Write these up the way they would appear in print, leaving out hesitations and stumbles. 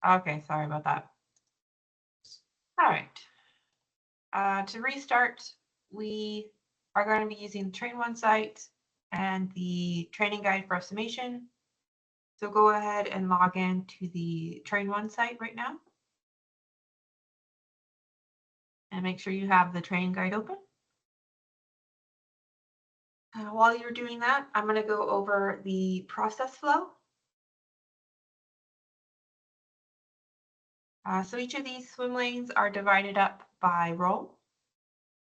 Okay, sorry about that. All right. To restart, we are going to be using the Train One site and the training guide for estimation. So go ahead and log in to the Train One site right now. And make sure you have the training guide open. While you're doing that, I'm going to go over the process flow. So each of these swim lanes are divided up by role.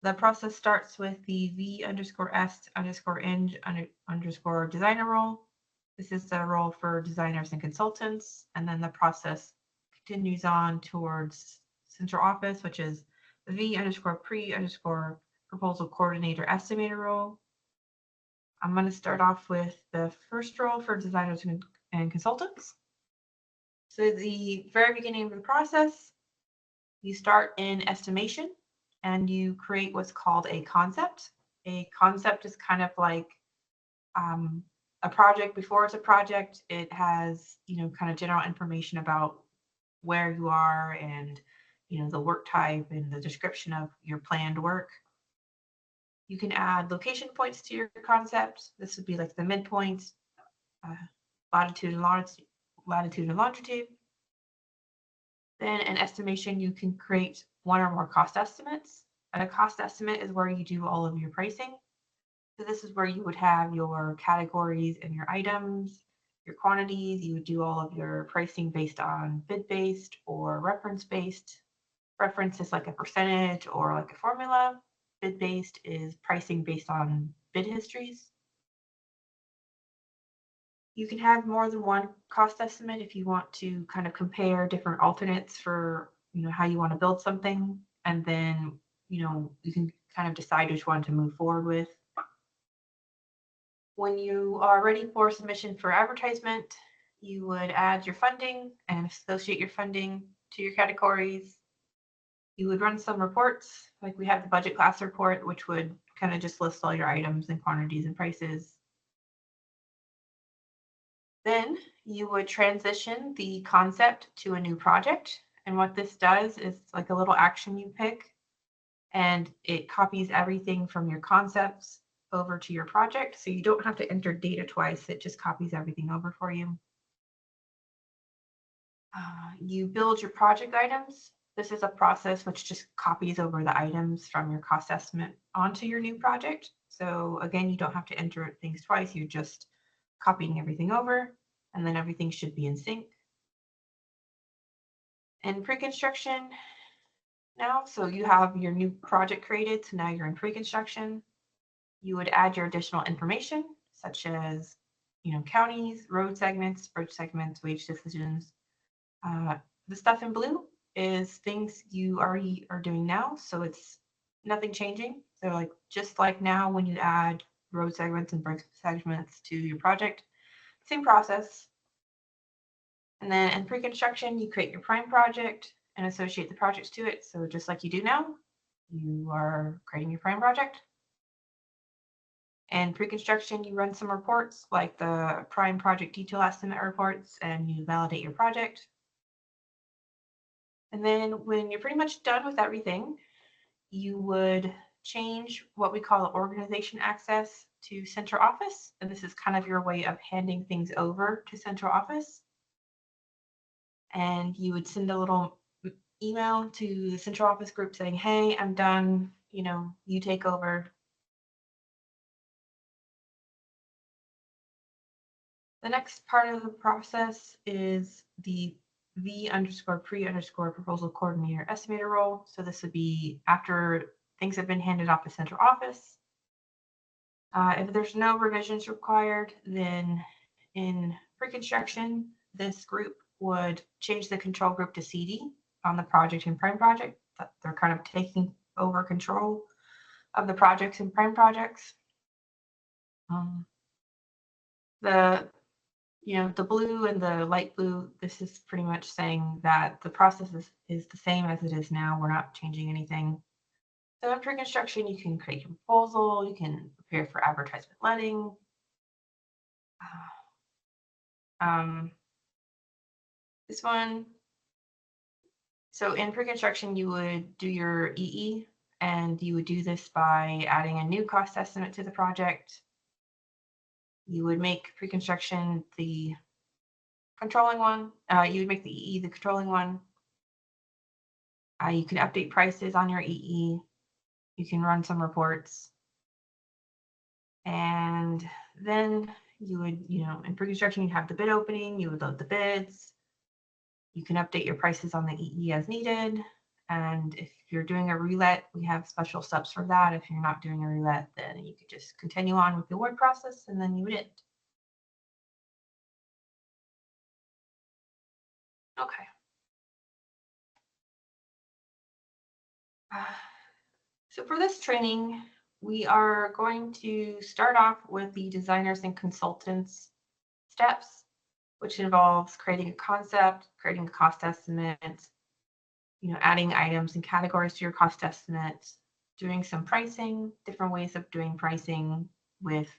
The process starts with the V_S_Eng_ designer role. This is the role for designers and consultants. And then the process continues on towards central office, which is the V_Pre_proposal coordinator estimator role. I'm going to start off with the first role for designers and consultants. So the very beginning of the process, you start in estimation and you create what's called a concept. A concept is kind of like a project before it's a project. It has, kind of general information about where you are and, the work type and the description of your planned work. You can add location points to your concept. This would be like the midpoint, latitude and longitude. Then in estimation, you can create one or more cost estimates. And a cost estimate is where you do all of your pricing. So this is where you would have your categories and your items, your quantities. You would do all of your pricing based on bid-based or reference-based. Reference is like a percentage or like a formula. Bid-based is pricing based on bid histories. You can have more than one cost estimate if you want to kind of compare different alternates for, how you want to build something. And then, you can kind of decide which one to move forward with. When you are ready for submission for advertisement, you would add your funding and associate your funding to your categories. You would run some reports, like we have the budget class report, which would kind of just list all your items and quantities and prices. Then you would transition the concept to a new project. And what this does is like a little action you pick, and it copies everything from your concepts over to your project. So you don't have to enter data twice. It just copies everything over for you. You build your project items. This is a process which just copies over the items from your cost estimate onto your new project. So again, you don't have to enter things twice. You're just copying everything over, and then everything should be in sync. And pre-construction now, so you have your new project created, so now you're in pre-construction. You would add your additional information, such as, counties, road segments, bridge segments, wage decisions. The stuff in blue is things you already are doing now, so it's nothing changing. So just like now when you add road segments and bridge segments to your project, same process. And then in pre-construction, you create your prime project and associate the projects to it. So just like you do now, you are creating your prime project. And pre-construction, you run some reports like the prime project detail estimate reports, and you validate your project. And then when you're pretty much done with everything, you would change what we call organization access to central office. And this is kind of your way of handing things over to central office. And you would send a little email to the central office group saying, hey, I'm done, you take over. The next part of the process is the V_Pre_proposal coordinator estimator role. So this would be after things have been handed off to central office. If there's no revisions required, then in pre-construction, this group would change the control group to CD on the project and prime project. They're kind of taking over control of the projects and prime projects. The blue and the light blue, this is pretty much saying that the process is the same as it is now. We're not changing anything. So in pre-construction, you can create your proposal, you can prepare for advertisement letting. This one, So in pre-construction, you would do your EE, and you would do this by adding a new cost estimate to the project. You would make pre-construction the controlling one. You would make the EE the controlling one. You can update prices on your EE. You can run some reports. And then you would, in pre-construction, you'd have the bid opening, you would load the bids. You can update your prices on the EE as needed. And if you're doing a relet, we have special steps for that. If you're not doing a relet, then you could just continue on with the award process and then you would end. Okay. So for this training, we are going to start off with the designers and consultants steps, which involves creating a concept, creating a cost estimate, adding items and categories to your cost estimate, doing some pricing, different ways of doing pricing with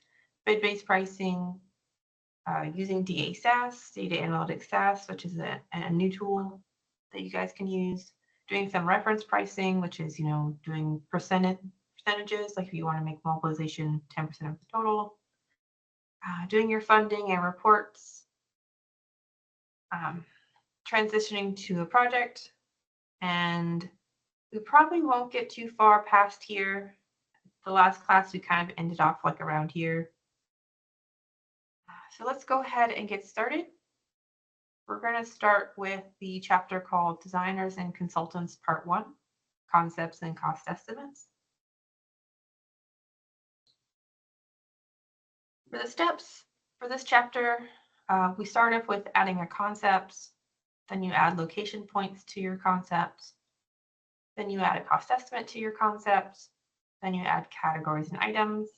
bid-based pricing, using DA SaaS, Data Analytics SaaS, which is a new tool that you guys can use, doing some reference pricing, which is, doing percentages, like if you want to make mobilization 10% of the total, doing your funding and reports, transitioning to a project, and we probably won't get too far past here. The last class, we kind of ended off like around here. So let's go ahead and get started. We're going to start with the chapter called Designers and Consultants Part 1, Concepts and Cost Estimates. For the steps for this chapter, we start off with adding a concept, then you add location points to your concept, then you add a cost estimate to your concept, then you add categories and items,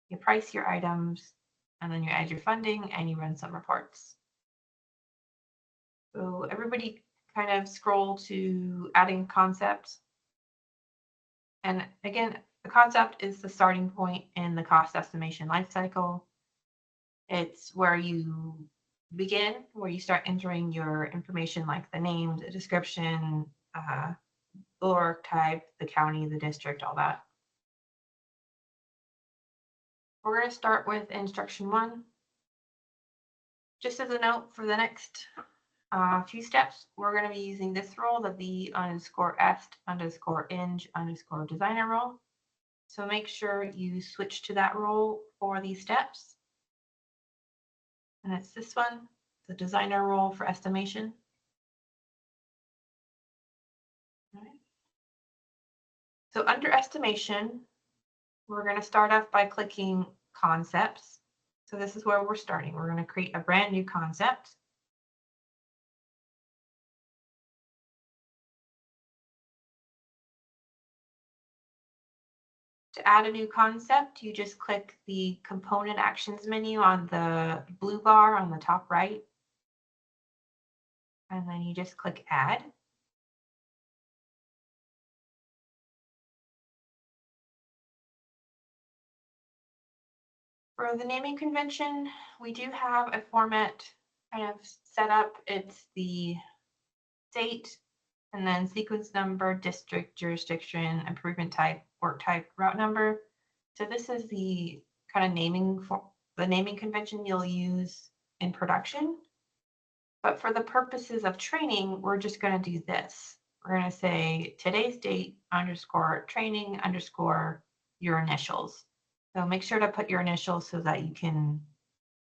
you price your items, and then you add your funding and you run some reports. So everybody kind of scroll to adding concept. And again, the concept is the starting point in the cost estimation lifecycle. It's where you begin, where you start entering your information like the name, the description, or type, the county, the district, all that. We're going to start with instruction 1. Just as a note, for the next few steps, we're going to be using this role, the V_est_ing_designer role. So make sure you switch to that role for these steps. And it's this one, the designer role for estimation. All right. So under estimation, we're going to start off by clicking concepts. So this is where we're starting. We're going to create a brand new concept. To add a new concept, you just click the component actions menu on the blue bar on the top right. And then you just click add. For the naming convention, we do have a format kind of set up. It's the date and then sequence number, district, jurisdiction, improvement type, work type, route number. So this is the kind of naming convention you'll use in production. But for the purposes of training, we're just going to do this. We're going to say today's date _ training _ your initials. So make sure to put your initials so that you can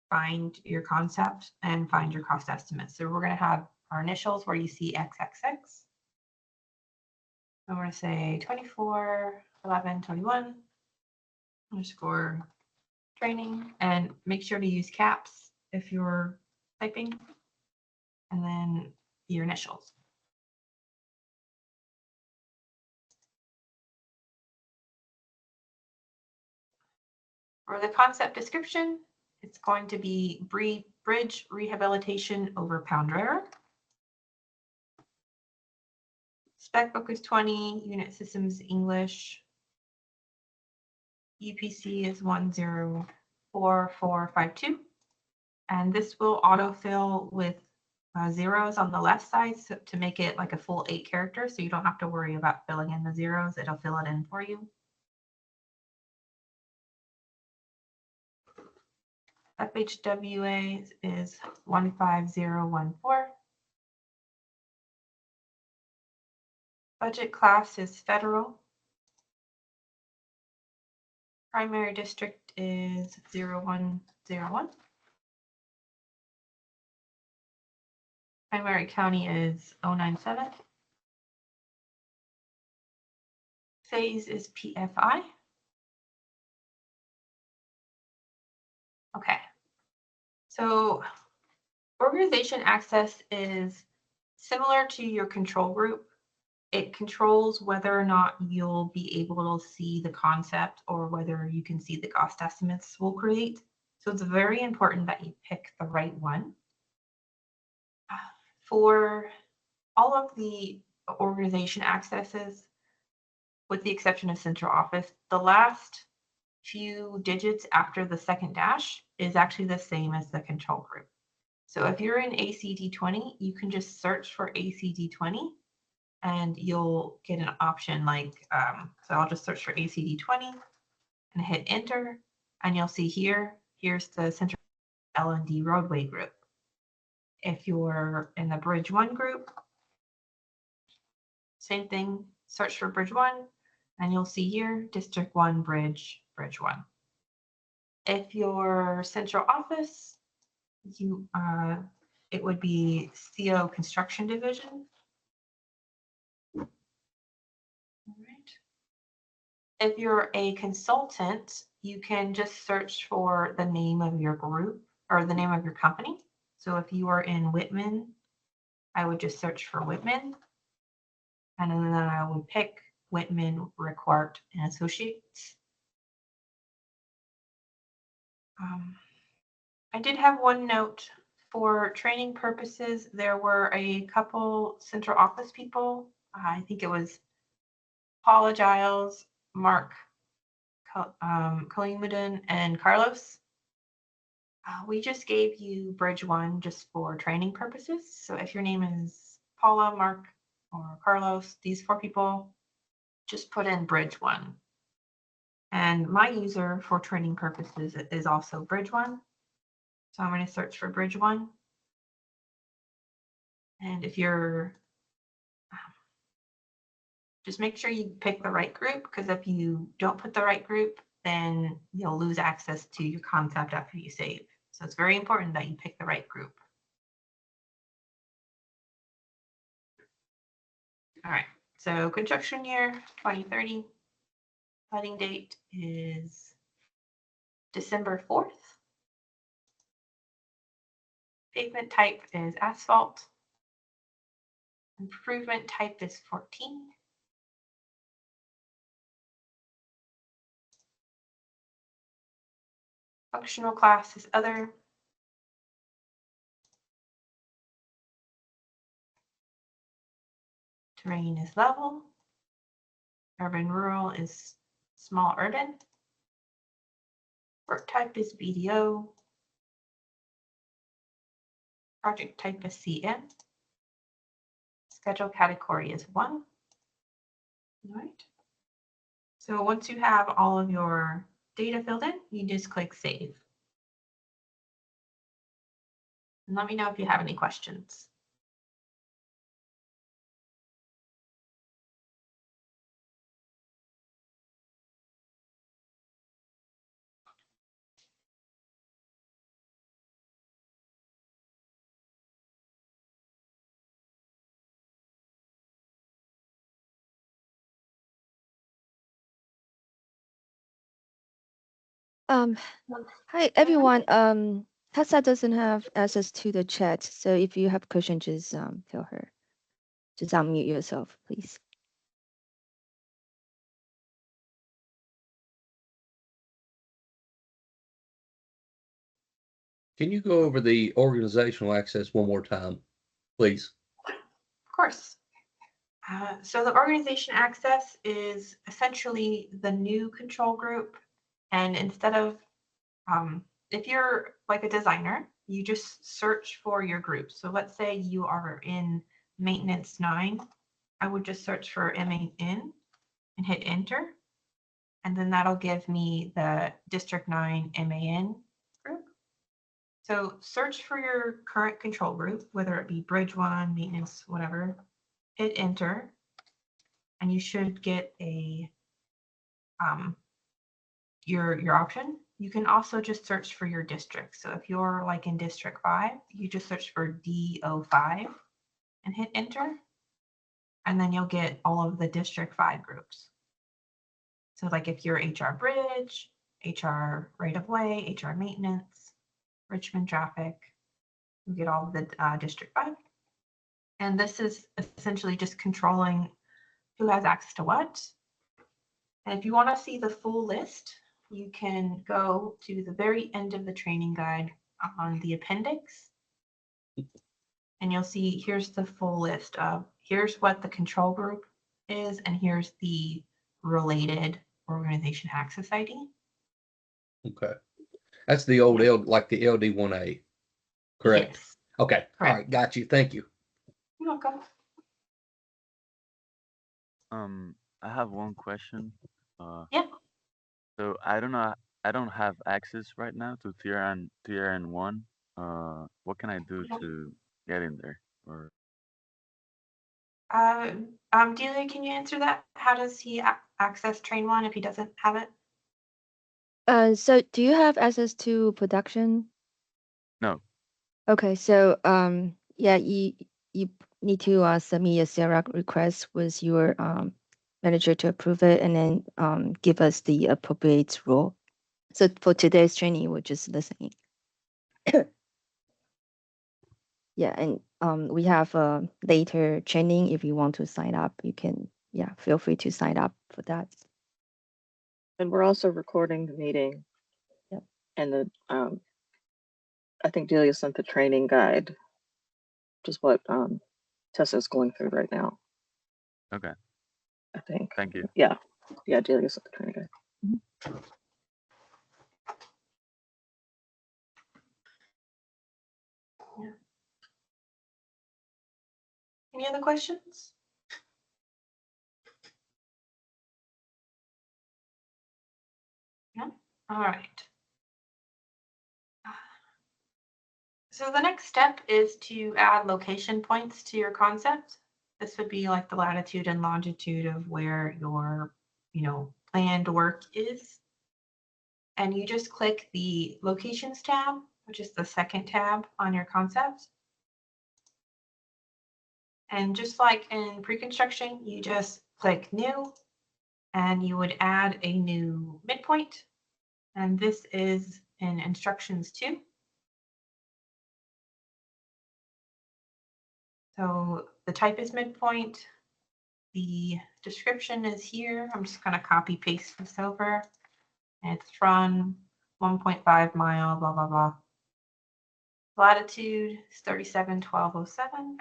find your concept and find your cost estimate. So we're going to have our initials where you see XXX. I'm going to say 24/11/21 _ training, and make sure to use caps if you're typing, and then your initials. For the concept description, it's going to be bridge rehabilitation over Pound River. Spec book is 20, unit systems English. UPC is 104452. And this will autofill with zeros on the left side to make it like a full 8 characters, so you don't have to worry about filling in the zeros. It'll fill it in for you. FHWA is 15014. Budget class is federal. Primary district is 0101. Primary county is 097. Phase is PFI. Okay. So organization access is similar to your control group. It controls whether or not you'll be able to see the concept or whether you can see the cost estimates we'll create. So it's very important that you pick the right one. For all of the organization accesses, with the exception of central office, the last few digits after the second dash is actually the same as the control group. So if you're in ACD20, you can just search for ACD20 and you'll get an option like, so I'll just search for ACD20 and hit enter, and you'll see here's the central L&D roadway group. If you're in the Bridge 1 group, same thing, search for Bridge 1, and you'll see here, District 1 Bridge 1. If you're central office, it would be CO Construction Division. All right. If you're a consultant, you can just search for the name of your group or the name of your company. So if you are in Whitman, I would just search for Whitman, and then I would pick Whitman, Rickard and Associates. I did have one note. For training purposes, there were a couple central office people. I think it was Paula Giles, Mark Kalimuddin, and Carlos. We just gave you Bridge 1 just for training purposes. So if your name is Paula, Mark, or Carlos, these 4 people, just put in Bridge 1. And my user for training purposes is also Bridge 1. So I'm going to search for Bridge 1. And if you're, just make sure you pick the right group, because if you don't put the right group, then you'll lose access to your concept after you save. So it's very important that you pick the right group. All right, so construction year 2030. Letting date is December 4th. Pavement type is asphalt. Improvement type is 14. Functional class is other. Terrain is level. Urban rural is small urban. Work type is VDO. Project type is CM. Schedule category is 1. All right. So once you have all of your data filled in, you just click save. And let me know if you have any questions. Hi everyone. Tessa doesn't have access to the chat, so if you have questions, just tell her. Just unmute yourself, please. Can you go over the organizational access one more time, please? Of course. So the organization access is essentially the new control group. And instead of, if you're like a designer, you just search for your group. So let's say you are in maintenance 9. I would just search for MAN and hit enter. And then that'll give me the District 9 MAN group. So search for your current control group, whether it be Bridge 1, maintenance, whatever. Hit enter, and you should get a your option. You can also just search for your district. So if you're like in District 5, you just search for DO5 and hit enter, and then you'll get all of the District 5 groups. So like if you're HR Bridge, HR Right-of-Way, HR Maintenance, Richmond Traffic, you get all of the District 5. And this is essentially just controlling who has access to what. And if you want to see the full list, you can go to the very end of the training guide on the appendix. And you'll see here's the full list of here's what the control group is, and here's the related organization access ID. Okay. That's the old like the LD1A, correct? Yes. Okay. Correct. All right. Got you. Thank you. You're welcome. I have one question. Yeah. So I don't know. I don't have access right now to tier and 1. What can I do to get in there? Or Delia, can you answer that? How does he access train 1 if he doesn't have it? So do you have access to production? no? Okay, so yeah, you need to submit a CRAC request with your manager to approve it, and then give us the appropriate role. So for today's training, we're just listening. Yeah, and we have later training. If you want to sign up, you can, yeah, feel free to sign up for that. And we're also recording the meeting. Yep. And the I think Delia sent the training guide, which is what Tessa's going through right now. Okay. I think. Thank you. Yeah. Yeah, Delia sent the training guide. Mm-hmm. Yeah. Any other questions? No? All right. So the next step is to add location points to your concept. This would be like the latitude and longitude of where your, planned work is. And you just click the locations tab, which is the second tab on your concept. And just like in pre-construction, you just click new, and you would add a new midpoint. And this is in instructions 2. So the type is midpoint. The description is here. I'm just going to copy paste this over. And it's run 1.5 mile, blah, blah, blah. Latitude is 371207.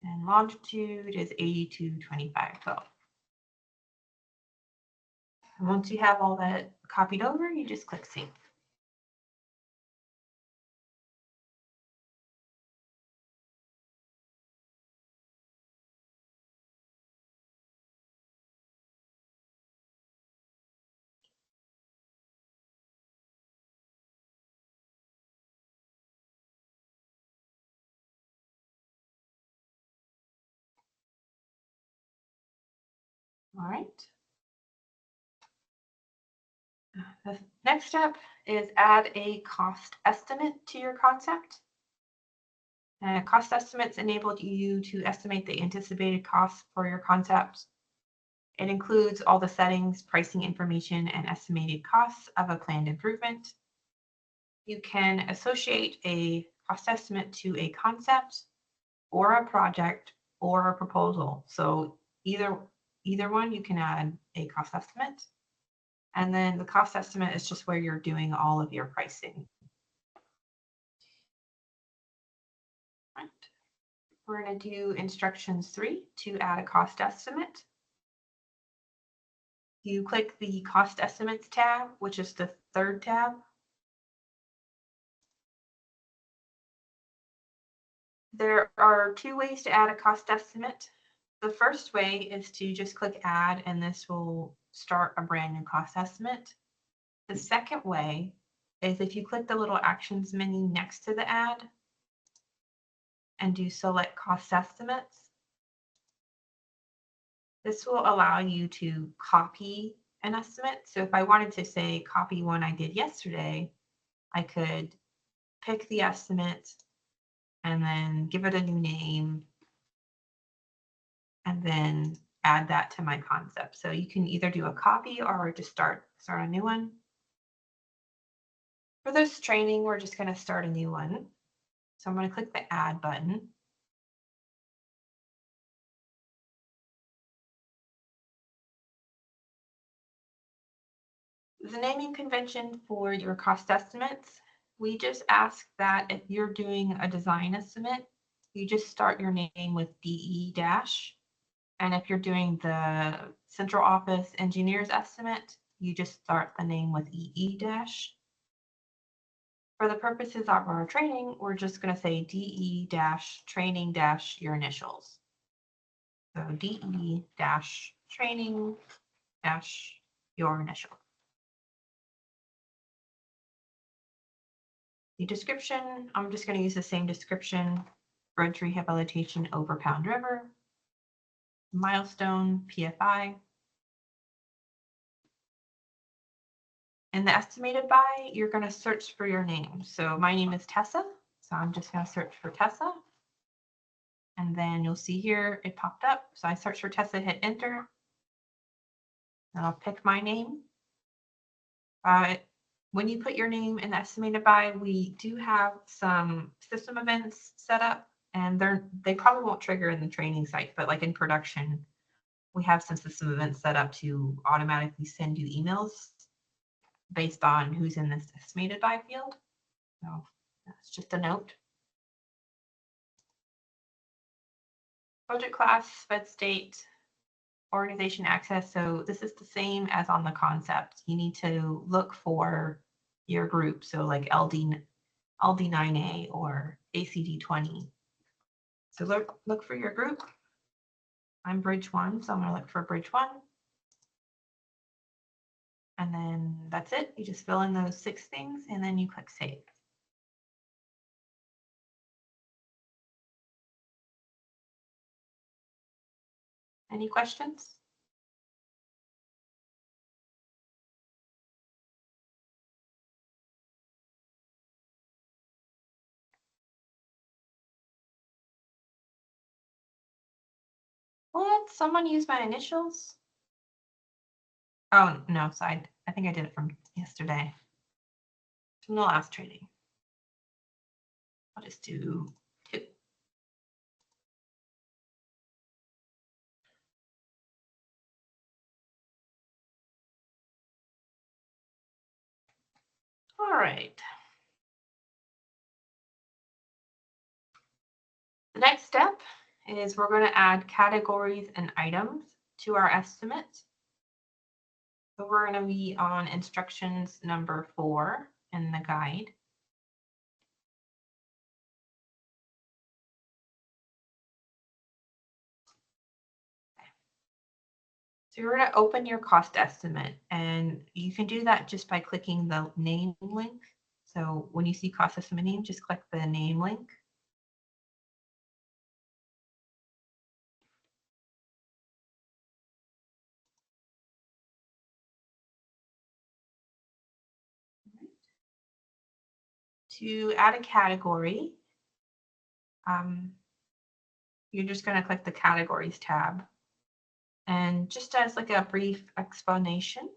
And longitude is 822512. And once you have all that copied over, you just click save. All right. The next step is add a cost estimate to your concept. Cost estimates enable you to estimate the anticipated costs for your concept. It includes all the settings, pricing information, and estimated costs of a planned improvement. You can associate a cost estimate to a concept or a project or a proposal. So either one, you can add a cost estimate. And then the cost estimate is just where you're doing all of your pricing. Right. We're going to do instructions 3 to add a cost estimate. You click the cost estimates tab, which is the third tab There are two ways to add a cost estimate. The first way is to just click add, and this will start a brand new cost estimate. The second way is if you click the little actions menu next to the ad and do select cost estimates. This will allow you to copy an estimate. So if I wanted to say copy one I did yesterday, I could pick the estimate and then give it a new name and then add that to my concept. So you can either do a copy or just start a new one. For this training, we're just going to start a new one. So I'm going to click the add button. The naming convention for your cost estimates, we just ask that if you're doing a design estimate, you just start your name with DE dash. And if you're doing the central office engineer's estimate, you just start the name with EE dash. For the purposes of our training, we're just going to say DE dash training dash your initials. So DE dash training dash your initial. The description, I'm just going to use the same description: bridge rehabilitation over Pound River, milestone, PFI. In the estimated by, you're going to search for your name. So my name is Tessa, so I'm just going to search for Tessa. And then you'll see here it popped up. So I search for Tessa, hit enter, and I'll pick my name. When you put your name in the estimated by, we do have some system events set up, and they probably won't trigger in the training site, but like in production, we have some system events set up to automatically send you emails based on who's in this estimated by field. So that's just a note. Project class, fed state, organization access. So this is the same as on the concept. You need to look for your group. So like LD9A or ACD20. So look for your group. I'm Bridge 1, so I'm going to look for Bridge 1. And then that's it. You just fill in those 6 things and then you click save. Any questions? What? Someone used my initials? Oh, no, so I think I did it from yesterday. From the last training. I'll just do 2. All right. The next step is we're going to add categories and items to our estimate. So we're going to be on instructions number 4 in the guide. So you're going to open your cost estimate, and you can do that just by clicking the name link. So when you see cost estimate name, just click the name link. To add a category, you're just going to click the categories tab. And just as like a brief explanation,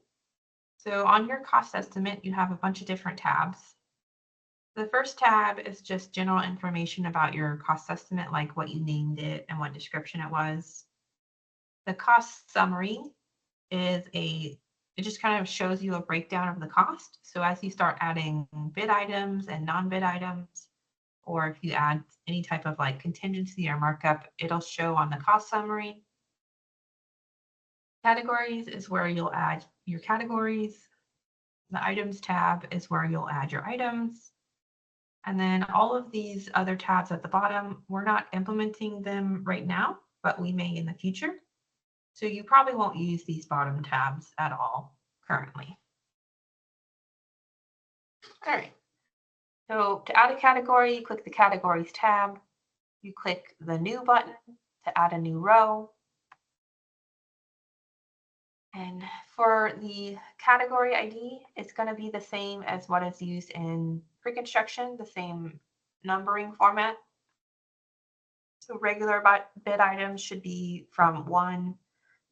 so on your cost estimate, you have a bunch of different tabs. The first tab is just general information about your cost estimate, like what you named it and what description it was. The cost summary is it just kind of shows you a breakdown of the cost. So as you start adding bid items and non-bid items, or if you add any type of like contingency or markup, it'll show on the cost summary. Categories is where you'll add your categories. The items tab is where you'll add your items. And then all of these other tabs at the bottom, we're not implementing them right now, but we may in the future. So you probably won't use these bottom tabs at all currently. All right. So to add a category, you click the Categories tab. You click the New button to add a new row. And for the category ID, it's going to be the same as what is used in pre-construction, the same numbering format. So regular bid items should be from 1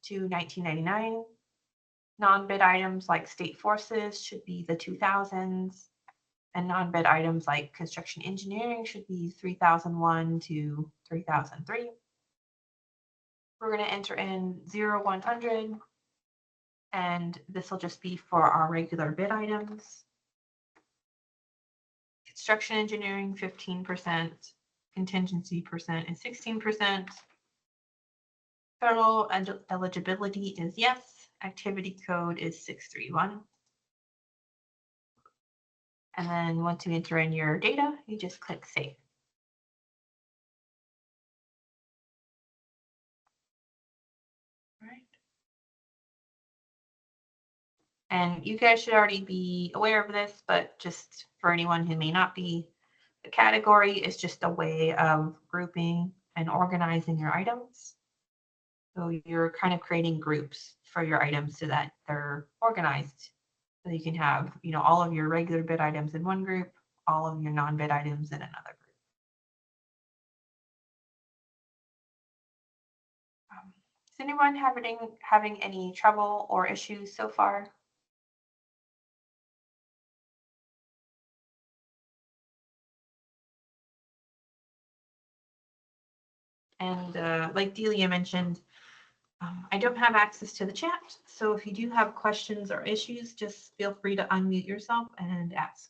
to 1999. Non-bid items like state forces should be the 2000s. And non-bid items like construction engineering should be 3001 to 3003. We're going to enter in 0, 100. And this will just be for our regular bid items. Construction engineering, 15%. Contingency percent is 16%. Federal eligibility is yes. Activity code is 631. And then once you enter in your data, you just click Save. All right. And you guys should already be aware of this, but just for anyone who may not be, the category is just a way of grouping and organizing your items. So you're kind of creating groups for your items so that they're organized. So you can have, all of your regular bid items in one group, all of your non-bid items in another group. Is anyone having any trouble or issues so far? And like Delia mentioned, I don't have access to the chat, so if you do have questions or issues, just feel free to unmute yourself and ask.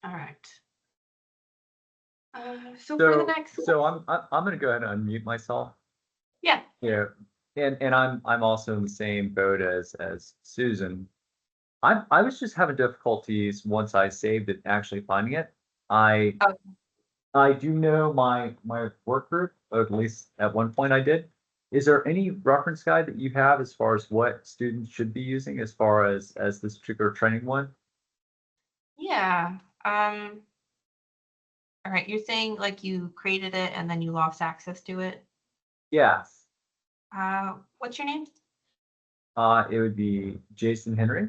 All right. So for the next, So I'm gonna go ahead and unmute myself. yeah, Yeah, and I'm also in the same boat as Susan. I was just having difficulties once I saved it actually finding it. I Okay. I do know my work group, or at least at one point I did. Is there any reference guide that you have as far as what students should be using as far as this particular training one? yeah. All right, you're saying like you created it and then you lost access to it. Yes. What's your name? It would be Jason Henry.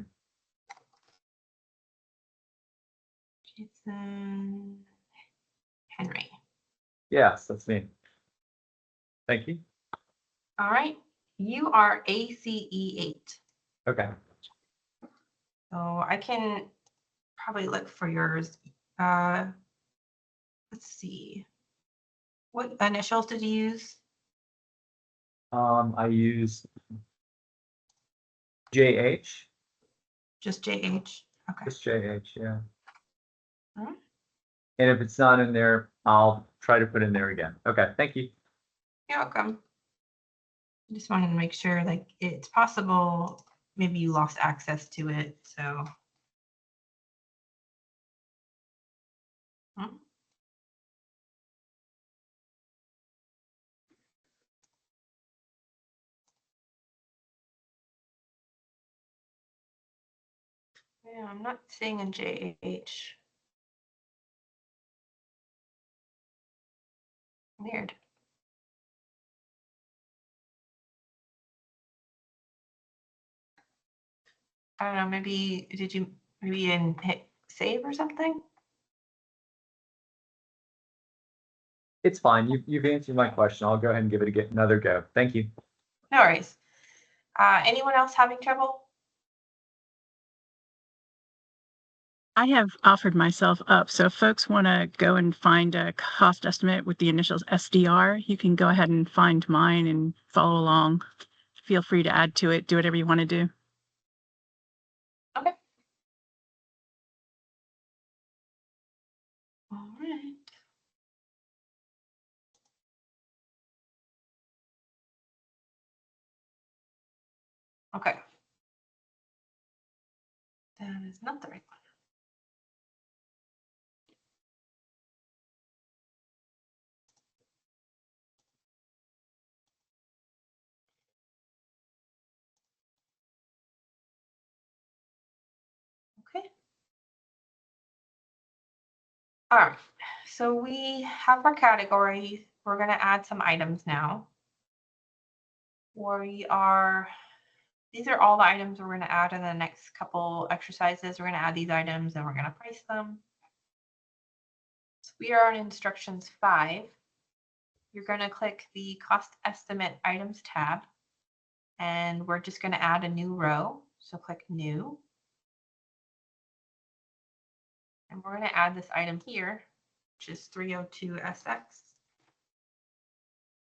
Jason Henry. Yes, that's me. Thank you. All right, you are ACE8. Okay. So I can probably look for yours. Let's see. What initials did you use? I use JH. Just JH. Okay. Just JH, yeah. All right. And if it's not in there, I'll try to put in there again. Okay, thank you. You're welcome. I just wanted to make sure, like, it's possible maybe you lost access to it, so. Hmm. Yeah, I'm not seeing a JH. Weird. I don't know, maybe did you hit save or something? It's fine. You've answered my question. I'll go ahead and give it another go. Thank you. No worries. Anyone else having trouble? I have offered myself up, so if folks want to go and find a cost estimate with the initials SDR, you can go ahead and find mine and follow along. Feel free to add to it, do whatever you want to do. Okay. All right. Okay. That is not the right one. Okay. All right, so we have our category. We're going to add some items now. These are all the items we're going to add in the next couple exercises. We're going to add these items and we're going to price them. So we are on instructions 5. You're going to click the cost estimate items tab, and we're just going to add a new row. So click new. And we're going to add this item here, which is 302SX,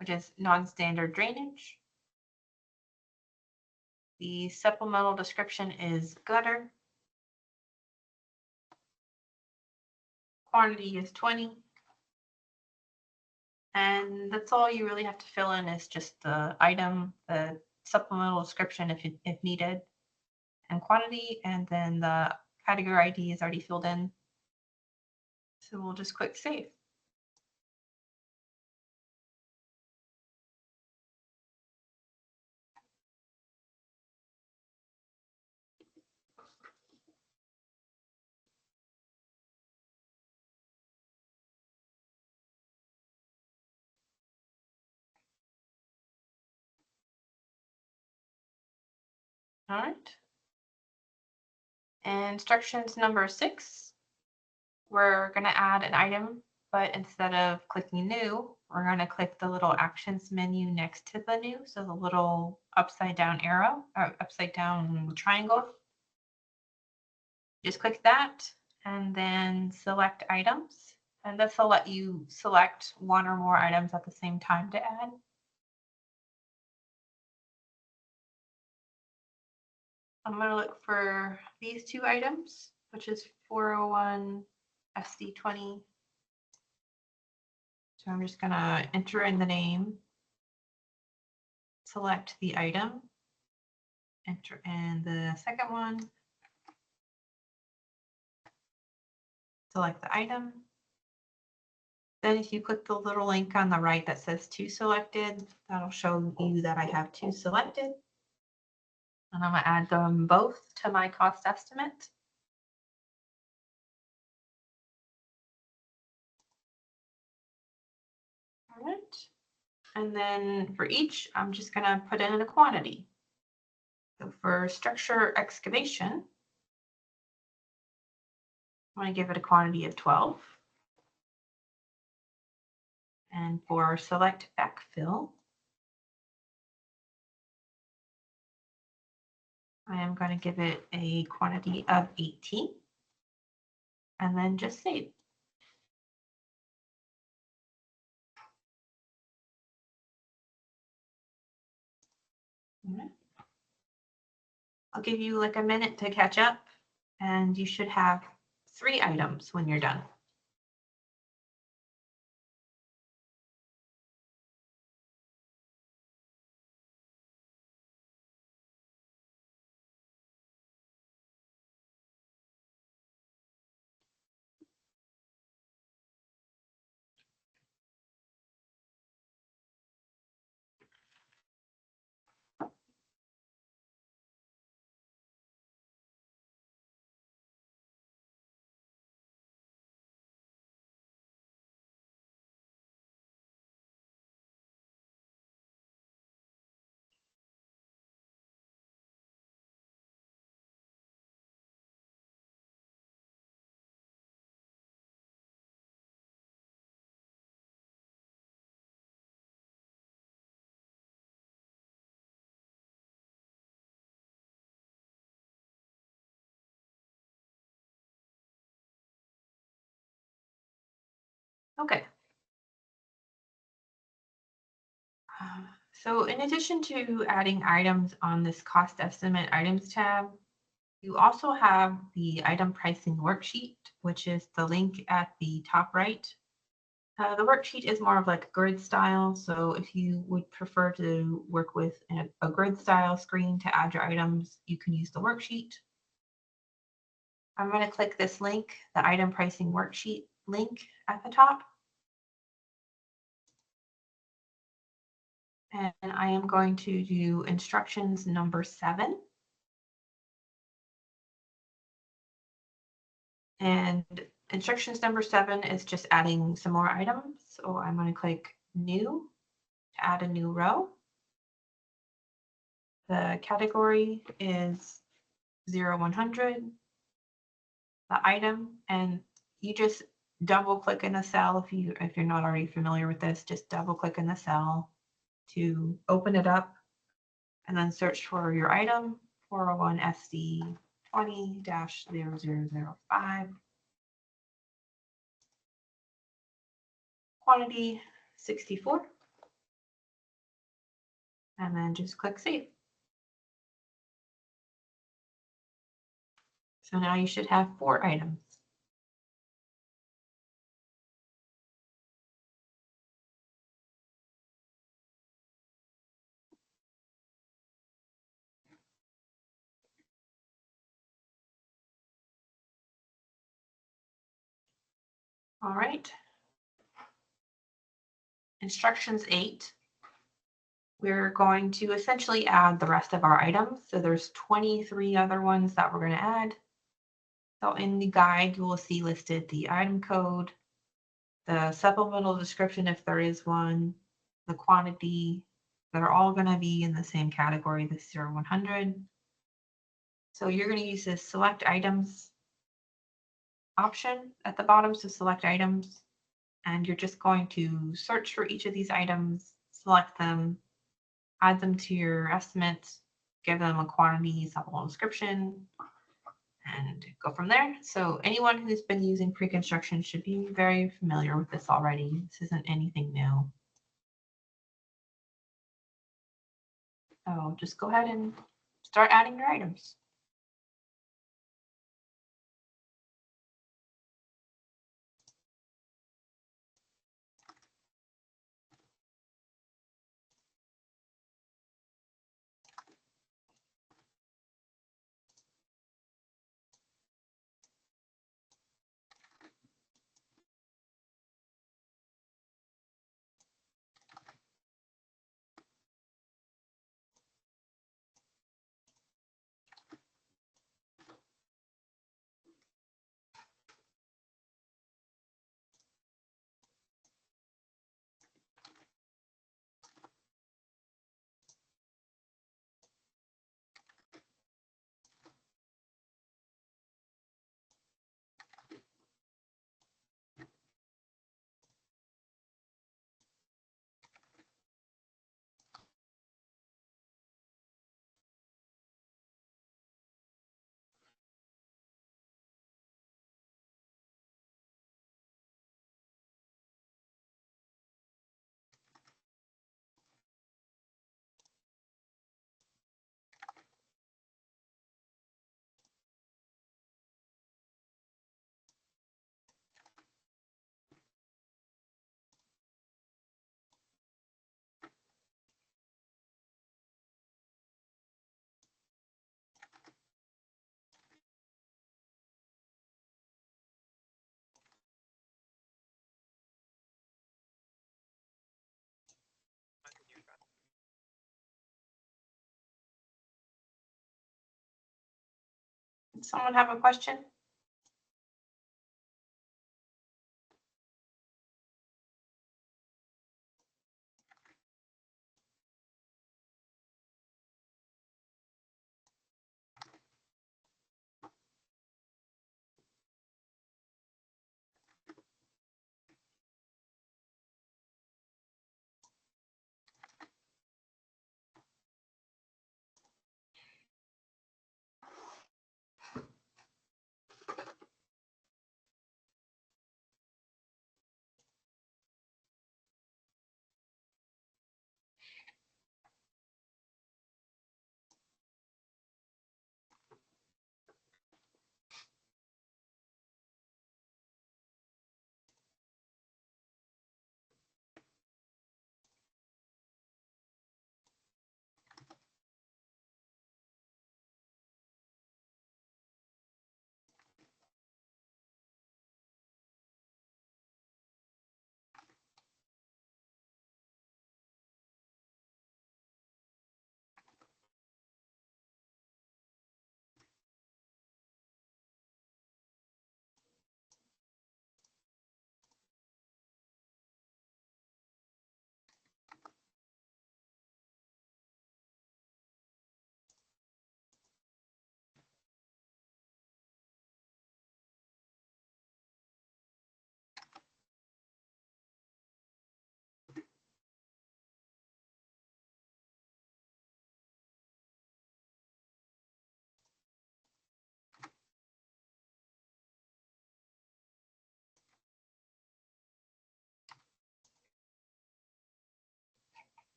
which is non-standard drainage. The supplemental description is gutter. Quantity is 20. And that's all you really have to fill in is just the item, the supplemental description if needed, and quantity, and then the category ID is already filled in. So we'll just click save. All right. And instructions number 6, we're going to add an item, but instead of clicking new, we're going to click the little actions menu next to the new. So the little upside down arrow or upside down triangle. Just click that and then select items. And this will let you select one or more items at the same time to add. I'm going to look for these 2 items, which is 401 SD20. So I'm just going to enter in the name, select the item, enter in the second one, select the item. Then if you click the little link on the right that says 2 selected, that'll show you that I have 2 selected. And I'm going to add them both to my cost estimate. All right. And then for each, I'm just going to put in a quantity. So for structure excavation, I'm going to give it a quantity of 12. And for select backfill, I am going to give it a quantity of 18. And then just save. All right. I'll give you like a minute to catch up, and you should have 3 items when you're done. Okay. So in addition to adding items on this cost estimate items tab, you also have the item pricing worksheet, which is the link at the top right. The worksheet is more of like a grid style, so if you would prefer to work with a grid style screen to add your items, you can use the worksheet. I'm going to click this link, the item pricing worksheet link at the top. And I am going to do instructions number 7. And instructions number 7 is just adding some more items. So I'm going to click new to add a new row. The category is 0100, the item, and you just double click in the cell if you're not already familiar with this, just double click in the cell to open it up and then search for your item 401 SD 20-0005. Quantity 64. And then just click save. So now you should have 4 items. All right. Instructions 8. We're going to essentially add the rest of our items. So there's 23 other ones that we're going to add. So in the guide, you will see listed the item code, the supplemental description if there is one, the quantity, that are all going to be in the same category, the 0100. So you're going to use this select items option at the bottom, so select items, and you're just going to search for each of these items, select them, add them to your estimates, give them a quantity, supplemental description, and go from there. So anyone who's been using pre-construction should be very familiar with this already. This isn't anything new. So just go ahead and start adding your items. Someone have a question?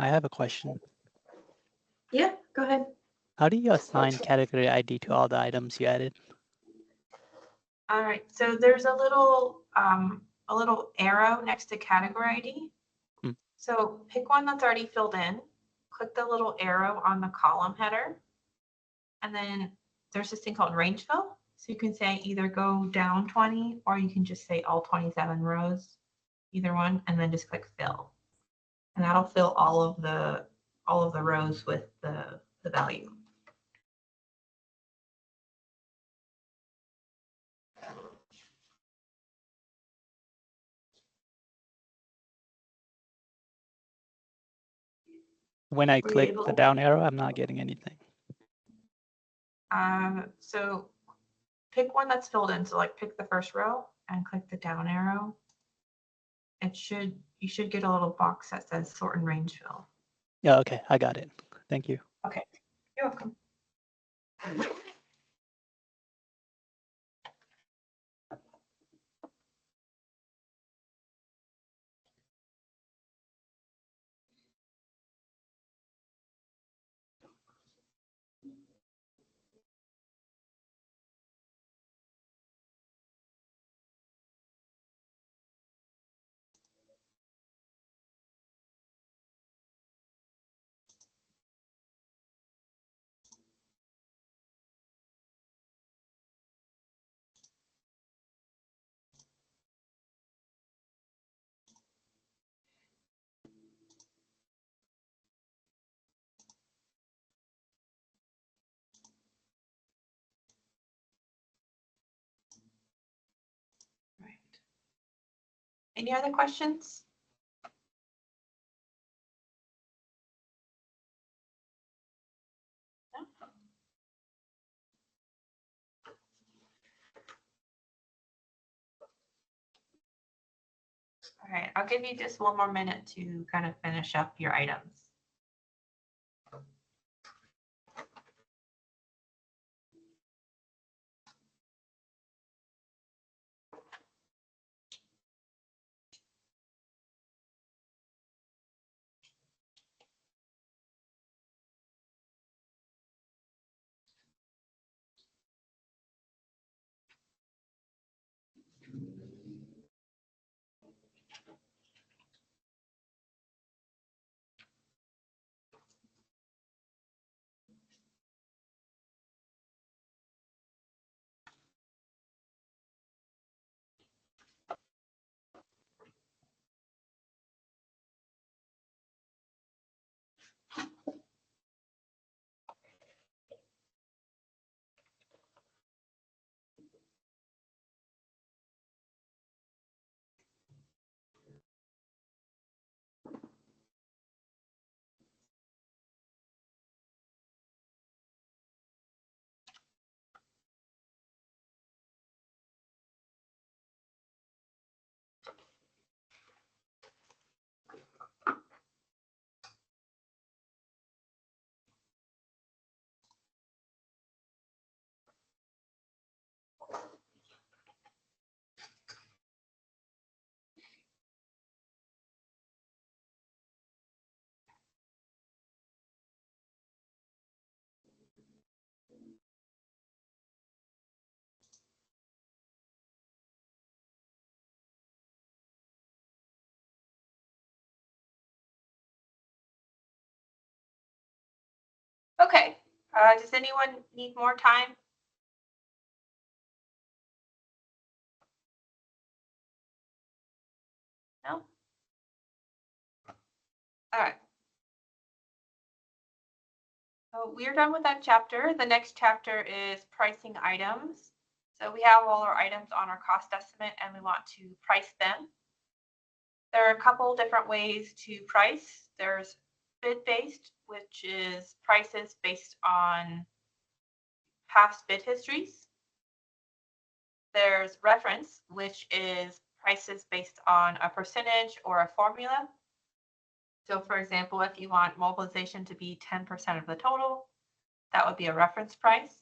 I have a question. Yeah, go ahead. How do you assign category ID to all the items you added? All right, so there's a little arrow next to category ID. Hmm. So pick one that's already filled in, click the little arrow on the column header, and then there's this thing called range fill. So you can say either go down 20 or you can just say all 27 rows, either one, and then just click fill. And that'll fill all of the rows with the value. When I Were you click able the to- down arrow, I'm not getting anything. So pick one that's filled in. So like pick the first row and click the down arrow. You should get a little box that says sort and range fill. Yeah, okay, I got it. Thank you. Okay, you're welcome. Right. Any other questions? No? All right, I'll give you just one more minute to kind of finish up your items. Okay, does anyone need more time? All right. So we're done with that chapter. The next chapter is pricing items. So we have all our items on our cost estimate and we want to price them. There are a couple different ways to price. There's bid-based, which is prices based on past bid histories. There's reference, which is prices based on a percentage or a formula. So for example, if you want mobilization to be 10% of the total, that would be a reference price.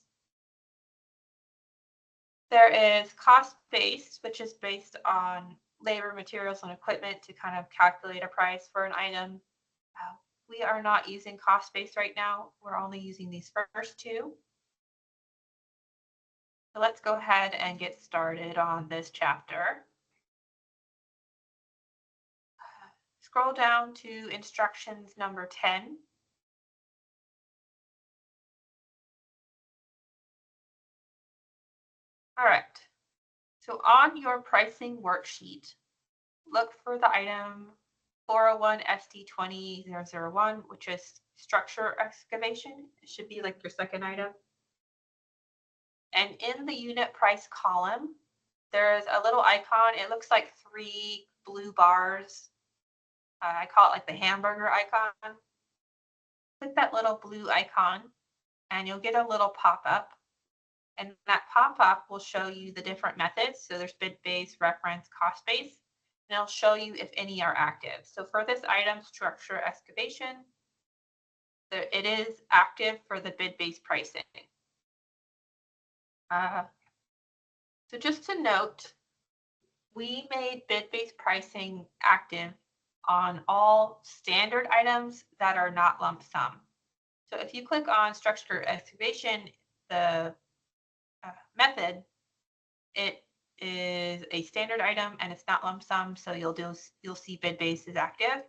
There is cost-based, which is based on labor, materials, and equipment to kind of calculate a price for an item. We are not using cost-based right now. We're only using these first two. So let's go ahead and get started on this chapter. Scroll down to instructions number 10. All right. So on your pricing worksheet, look for the item 401 SD20001, which is structure excavation. It should be like your second item. And in the unit price column, there's a little icon. It looks like 3 blue bars. I call it like the hamburger icon. Click that little blue icon and you'll get a little pop-up. And that pop-up will show you the different methods. So there's bid-based, reference, cost-based. And it'll show you if any are active. So for this item, structure excavation, it is active for the bid-based pricing. So just to note, we made bid-based pricing active on all standard items that are not lump sum. So if you click on structure excavation, the method, it is a standard item and it's not lump sum, so you'll see bid-based is active.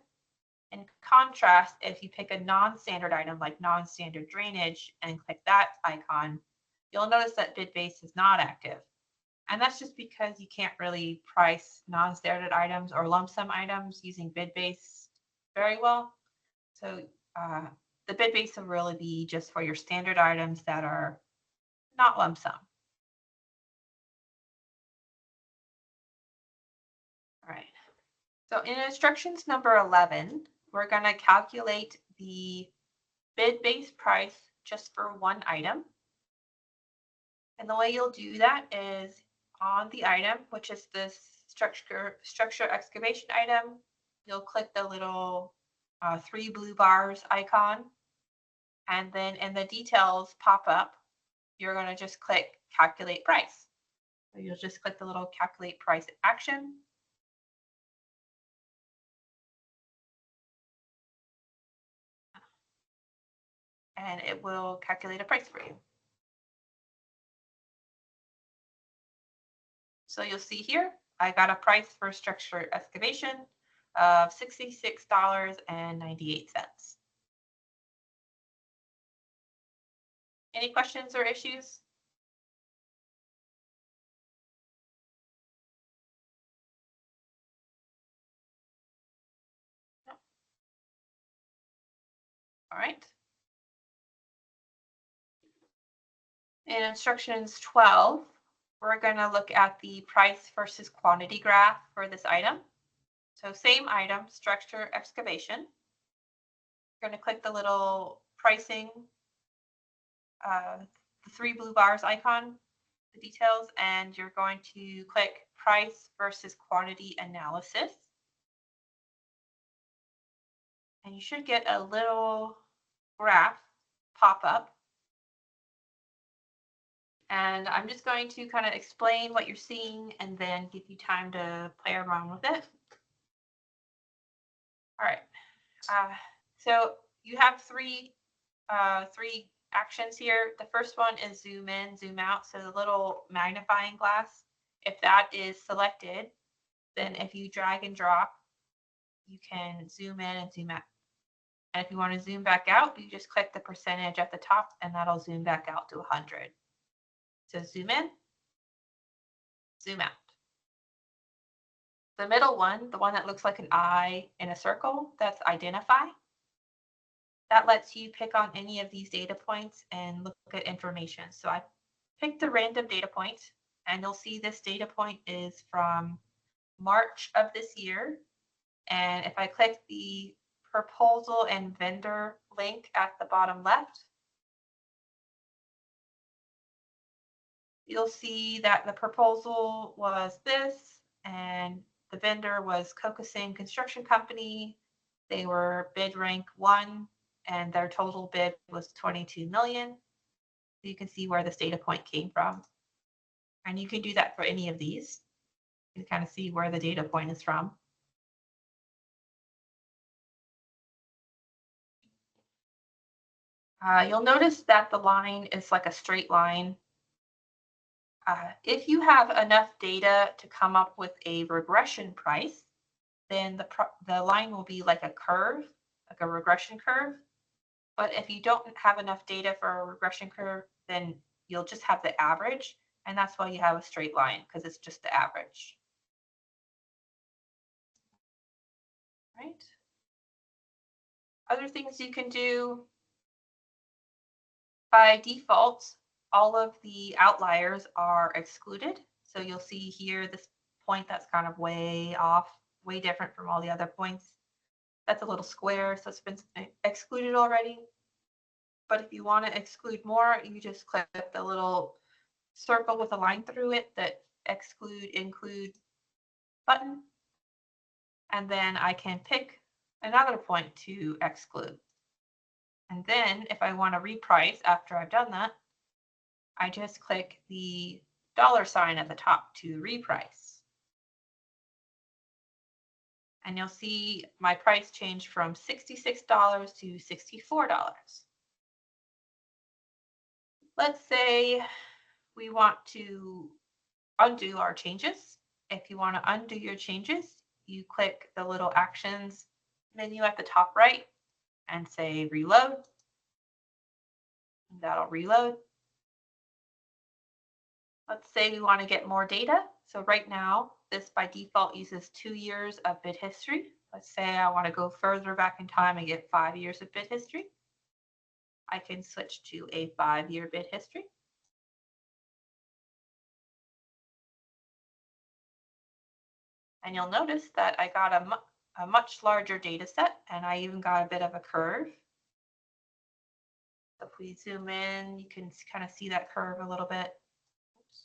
In contrast, if you pick a non-standard item like non-standard drainage and click that icon, you'll notice that bid-based is not active. And that's just because you can't really price non-standard items or lump sum items using bid-based very well. So the bid-based will really be just for your standard items that are not lump sum. All right. So in instructions number 11, we're going to calculate the bid-based price just for one item. And the way you'll do that is on the item, which is this structure excavation item, you'll click the little 3 blue bars icon. And then in the details pop-up, you're going to just click calculate price. So you'll just click the little calculate price action. And it will calculate a price for you. So you'll see here, I got a price for structure excavation of $66.98. Any questions or issues? No. All right. In instructions 12, we're going to look at the price versus quantity graph for this item. So same item, structure excavation. You're going to click the little pricing, the 3 blue bars icon, the details, and you're going to click price versus quantity analysis. And you should get a little graph pop up. And I'm just going to kind of explain what you're seeing and then give you time to play around with it. All right. So you have three actions here. The first one is zoom in, zoom out. So the little magnifying glass, if that is selected, then if you drag and drop, you can zoom in and zoom out. And if you want to zoom back out, you just click the percentage at the top and that'll zoom back out to 100. So zoom in, zoom out. The middle one, the one that looks like an eye in a circle, that's identify. That lets you pick on any of these data points and look at information. So I picked a random data point, and you'll see this data point is from March of this year. And if I click the proposal and vendor link at the bottom left, you'll see that the proposal was this, and the vendor was Kokosing Construction Company. They were bid rank 1, and their total bid was 22 million. You can see where this data point came from. And you can do that for any of these. You can kind of see where the data point is from. You'll notice that the line is like a straight line. If you have enough data to come up with a regression price, then the line will be like a curve, like a regression curve. But if you don't have enough data for a regression curve, then you'll just have the average. And that's why you have a straight line, because it's just the average. Right? Other things you can do, by default, all of the outliers are excluded. So you'll see here this point that's kind of way off, way different from all the other points. That's a little square, so it's been excluded already. But if you want to exclude more, you just click the little circle with a line through it that include button. And then I can pick another point to exclude. And then if I want to reprice after I've done that, I just click the $sign at the top to reprice. And you'll see my price change from $66 to $64. Let's say we want to undo our changes. If you want to undo your changes, you click the little actions menu at the top right and say reload. That'll reload. Let's say we want to get more data. So right now, this by default uses 2 years of bid history. Let's say I want to go further back in time and get 5 years of bid history. I can switch to a 5-year bid history. And you'll notice that I got a much larger data set, and I even got a bit of a curve. So if we zoom in, you can kind of see that curve a little bit. Oops.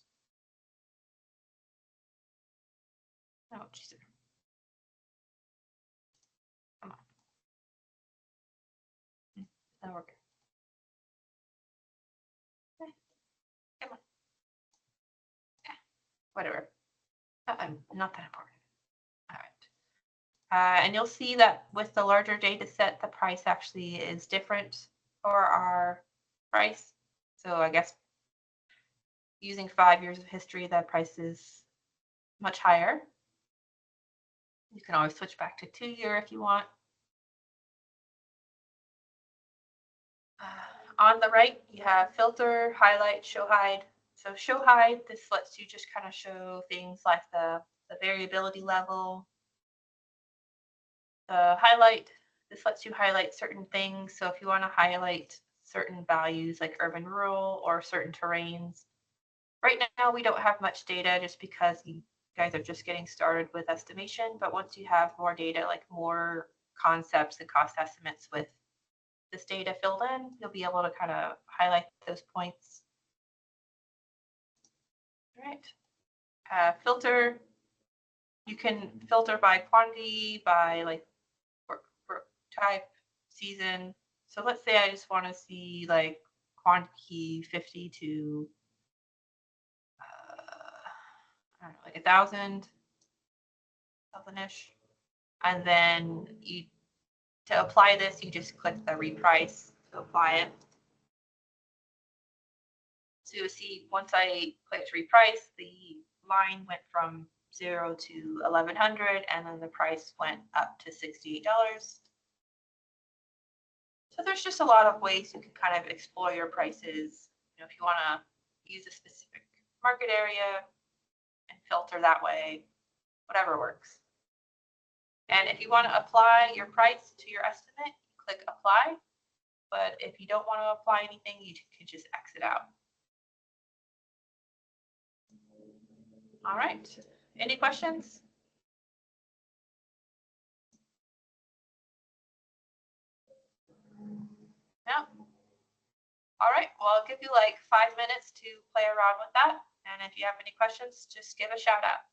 Oh, geez. Come on. That'll work. Okay. Come on. Yeah. Whatever. Not that important. All right. And you'll see that with the larger data set, the price actually is different for our price. So I guess using 5 years of history, that price is much higher. You can always switch back to 2-year if you want. On the right, you have filter, highlight, show hide. So show hide, this lets you just kind of show things like the variability level. The highlight, this lets you highlight certain things. So if you want to highlight certain values like urban, rural, or certain terrains. Right now, we don't have much data just because you guys are just getting started with estimation. But once you have more data, like more concepts and cost estimates with this data filled in, you'll be able to kind of highlight those points. All right. Filter, you can filter by quantity, by like type, season. So let's say I just want to see like quantity 50 to I don't know, like 1,000-ish. And then to apply this, you just click the reprice to apply it. So you'll see once I clicked reprice, the line went from 0 to 1,100, and then the price went up to $68. So there's just a lot of ways you can kind of explore your prices. You know, if you want to use a specific market area and filter that way, whatever works. And if you want to apply your price to your estimate, click apply. But if you don't want to apply anything, you can just exit out. All right. Any questions? No? All right. Well, I'll give you like 5 minutes to play around with that. And if you have any questions, just give a shout out.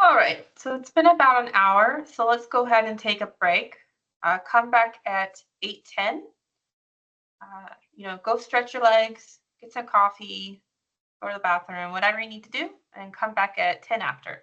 All right, so it's been about an hour, so let's go ahead and take a break. Come back at 8:10. Go stretch your legs, get some coffee, go to the bathroom, whatever you need to do, and come back at 10 after.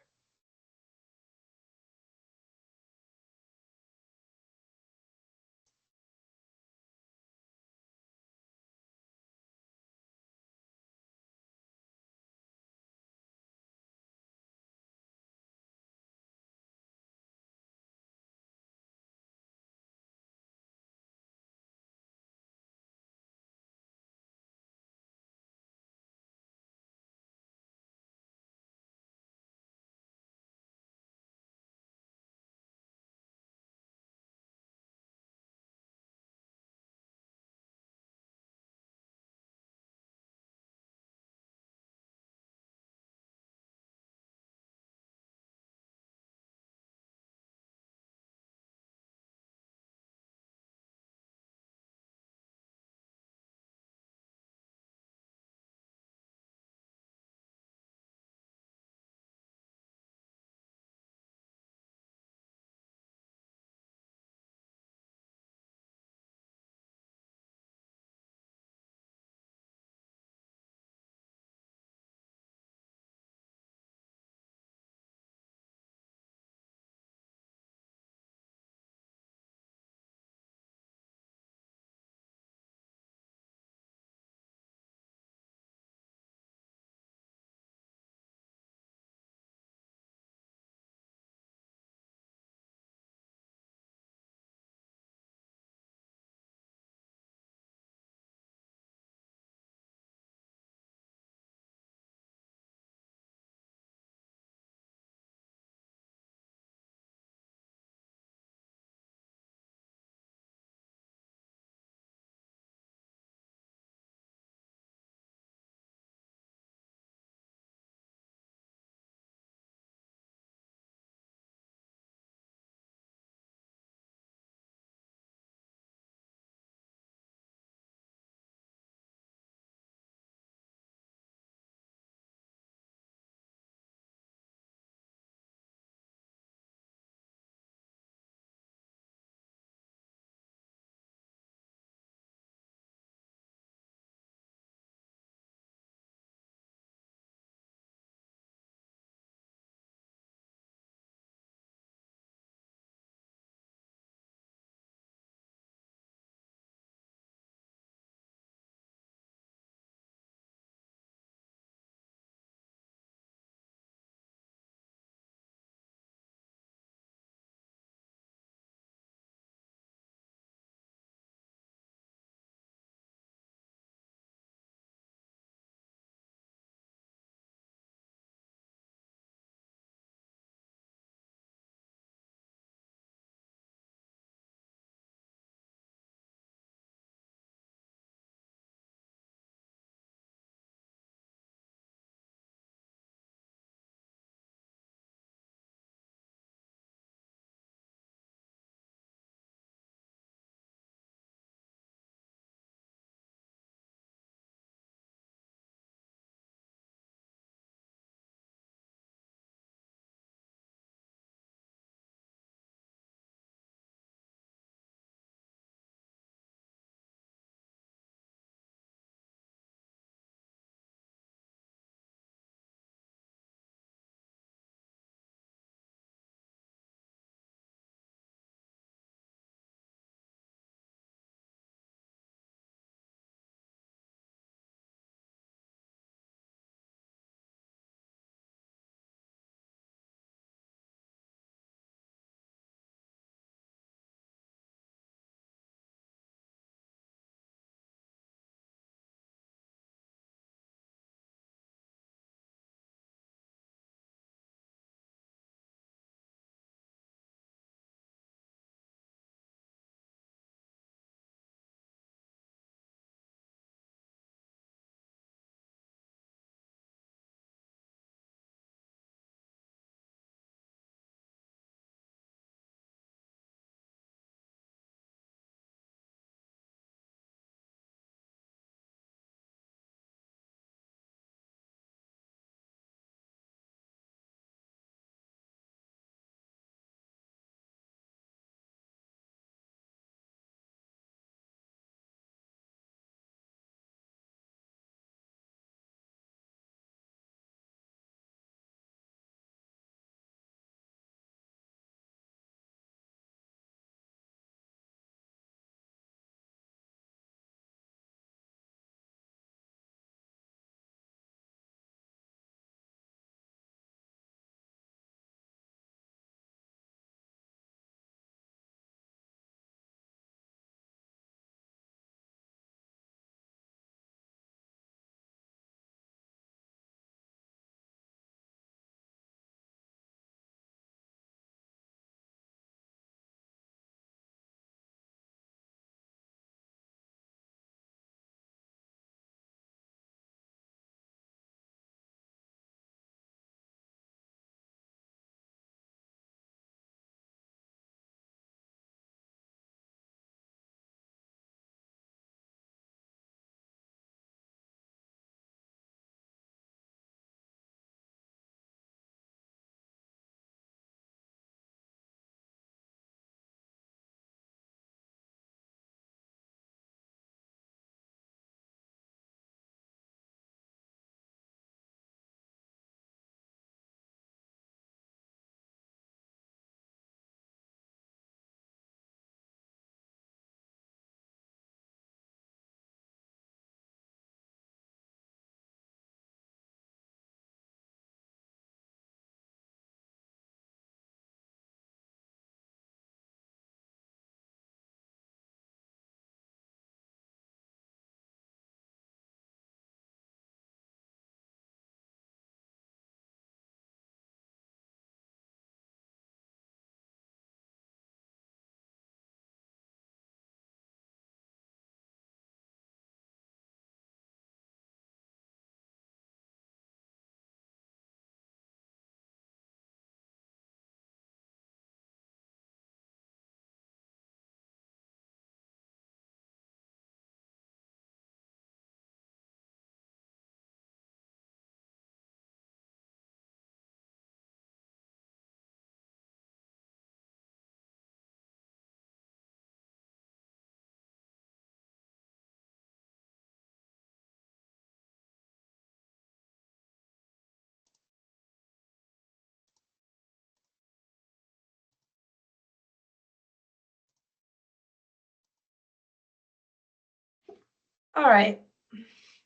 All right,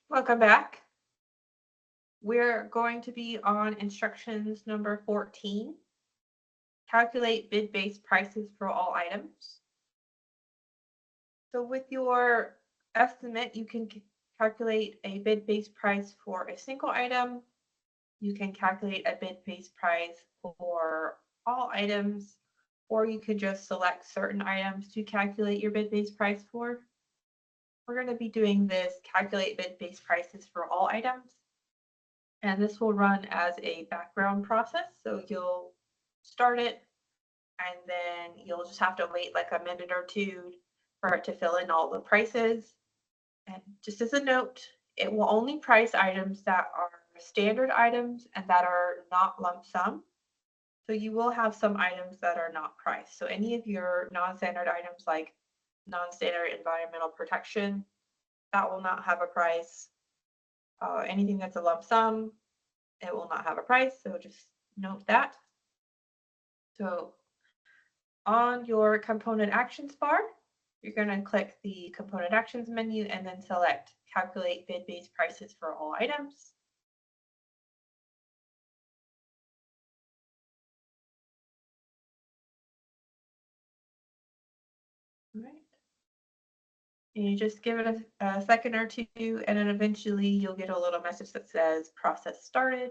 welcome back. We're going to be on instructions number 14. Calculate bid-based prices for all items. So with your estimate, you can calculate a bid-based price for a single item. You can calculate a bid-based price for all items, or you could just select certain items to calculate your bid-based price for. We're going to be doing this calculate bid-based prices for all items. And this will run as a background process. So you'll start it and then you'll just have to wait like a minute or two for it to fill in all the prices. And just as a note, it will only price items that are standard items and that are not lump sum. So you will have some items that are not priced. So any of your non-standard items like non-standard environmental protection, that will not have a price. Anything that's a lump sum, it will not have a price. So just note that. So on your component actions bar, you're going to click the component actions menu and then select calculate bid-based prices for all items. All right. And you just give it a second or two, and then eventually you'll get a little message that says process started.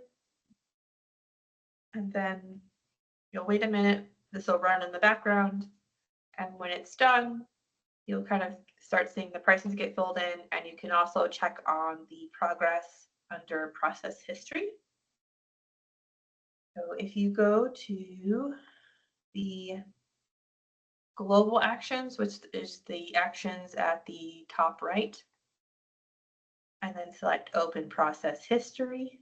And then you'll wait a minute. This will run in the background. And when it's done, you'll kind of start seeing the prices get filled in, and you can also check on the progress under process history. So if you go to the global actions, which is the actions at the top right, and then select open process history.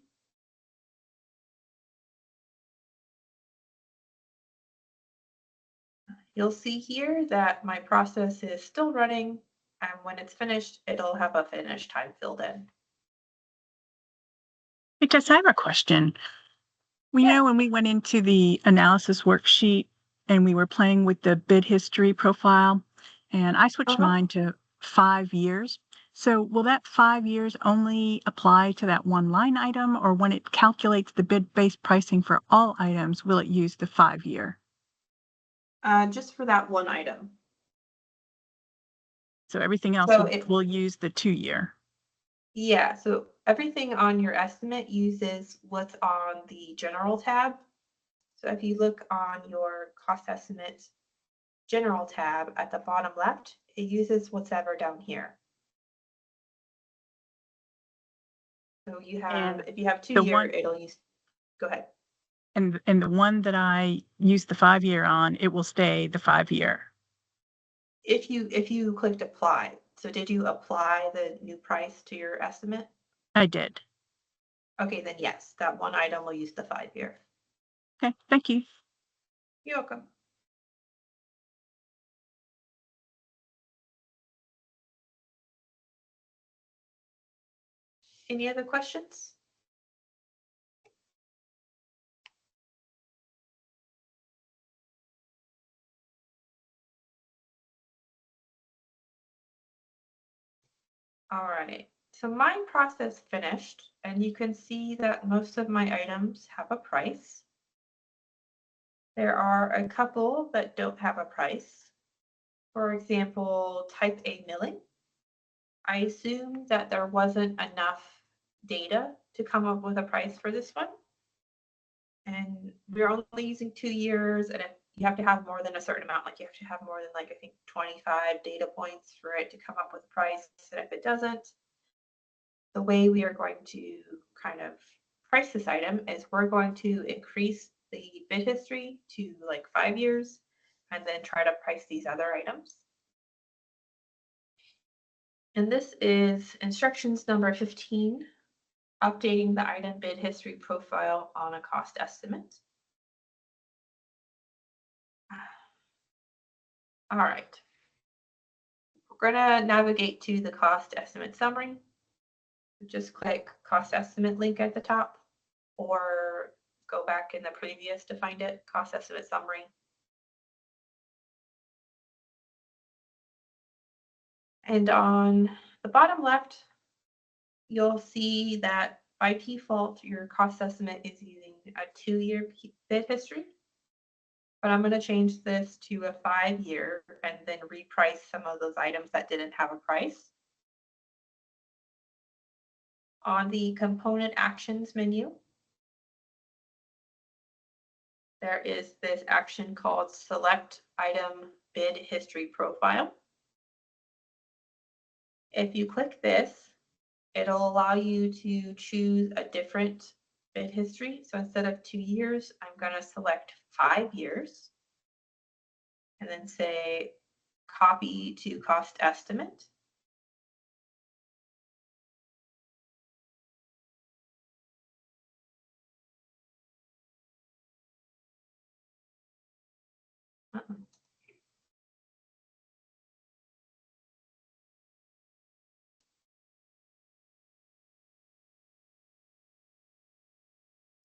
You'll see here that my process is still running, and when it's finished, it'll have a finish time filled in. Hey, Jess, I have a question. We Yeah. know when we went into the analysis worksheet and we were playing with the bid history profile, and I switched mine to 5 years. So will that 5 years only apply to that one line item, or when it calculates the bid-based pricing for all items, will it use the 5 year? Just for that one item. So everything else So it will use the 2 year. Yeah, so everything on your estimate uses what's on the general tab. So if you look on your cost estimate general tab at the bottom left, it uses whatever down here. So you have, if you have 2 year, it'll use, go ahead. And the one that I use the 5 year on, it will stay the 5 year. If you clicked apply, so did you apply the new price to your estimate? I did. Okay, then yes, that one item will use the 5 year. Okay, thank you. You're welcome. Any other questions? All right, so my process finished, and you can see that most of my items have a price. There are a couple that don't have a price. For example, type A milling. I assumed that there wasn't enough data to come up with a price for this one. And we're only using 2 years, and if you have to have more than a certain amount, like you have to have more than like, I think 25 data points for it to come up with a price. And if it doesn't, the way we are going to kind of price this item is we're going to increase the bid history to like 5 years and then try to price these other items. And this is instructions number 15, updating the item bid history profile on a cost estimate. All right. We're going to navigate to the cost estimate summary. Just click cost estimate link at the top, or go back in the previous to find it, cost estimate summary. And on the bottom left, you'll see that by default, your cost estimate is using a 2-year bid history. But I'm going to change this to a 5-year and then reprice some of those items that didn't have a price. On the component actions menu, there is this action called Select Item Bid History Profile. If you click this, it'll allow you to choose a different bid history. So instead of 2 years, I'm going to select 5 years and then say copy to cost estimate.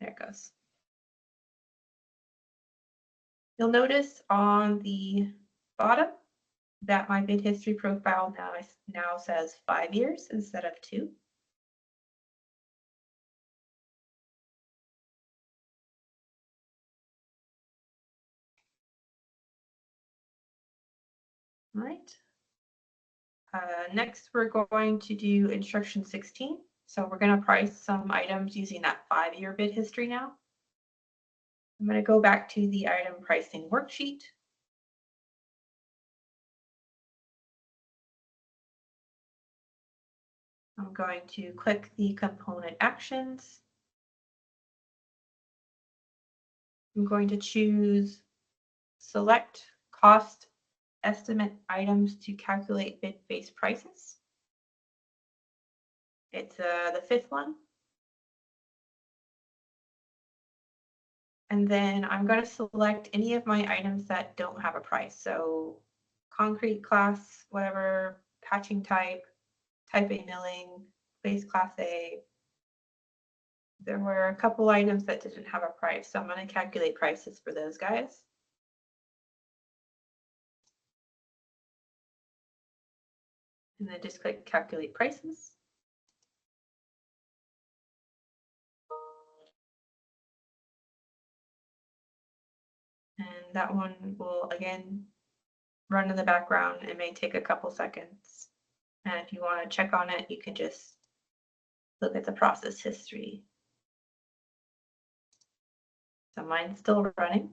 There it goes. You'll notice on the bottom that my bid history profile now says 5 years instead of 2. All right. Next, we're going to do instruction 16. So we're going to price some items using that 5-year bid history now. I'm going to go back to the item pricing worksheet. I'm going to click the component actions. I'm going to choose select cost estimate items to calculate bid-based prices. It's the 5th one. And then I'm going to select any of my items that don't have a price. So concrete class, whatever, patching type, type A milling, base class A. There were a couple items that didn't have a price, so I'm going to calculate prices for those guys. And then just click calculate prices. And that one will again run in the background. It may take a couple seconds. And if you want to check on it, you can just look at the process history. So mine's still running.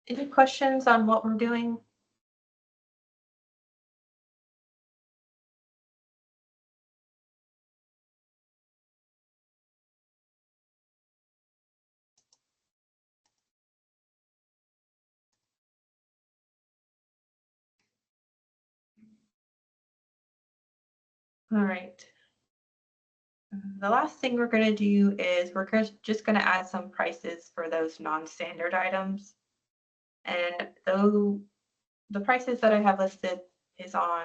Any questions on what we're doing? All right. The last thing we're going to do is we're just going to add some prices for those non-standard items. And though the prices that I have listed is on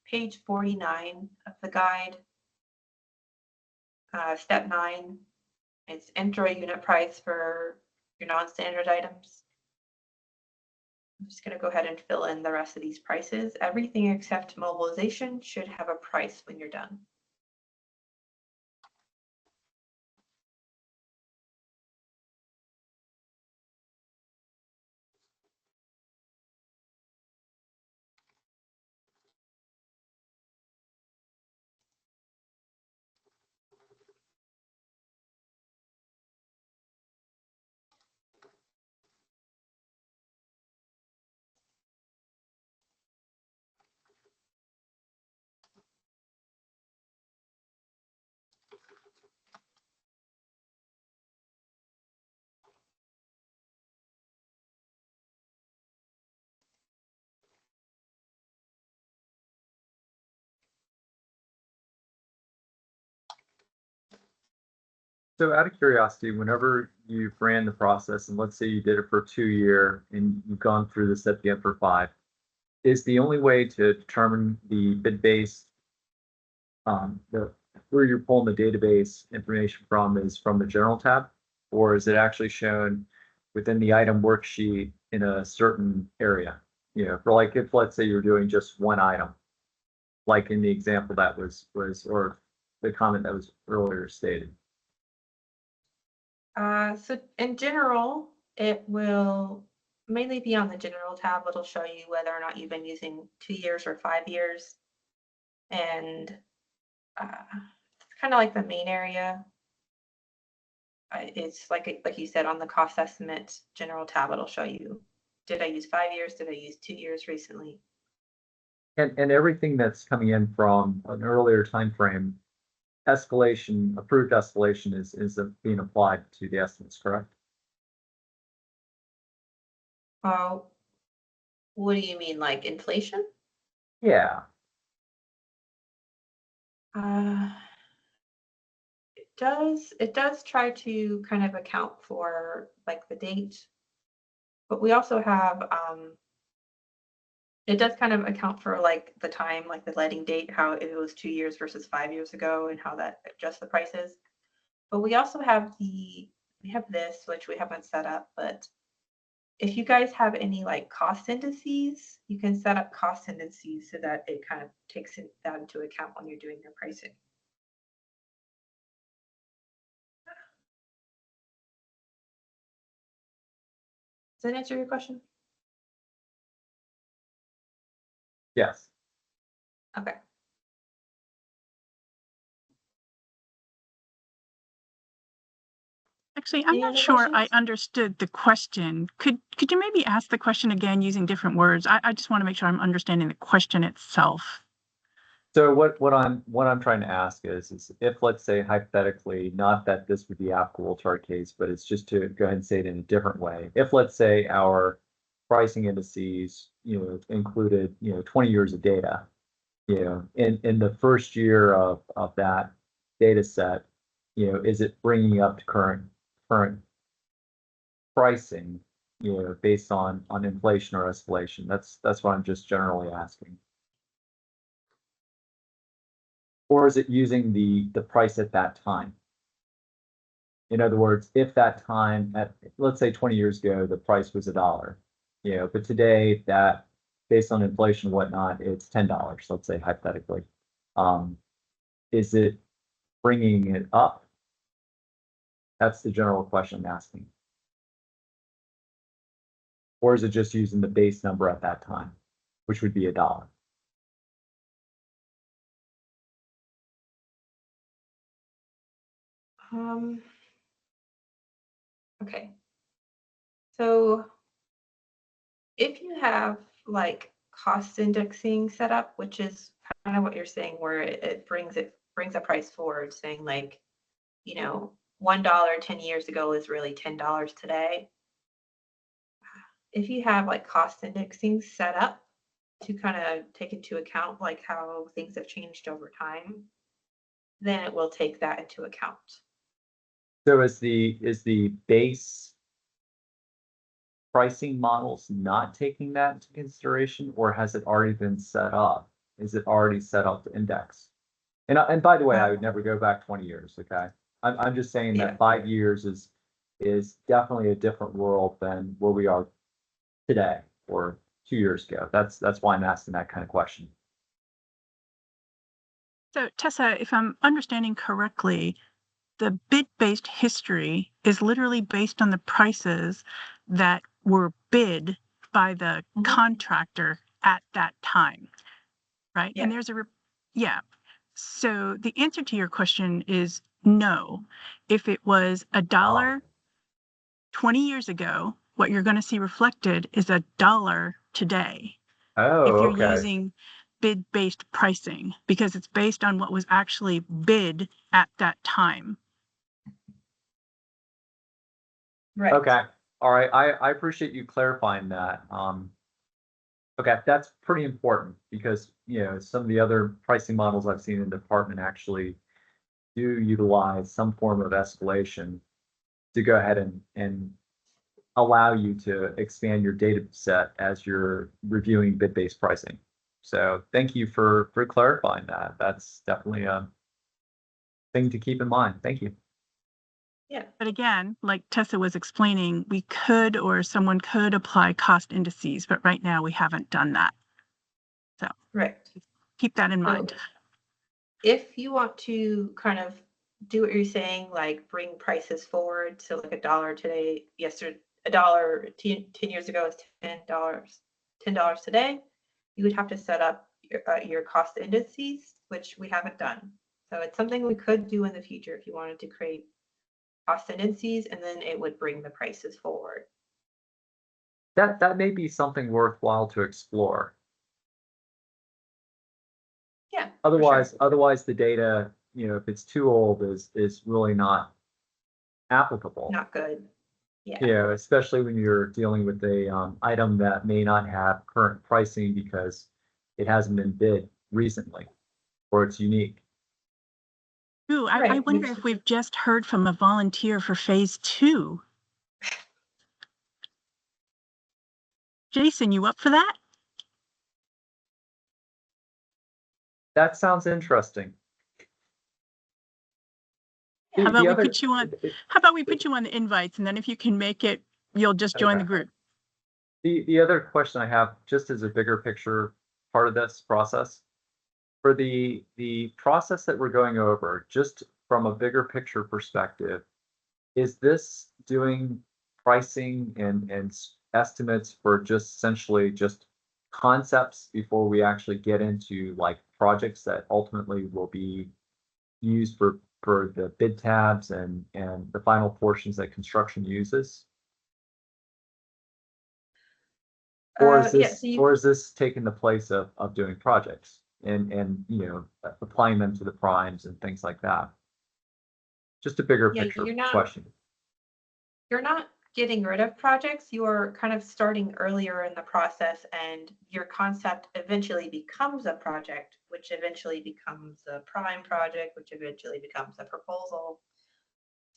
page 49 of the guide. Step 9, it's enter a unit price for your non-standard items. I'm just going to go ahead and fill in the rest of these prices. Everything except mobilization should have a price when you're done. So out of curiosity, whenever you've ran the process, and let's say you did it for 2 years and you've gone through this at the end for 5, is the only way to determine the bid-based, the where you're pulling the database information from is from the general tab, or is it actually shown within the item worksheet in a certain area? You know, for like if let's say you're doing just one item, like in the example that was or the comment that was earlier stated. So in general, it will mainly be on the general tab. It'll show you whether or not you've been using 2 years or 5 years. And it's kind of like the main area. It's like you said, on the cost estimate general tab, it'll show you, did I use 5 years? Did I use 2 years recently? And everything that's coming in from an earlier time frame, escalation, approved escalation is being applied to the estimates, correct? What do you mean, like inflation? Yeah. It does try to kind of account for like the date, but we also have it does kind of account for like the time, like the letting date, how it was 2 years versus 5 years ago, and how that adjusts the prices. But we also have we have this, which we haven't set up, but if you guys have any like cost indices, you can set up cost indices so that it kind of takes that into account when you're doing your pricing. Does that answer your question? Yes. Okay. Actually, I'm Any not other sure I questions? understood the question. Could you maybe ask the question again using different words? I just want to make sure I'm understanding the question itself. So what I'm trying to ask is if, let's say hypothetically, not that this would be applicable to our case, but it's just to go ahead and say it in a different way. If let's say our pricing indices, included, 20 years of data, in the first year of that data set, is it bringing up to current pricing, based on inflation or escalation? That's what I'm just generally asking. Or is it using the price at that time? In other words, if that time at, let's say 20 years ago, the price was $1, but today that, based on inflation and whatnot, it's $10, let's say hypothetically. Is it bringing it up? That's the general question I'm asking. Or is it just using the base number at that time, which would be $1? Okay. So if you have like cost indexing set up, which is kind of what you're saying, where it brings a price forward, saying like, $1 10 years ago is really $10 today. If you have like cost indexing set up to kind of take into account like how things have changed over time, then it will take that into account. So is the base pricing models not taking that into consideration, or has it already been set up? Is it already set up to index? And by the way, I would never go back 20 years. Okay, I'm just saying that 5 years is definitely a different world than where we are today or 2 years ago. That's why I'm asking that kind of question. So Tessa, if I'm understanding correctly, the bid-based history is literally based on the prices that were bid by the contractor at that time, right? Yeah. And there's yeah. So the answer to your question is no. If it was $1 20 years ago, what you're going to see reflected is $1 today. Oh, if you're okay. using bid-based pricing, because it's based on what was actually bid at that time. Right. Okay. All right. I appreciate you clarifying that. Okay, that's pretty important because, some of the other pricing models I've seen in the department actually do utilize some form of escalation to go ahead and allow you to expand your data set as you're reviewing bid-based pricing. So thank you for clarifying that. That's definitely thing to keep in mind. Thank you. Yeah. But again, like Tessa was explaining, we could, or someone could apply cost indices, but right now we haven't done that. So Correct. keep that in mind. So if you want to kind of do what you're saying, like bring prices forward, so like $1 today, yesterday, $1 10 years ago is $10 today, you would have to set up your cost indices, which we haven't done. So it's something we could do in the future if you wanted to create cost indices, and then it would bring the prices forward. That may be something worthwhile to explore. Yeah. for sure. Otherwise the data, if it's too old, is really not applicable. Not good. Yeah. Yeah, especially when you're dealing with a item that may not have current pricing because it hasn't been bid recently, or it's unique. Ooh, I Right, wonder which- if we've just heard from a volunteer for phase 2. Jason, you up for that? That sounds interesting. How The about we other- put you on? How about we put you on the invites, and then if you can make it, you'll just join the Okay. group. The other question I have, just as a bigger picture part of this process, for the process that we're going over, just from a bigger picture perspective, is this doing pricing and estimates for just essentially just concepts before we actually get into like projects that ultimately will be used for the bid tabs and the final portions that construction uses? Or is yeah, this, so you- or is this taking the place of doing projects and applying them to the primes and things like that? Just a bigger Yeah, picture you're not- question. You're not getting rid of projects, you're kind of starting earlier in the process, and your concept eventually becomes a project, which eventually becomes a prime project, which eventually becomes a proposal.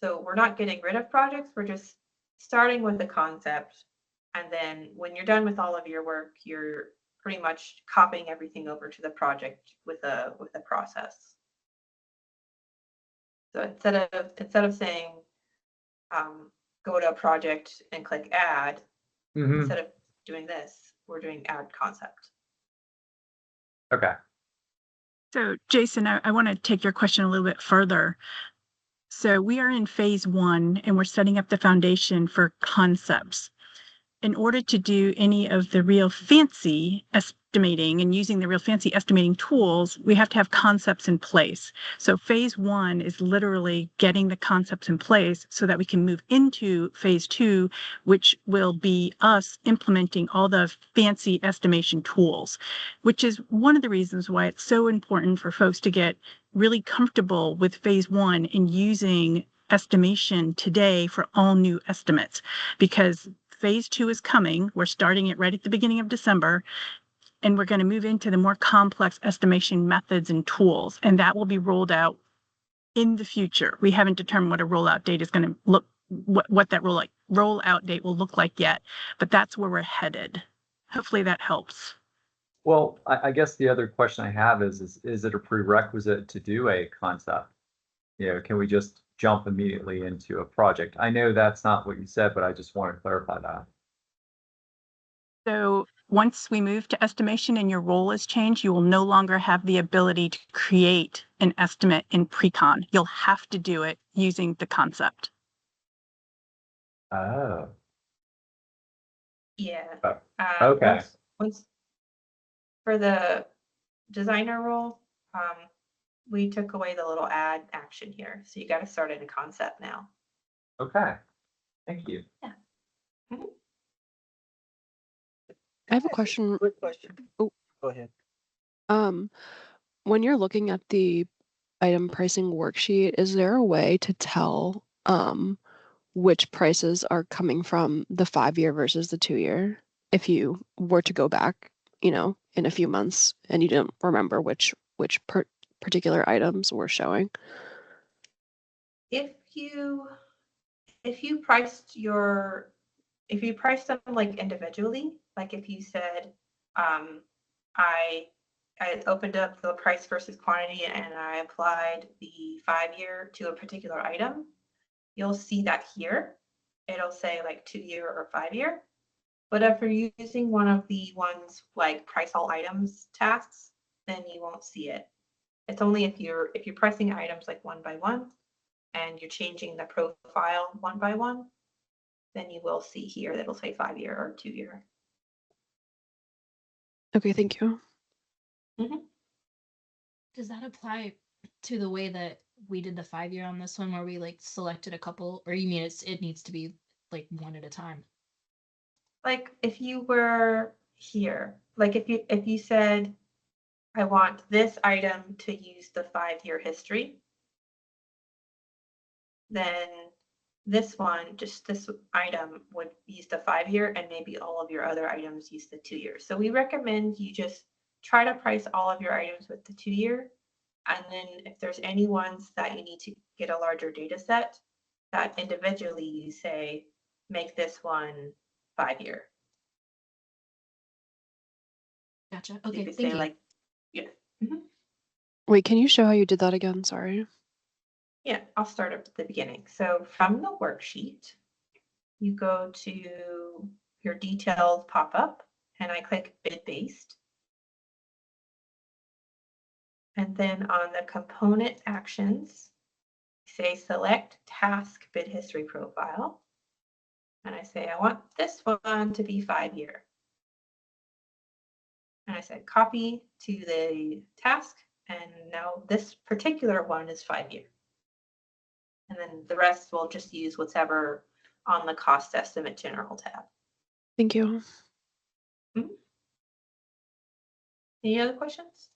So we're not getting rid of projects, we're just starting with the concept. And then when you're done with all of your work, you're pretty much copying everything over to the project with a process. So instead of saying, go to a project and click add, Mhm. instead of doing this, we're doing add concept. Okay. So, Jason, I want to take your question a little bit further. So we are in phase 1, and we're setting up the foundation for concepts. In order to do any of the real fancy estimating and using the real fancy estimating tools, we have to have concepts in place. So phase 1 is literally getting the concepts in place so that we can move into phase 2, which will be us implementing all the fancy estimation tools, which is one of the reasons why it's so important for folks to get really comfortable with phase 1 and using estimation today for all new estimates, because phase 2 is coming. We're starting it right at the beginning of December, and we're going to move into the more complex estimation methods and tools, and that will be rolled out in the future. We haven't determined what a rollout date is going to look, what that rollout date will look like yet, but that's where we're headed. Hopefully that helps. Well, I guess the other question I have is it a prerequisite to do a concept? Can we just jump immediately into a project? I know that's not what you said, but I just want to clarify that. So once we move to estimation and your role is changed, you will no longer have the ability to create an estimate in pre-con. You'll have to do it using the concept. Oh, Yeah. okay. Once for the designer role, we took away the little add action here. So you got to start in a concept now. Okay. Thank you. Yeah. Mhm. I have a question. Quick question. Oh. Go ahead. When you're looking at the item pricing worksheet, is there a way to tell which prices are coming from the 5-year versus the 2-year? If you were to go back, in a few months and you didn't remember which particular items were showing. If you priced them like individually, like if you said, I I opened up the price versus quantity and I applied the 5-year to a particular item, you'll see that here. It'll say like 2-year or 5-year. But if you're using one of the ones like price all items tasks, then you won't see it. It's only if you're pricing items like one by one and you're changing the profile one by one, then you will see here that it'll say 5-year or 2-year. Okay, thank you. Does that apply to the way that we did the 5-year on this one, where we like selected a couple, or you mean it needs to be like one at a time? Like if you were here, like if you said, I want this item to use the 5-year history, then this one, just this item would use the 5-year, and maybe all of your other items use the 2-year. So we recommend you just try to price all of your items with the 2-year. And then if there's any ones that you need to get a larger data set, that individually you say, make this one 5-year. Gotcha. You Okay, could thank say you. like, yeah. Wait, can you show how you did that again? Sorry. Yeah, I'll start at the beginning. So from the worksheet, you go to your details pop-up, and I click bid based. And then on the component actions, say select task bid history profile. And I say, I want this one to be 5-year. And I said, copy to the task. And now this particular one is 5-year. And then the rest will just use whatever on the cost estimate general tab. Thank you. Any other questions?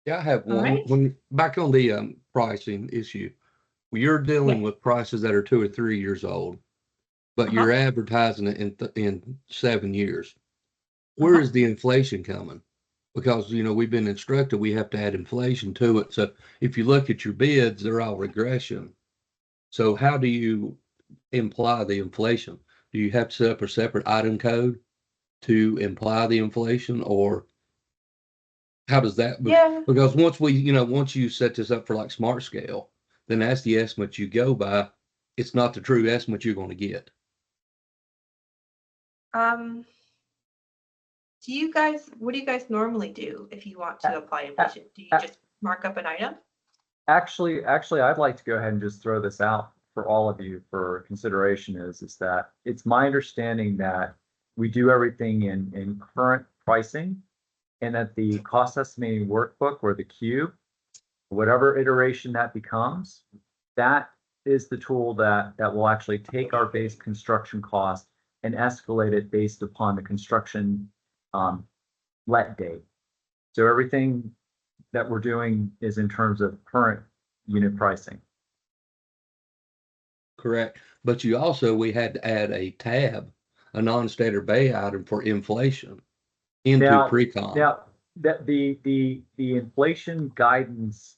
Yeah, I have All one. right. When back on the pricing issue, you're dealing with prices that are 2 or 3 years old, but you're advertising it in 7 years. Where is the inflation coming? Because we've been instructed we have to add inflation to it. So if you look at your bids, they're all regression. So how do you imply the inflation? Do you have to set up a separate item code to imply the inflation, or how does that? Yeah. Because once you set this up for like Smart Scale, then that's the estimate you go by. It's not the true estimate you're going to get. What do you guys normally do if you want to apply inflation? Do you just mark up an item? Actually, I'd like to go ahead and just throw this out for all of you for consideration is that it's my understanding that we do everything in current pricing, and that the cost estimating workbook or the cube, whatever iteration that becomes, that is the tool that will actually take our base construction cost and escalate it based upon the construction let date. So everything that we're doing is in terms of current unit pricing. Correct. But we had to add a tab, a non-standard bay item for inflation into pre-con. Now that the inflation guidance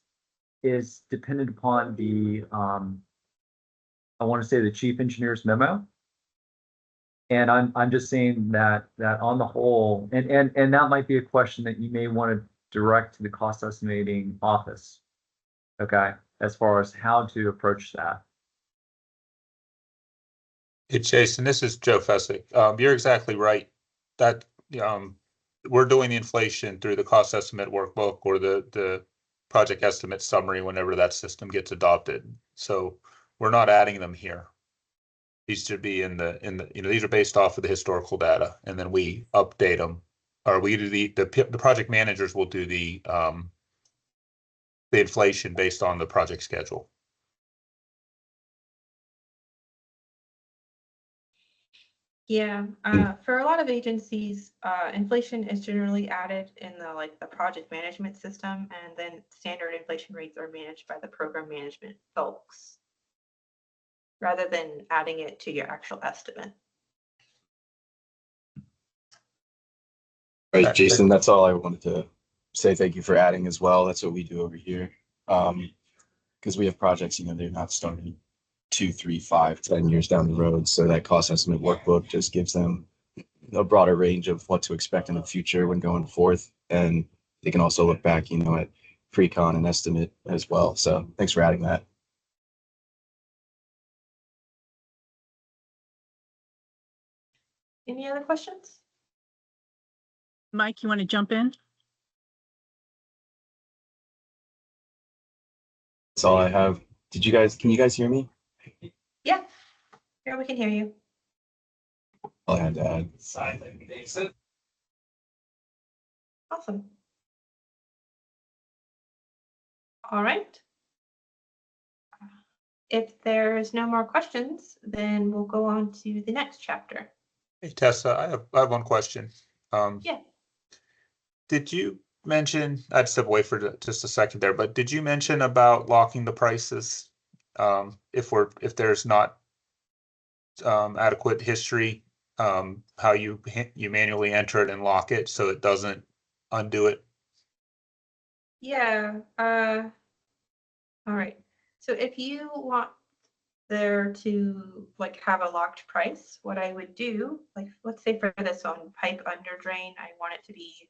is dependent upon the I want to say the chief engineer's memo. And I'm just saying that on the whole, and that might be a question that you may want to direct to the cost estimating office. Okay, as far as how to approach that. Hey, Jason, this is Joe Fessick. You're exactly right. That we're doing the inflation through the cost estimate workbook or the project estimate summary whenever that system gets adopted. So we're not adding them here. These should be in the these are based off of the historical data, and then we update them, or we do the project managers will do the inflation based on the project schedule. Yeah, for a lot of agencies, inflation is generally added in the project management system, and then standard inflation rates are managed by the program management folks, rather than adding it to your actual estimate. All right, Jason, that's all I wanted to say. Thank you for adding as well. That's what we do over here. Because we have projects, they're not starting 2, 3, 5, 10 years down the road. So that cost estimate workbook just gives them a broader range of what to expect in the future when going forth. And they can also look back, at pre-con and estimate as well. So thanks for adding that. Any other questions? Mike, you want to jump in? That's all I have. Can you guys hear me? Yeah. Yeah, we can hear you. All I had to add. Awesome. All right. If there's no more questions, then we'll go on to the next chapter. Hey, Tessa, I have one question. Yeah. Did you mention, I'd step away for just a second there, but did you mention about locking the prices? If there's not adequate history, how you manually enter it and lock it so it doesn't undo it? Yeah. All right. So if you want there to like have a locked price, what I would do, like let's say for this one, pipe under drain, I want it to be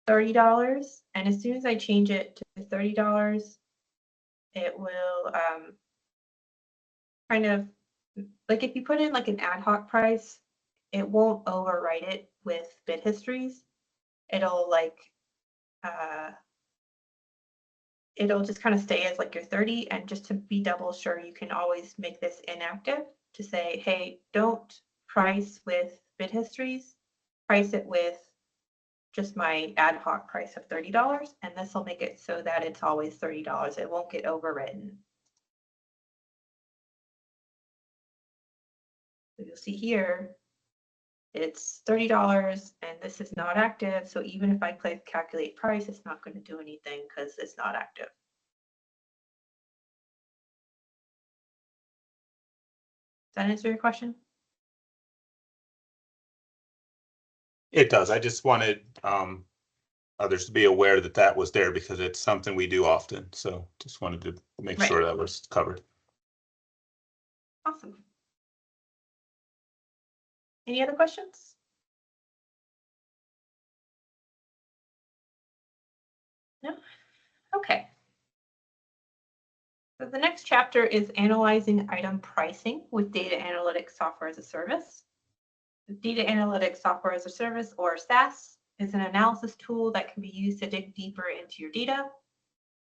$30. And as soon as I change it to $30, it will kind of like if you put in like an ad hoc price, it won't overwrite it with bid histories. It'll like it'll just kind of stay as like your 30. And just to be double sure, you can always make this inactive to say, hey, don't price with bid histories, price it with just my ad hoc price of $30. And this will make it so that it's always $30. It won't get overridden. So you'll see here, it's $30 and this is not active. So even if I click calculate price, it's not going to do anything because it's not active. Does that answer your question? It does. I just wanted others to be aware that that was there because it's something we do often. So just wanted to make sure that was covered. Awesome. Any other questions? No? Okay. So the next chapter is analyzing item pricing with data analytics software as a service. Data analytics software as a service, or SaaS, is an analysis tool that can be used to dig deeper into your data.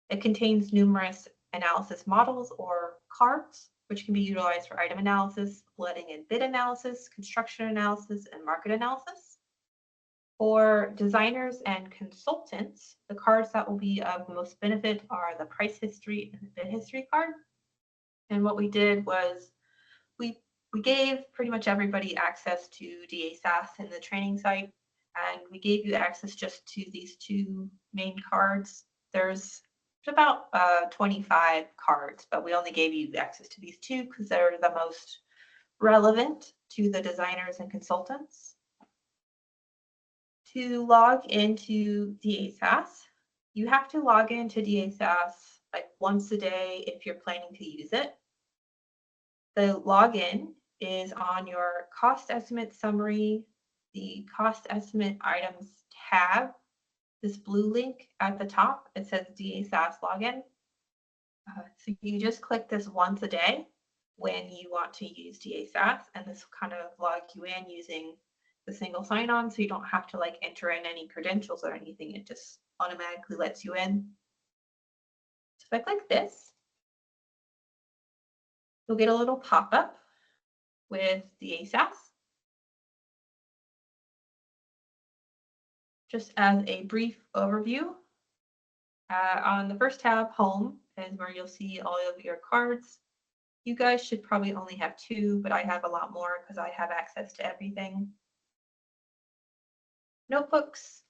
It contains numerous analysis models or cards, which can be utilized for item analysis, letting and bid analysis, construction analysis, and market analysis. For designers and consultants, the cards that will be of most benefit are the price history and the bid history card. And what we did was we gave pretty much everybody access to DA SaaS in the training site, and we gave you access just to these two main cards. There's about 25 cards, but we only gave you access to these two because they're the most relevant to the designers and consultants. To log into DA SaaS, you have to log into DA SaaS like once a day if you're planning to use it. The login is on your cost estimate summary, the cost estimate items tab, this blue link at the top. It says DA SaaS login. So you just click this once a day when you want to use DA SaaS, and this will kind of log you in using the single sign-on, so you don't have to like enter in any credentials or anything. It just automatically lets you in. So if I click this, you'll get a little pop-up with DA SaaS. Just as a brief overview, on the first tab, Home, is where you'll see all of your cards. You guys should probably only have two, but I have a lot more because I have access to everything. Notebooks.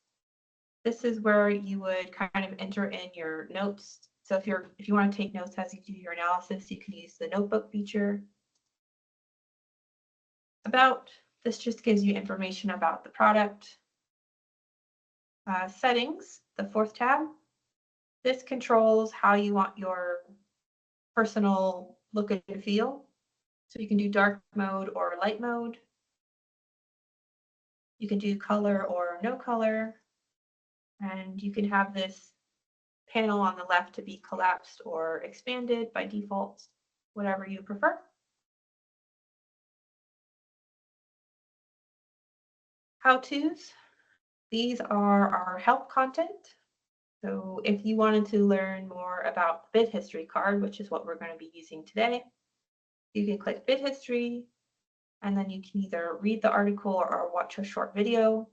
This is where you would kind of enter in your notes. So if you want to take notes as you do your analysis, you can use the notebook feature. About, this just gives you information about the product. Settings, the fourth tab. This controls how you want your personal look and feel. So you can do dark mode or light mode. You can do color or no color, and you can have this panel on the left to be collapsed or expanded by default, whatever you prefer. How-tos. These are our help content. So if you wanted to learn more about the bid history card, which is what we're going to be using today, you can click bid history, and then you can either read the article or watch a short video.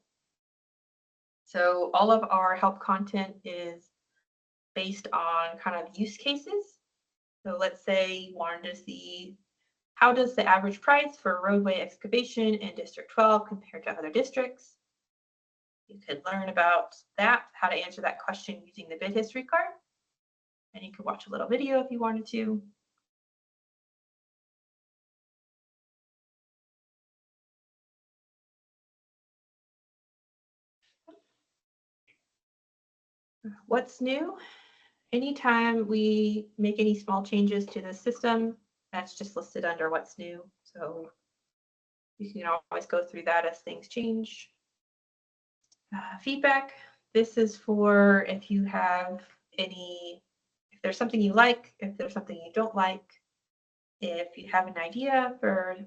So all of our help content is based on kind of use cases. So let's say you wanted to see how does the average price for roadway excavation in District 12 compare to other districts? You could learn about that, how to answer that question using the bid history card. And you could watch a little video if you wanted to. What's new? Anytime we make any small changes to the system, that's just listed under what's new. So you can always go through that as things change. Feedback. This is for if you have any, if there's something you like, if there's something you don't like, if you have an idea for,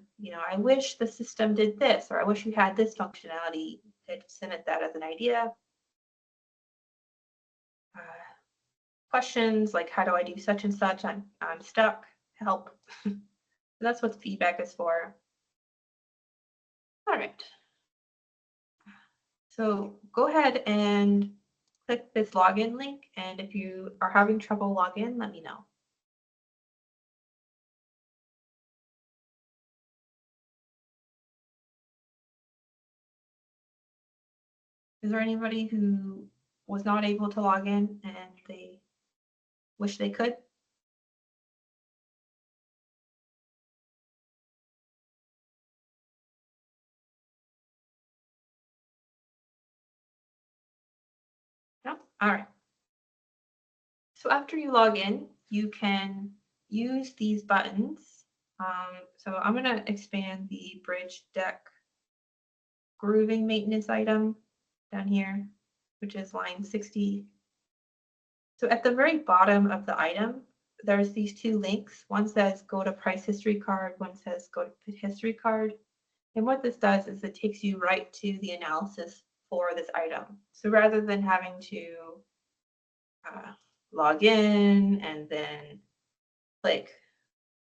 I wish the system did this, or I wish you had this functionality, send it that as an idea. Questions like, how do I do such and such? I'm stuck, help. That's what feedback is for. All right. So go ahead and click this login link. And if you are having trouble login, let me know. Is there anybody who was not able to log in and they wish they could? No? All right. So after you log in, you can use these buttons. So I'm going to expand the bridge deck grooving maintenance item down here, which is line 60. So at the very bottom of the item, there's these two links. One says go to price history card, one says go to bid history card. And what this does is it takes you right to the analysis for this item. So rather than having to log in and then click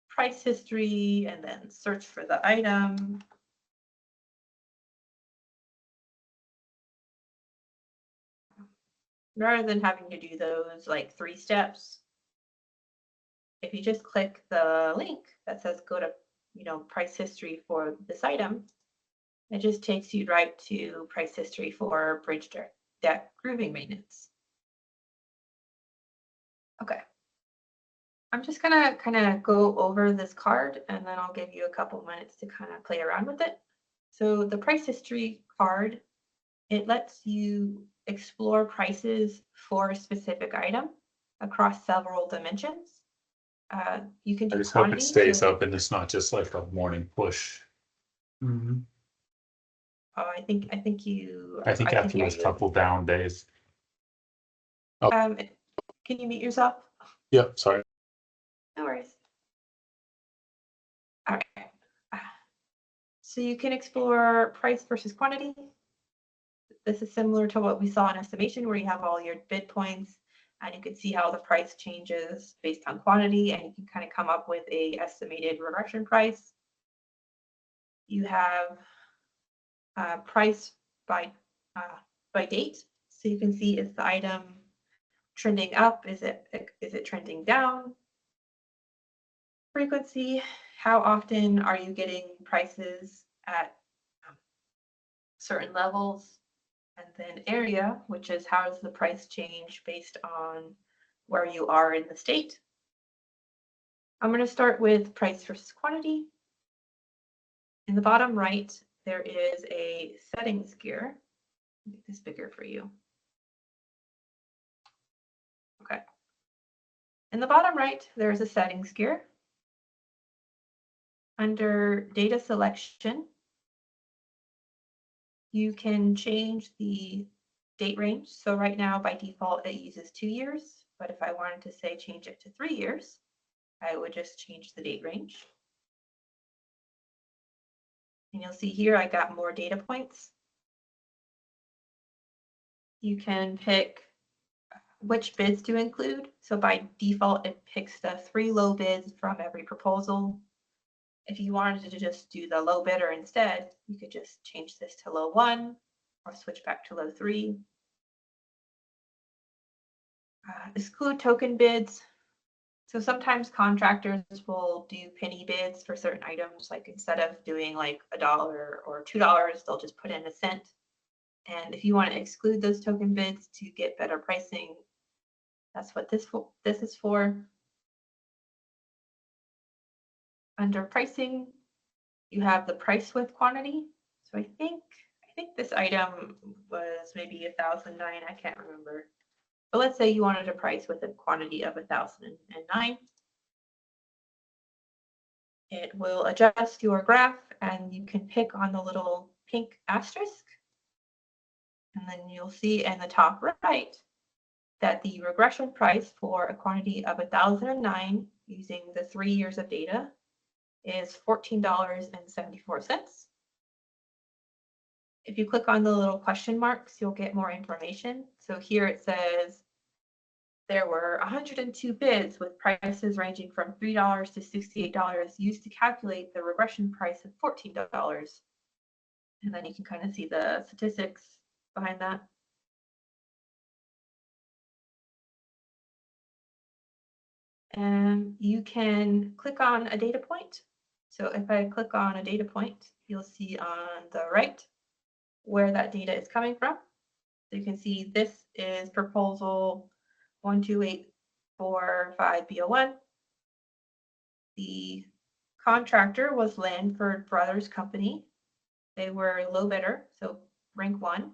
price history and then search for the item, rather than having to do those like 3 steps, if you just click the link that says go to price history for this item, it just takes you right to price history for bridge deck grooving maintenance. Okay. I'm just gonna kind of go over this card and then I'll give you a couple minutes to kind of play around with it. So the price history card, it lets you explore prices for a specific item across several dimensions. You can do I just hope it quantity, stays so up and it's not just like a morning push. Mm-hmm. I think you. I think can after hear those you. couple down days. Can you mute yourself? Yep, sorry. No worries. All right. So you can explore price versus quantity. This is similar to what we saw in estimation, where you have all your bid points and you can see how the price changes based on quantity, and you can kind of come up with a estimated regression price. You have price by date, so you can see is the item trending up, is it trending down? Frequency, how often are you getting prices at certain levels? And then area, which is how does the price change based on where you are in the state. I'm going to start with price versus quantity. In the bottom right, there is a settings gear. Make this bigger for you. Okay. In the bottom right, there's a settings gear. Under data selection, You can change the date range. So right now, by default, it uses 2 years. But if I wanted to say change it to 3 years, I would just change the date range. And you'll see here, I got more data points. You can pick which bids to include. So by default, it picks the 3 low bids from every proposal. If you wanted to just do the low bidder instead, you could just change this to low 1 or switch back to low 3. Exclude token bids. So sometimes contractors will do penny bids for certain items, like instead of doing like $1 or $2, they'll just put in a cent. And if you want to exclude those token bids to get better pricing, that's what this is for. Under pricing, you have the price with quantity. So I think this item was maybe 1,009. I can't remember. But let's say you wanted a price with a quantity of 1,009. It will adjust your graph, and you can pick on the little pink asterisk. And then you'll see in the top right that the regression price for a quantity of 1,009 using the 3 years of data is $14.74. If you click on the little question marks, you'll get more information. So here it says there were 102 bids with prices ranging from $3 to $68 used to calculate the regression price of $14. And then you can kind of see the statistics behind that. And you can click on a data point. So if I click on a data point, you'll see on the right where that data is coming from. So you can see this is proposal 12845B01. The contractor was Lanford Brothers Company. They were low bidder, so rank 1.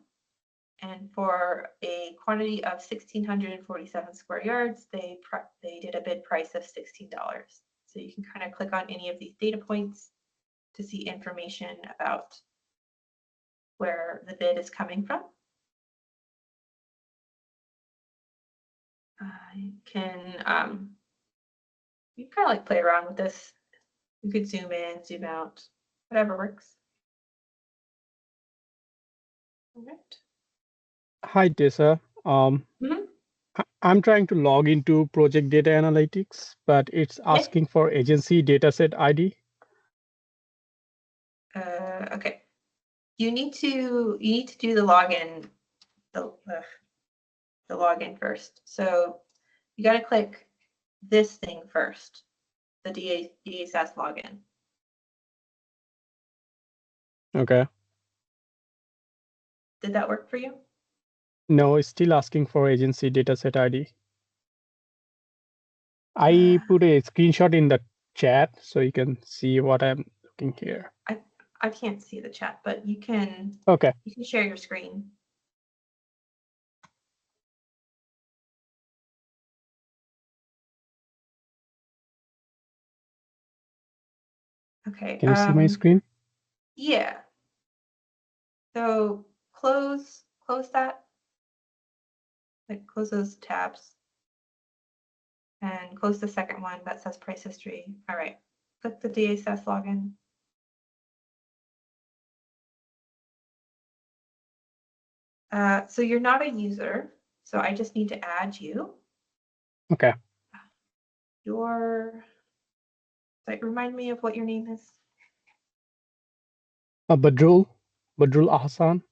And for a quantity of 1,647 square yards, they did a bid price of $16. So you can kind of click on any of these data points to see information about where the bid is coming from. You can you kind of like play around with this. You could zoom in, zoom out, whatever works. All right. Hi, Tessa. Mhm. I'm trying to log into Project Data Analytics, but it's asking for agency dataset ID. Okay. You need to do the login, the login first. So you got to click this thing first, the DSS login. Okay. Did that work for you? No, it's still asking for agency dataset ID. I put a screenshot in the chat so you can see what I'm looking here. I can't see the chat, but you can. Okay. You can share your screen. Okay. Can you see my screen? Yeah. So close that. Like close those tabs. And close the second one that says price history. All right. Click the DSS login. So you're not a user, so I just need to add you. Okay. Like, remind me of what your name is. Badrul Ahsan.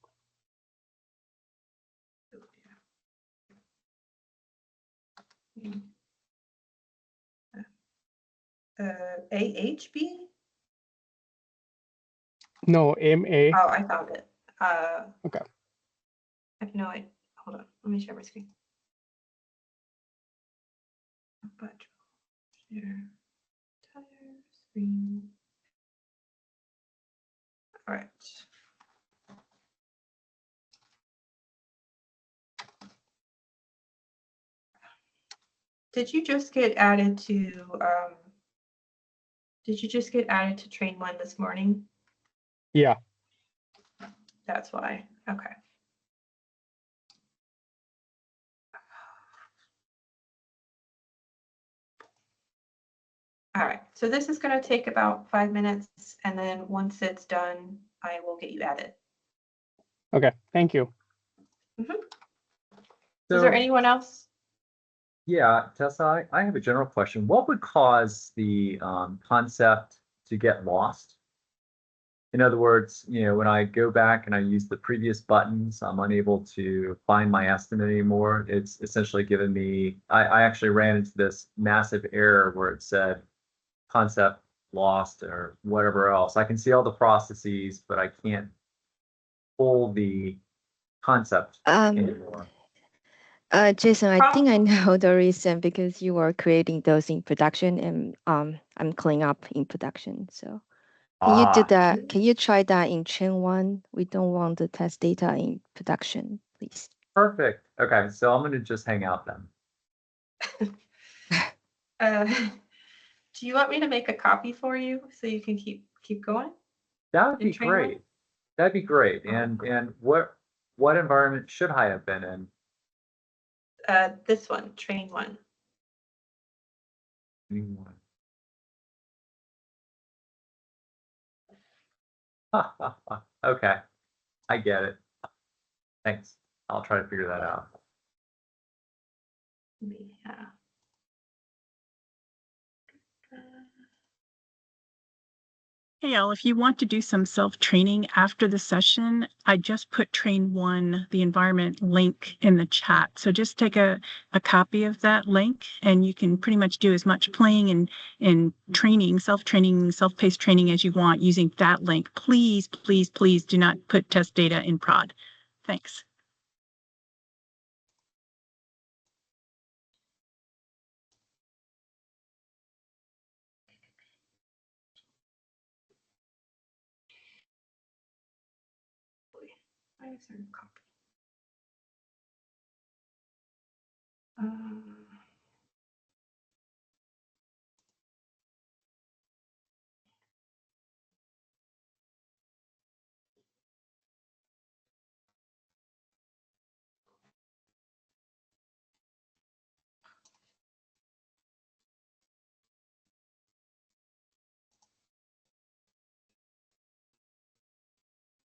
AHB? No, MA. Oh, I found it. Okay. I have no idea. Hold on. Let me share my screen. Share entire screen. All right. Did you just get added to Train 1 this morning? Yeah. That's why. Okay. All right, so this is going to take about 5 minutes, and then once it's done, I will get you added. Okay, thank you. Is So, there anyone else? yeah, Tessa, I have a general question. What would cause the concept to get lost? In other words, you know, when I go back and I use the previous buttons, I'm unable to find my estimate anymore. It's essentially given me, I actually ran into this massive error where it said concept lost or whatever else. I can see all the processes, but I can't pull the concept anymore. Jason, I think I know the reason, because you are creating those in production, and I'm cleaning up in production. So can you do that? Can you try that in chain 1? We don't want the test data in production, please. Perfect. Okay, so I'm going to just hang out then. Do you want me to make a copy for you so you can keep going? That would be great. That'd be great. And what environment should I have been in? This one, train 1. Okay, I get it. Thanks. I'll try to figure that out. Yeah. Hey, y'all, if you want to do some self-training after the session, I just put train 1, the environment link in the chat. So just take a copy of that link, and you can pretty much do as much playing and training, self-training, self-paced training as you want using that link. Please, please, please do not put test data in prod. Thanks. Why is there a copy?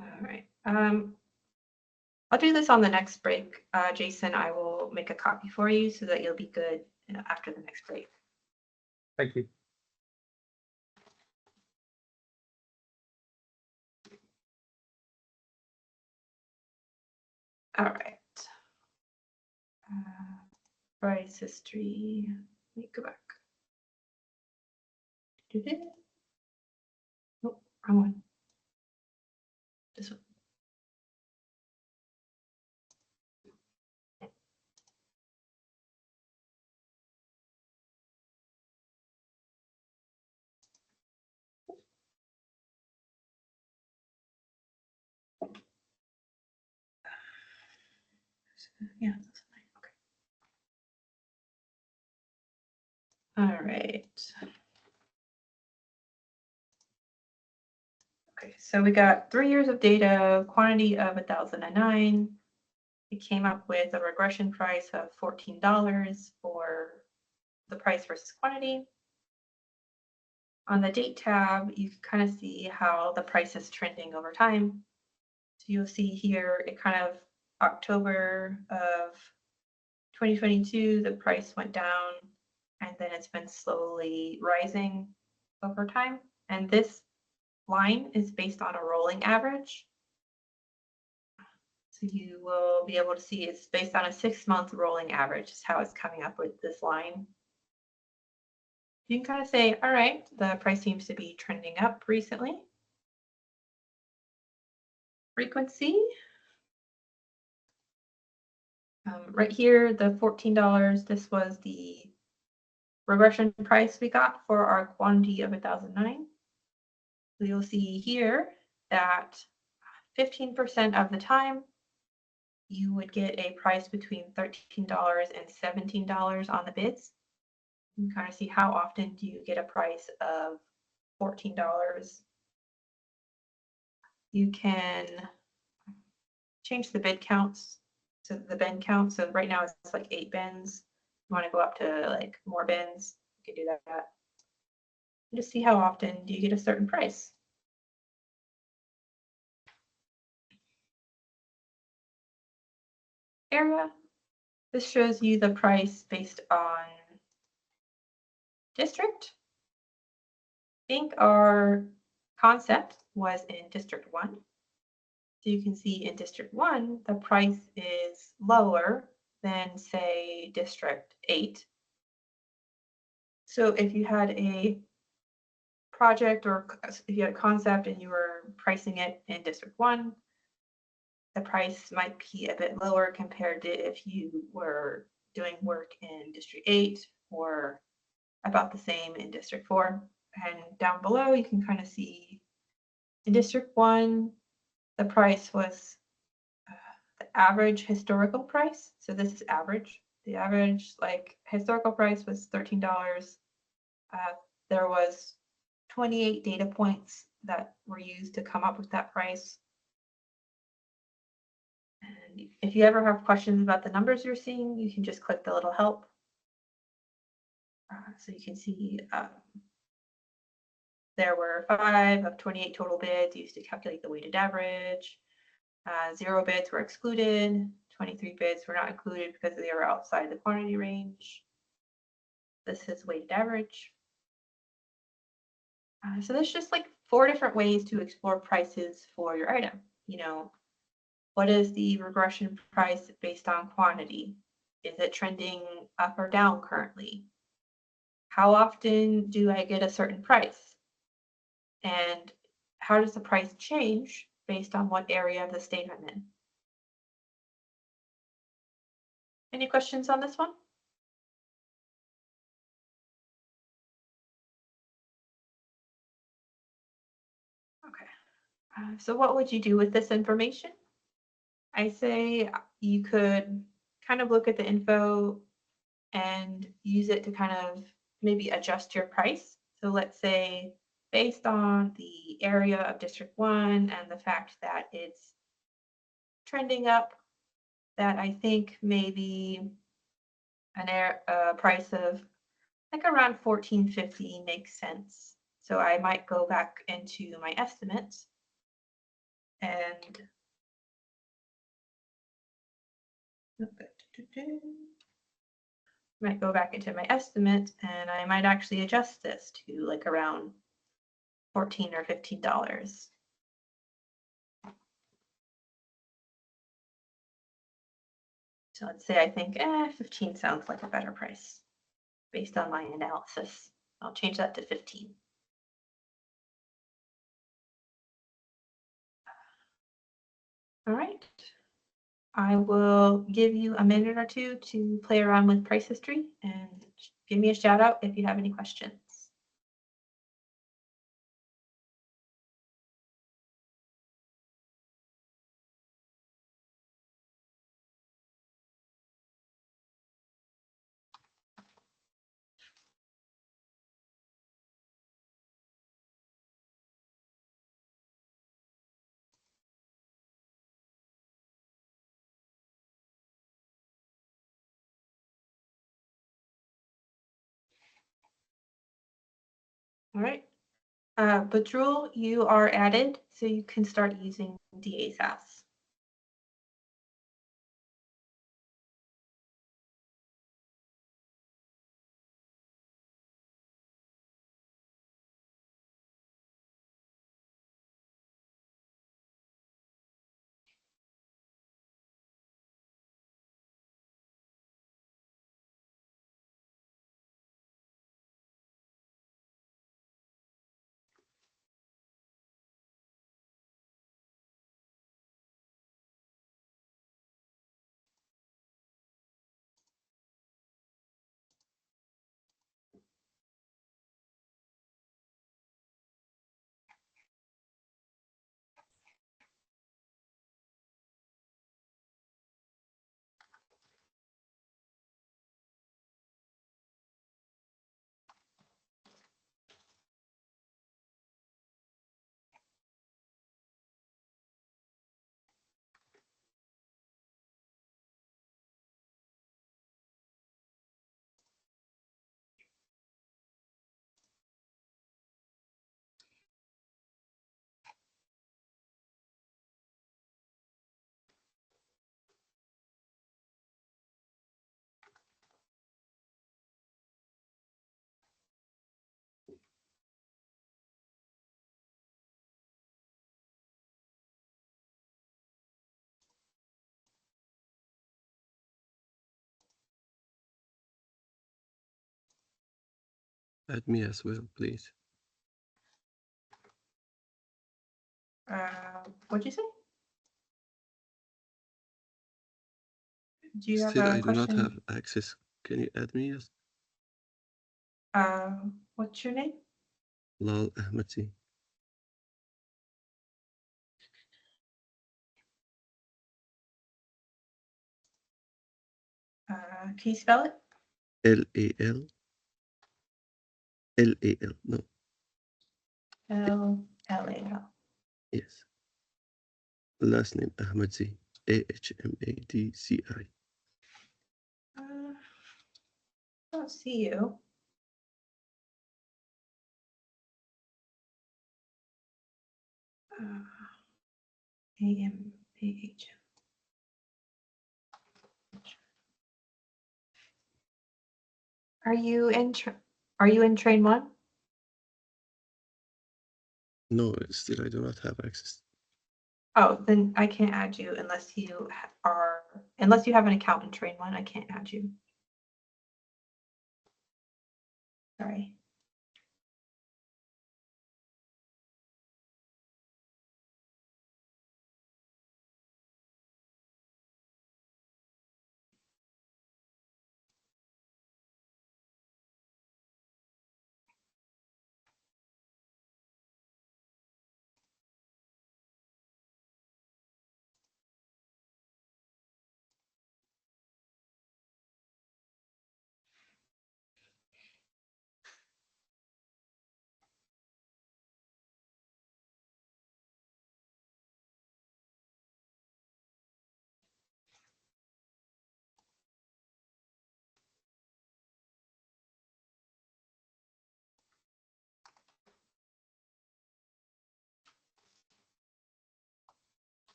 All right. I'll do this on the next break. Jason, I will make a copy for you so that you'll be good after the next break. Thank you. All right. Price history. Let me go back. Nope, wrong one. This one. Yeah, that's fine. Okay. All right. Okay, so we got 3 years of data, quantity of 1,009. We came up with a regression price of $14 for the price versus quantity. On the date tab, you can kind of see how the price is trending over time. So you'll see here, it kind of October of 2022, the price went down, and then it's been slowly rising over time. And this line is based on a rolling average. So you will be able to see it's based on a 6-month rolling average is how it's coming up with this line. You can kind of say, all right, the price seems to be trending up recently. Frequency. Right here, the $14, this was the regression price we got for our quantity of 1,009. So you'll see here that 15% of the time, you would get a price between $13 and $17 on the bids. You can kind of see how often do you get a price of $14. You can change the bid counts. So the bin count, so right now it's like 8 bins. You want to go up to like more bins, you can do that. And just see how often do you get a certain price. Area. This shows you the price based on district. I think our concept was in District 1. So you can see in District 1, the price is lower than, say, District 8. So if you had a project or if you had a concept and you were pricing it in District 1, the price might be a bit lower compared to if you were doing work in District 8 or about the same in District 4. And down below, you can kind of see in District 1, the price was the average historical price. So this is average. The average like historical price was $13. There was 28 data points that were used to come up with that price. And if you ever have questions about the numbers you're seeing, you can just click the little help. So you can see there were 5 of 28 total bids used to calculate the weighted average. 0 bids were excluded. 23 bids were not included because they were outside the quantity range. This is weighted average. So there's just like 4 different ways to explore prices for your item. You know, what is the regression price based on quantity? Is it trending up or down currently? How often do I get a certain price? And how does the price change based on what area of the state I'm in? Any questions on this one? Okay. So what would you do with this information? I say you could kind of look at the info and use it to kind of maybe adjust your price. So let's say based on the area of District 1 and the fact that it's trending up, that I think maybe a price of like around $14.50 makes sense. So I might go back into my estimates and might go back into my estimate and I might actually adjust this to like around $14 or $15. So let's say I think 15 sounds like a better price based on my analysis. I'll change that to 15. All right. I will give you a minute or two to play around with price history and give me a shout out if you have any questions. All right. Badrul, you are added, so you can start using DASAS. add me as well, please? What'd you say? Do you have Still, a I do not question? have access. Can you add me as What's your name? Lal Ahmadi? Can you spell it? Lal. Lal. No. L-L-A-L. Yes. Last name Ahmadi. Ahmadci. I don't see you. A-M-A-H. Are you in train one? No, still I do not have access. Oh, then I can't add you unless you unless you have an account in train one, I can't add you. Sorry.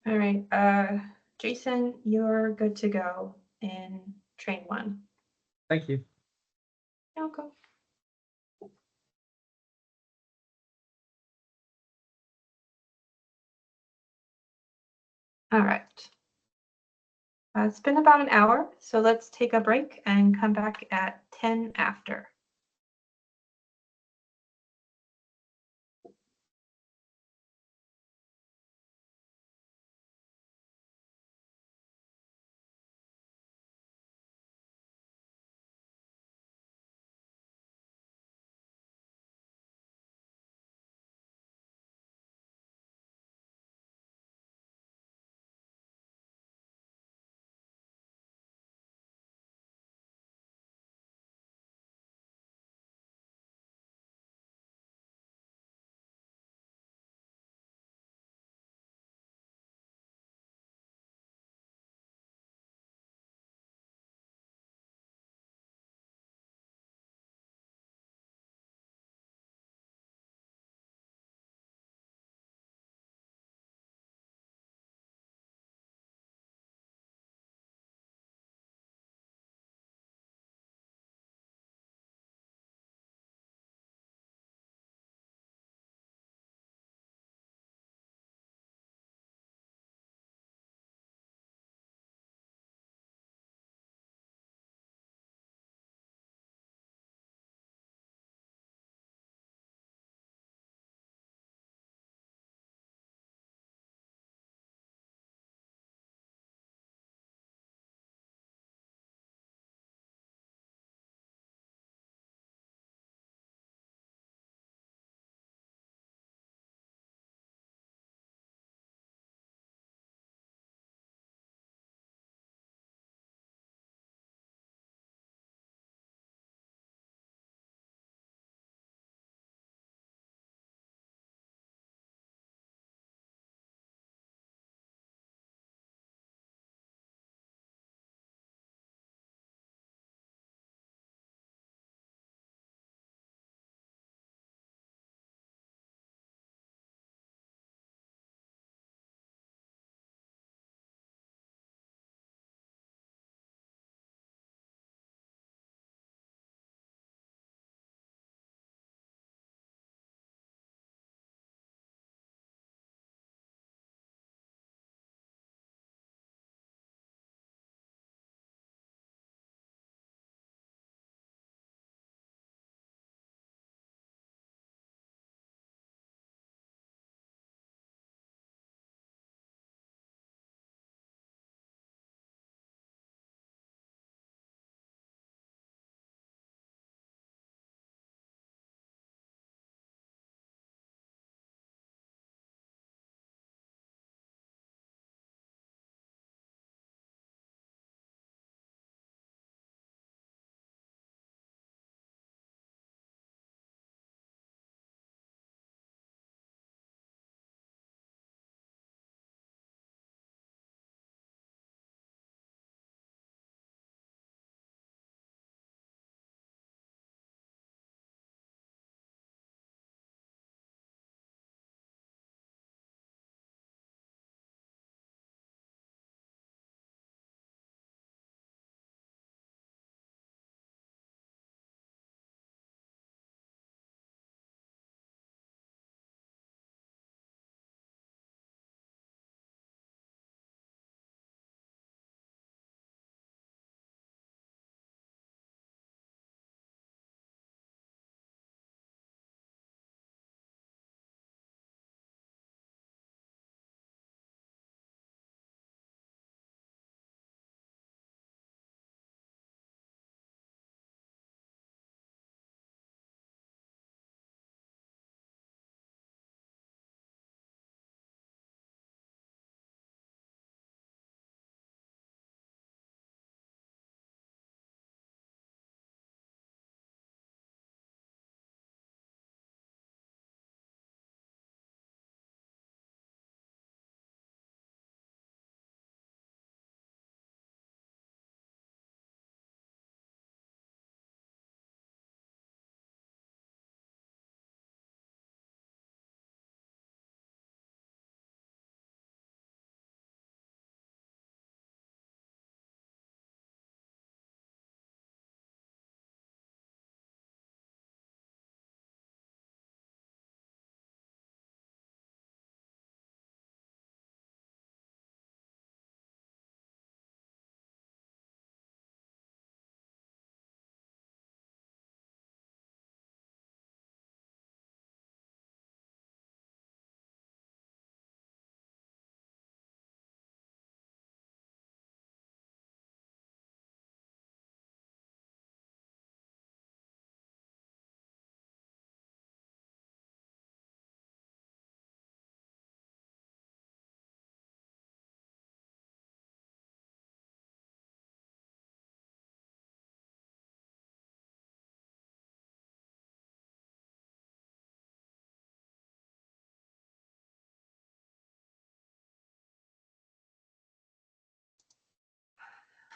All right, Jason, you're good to go in train one. Thank you. You're welcome. All right. It's been about an hour, so let's take a break and come back at 10 after.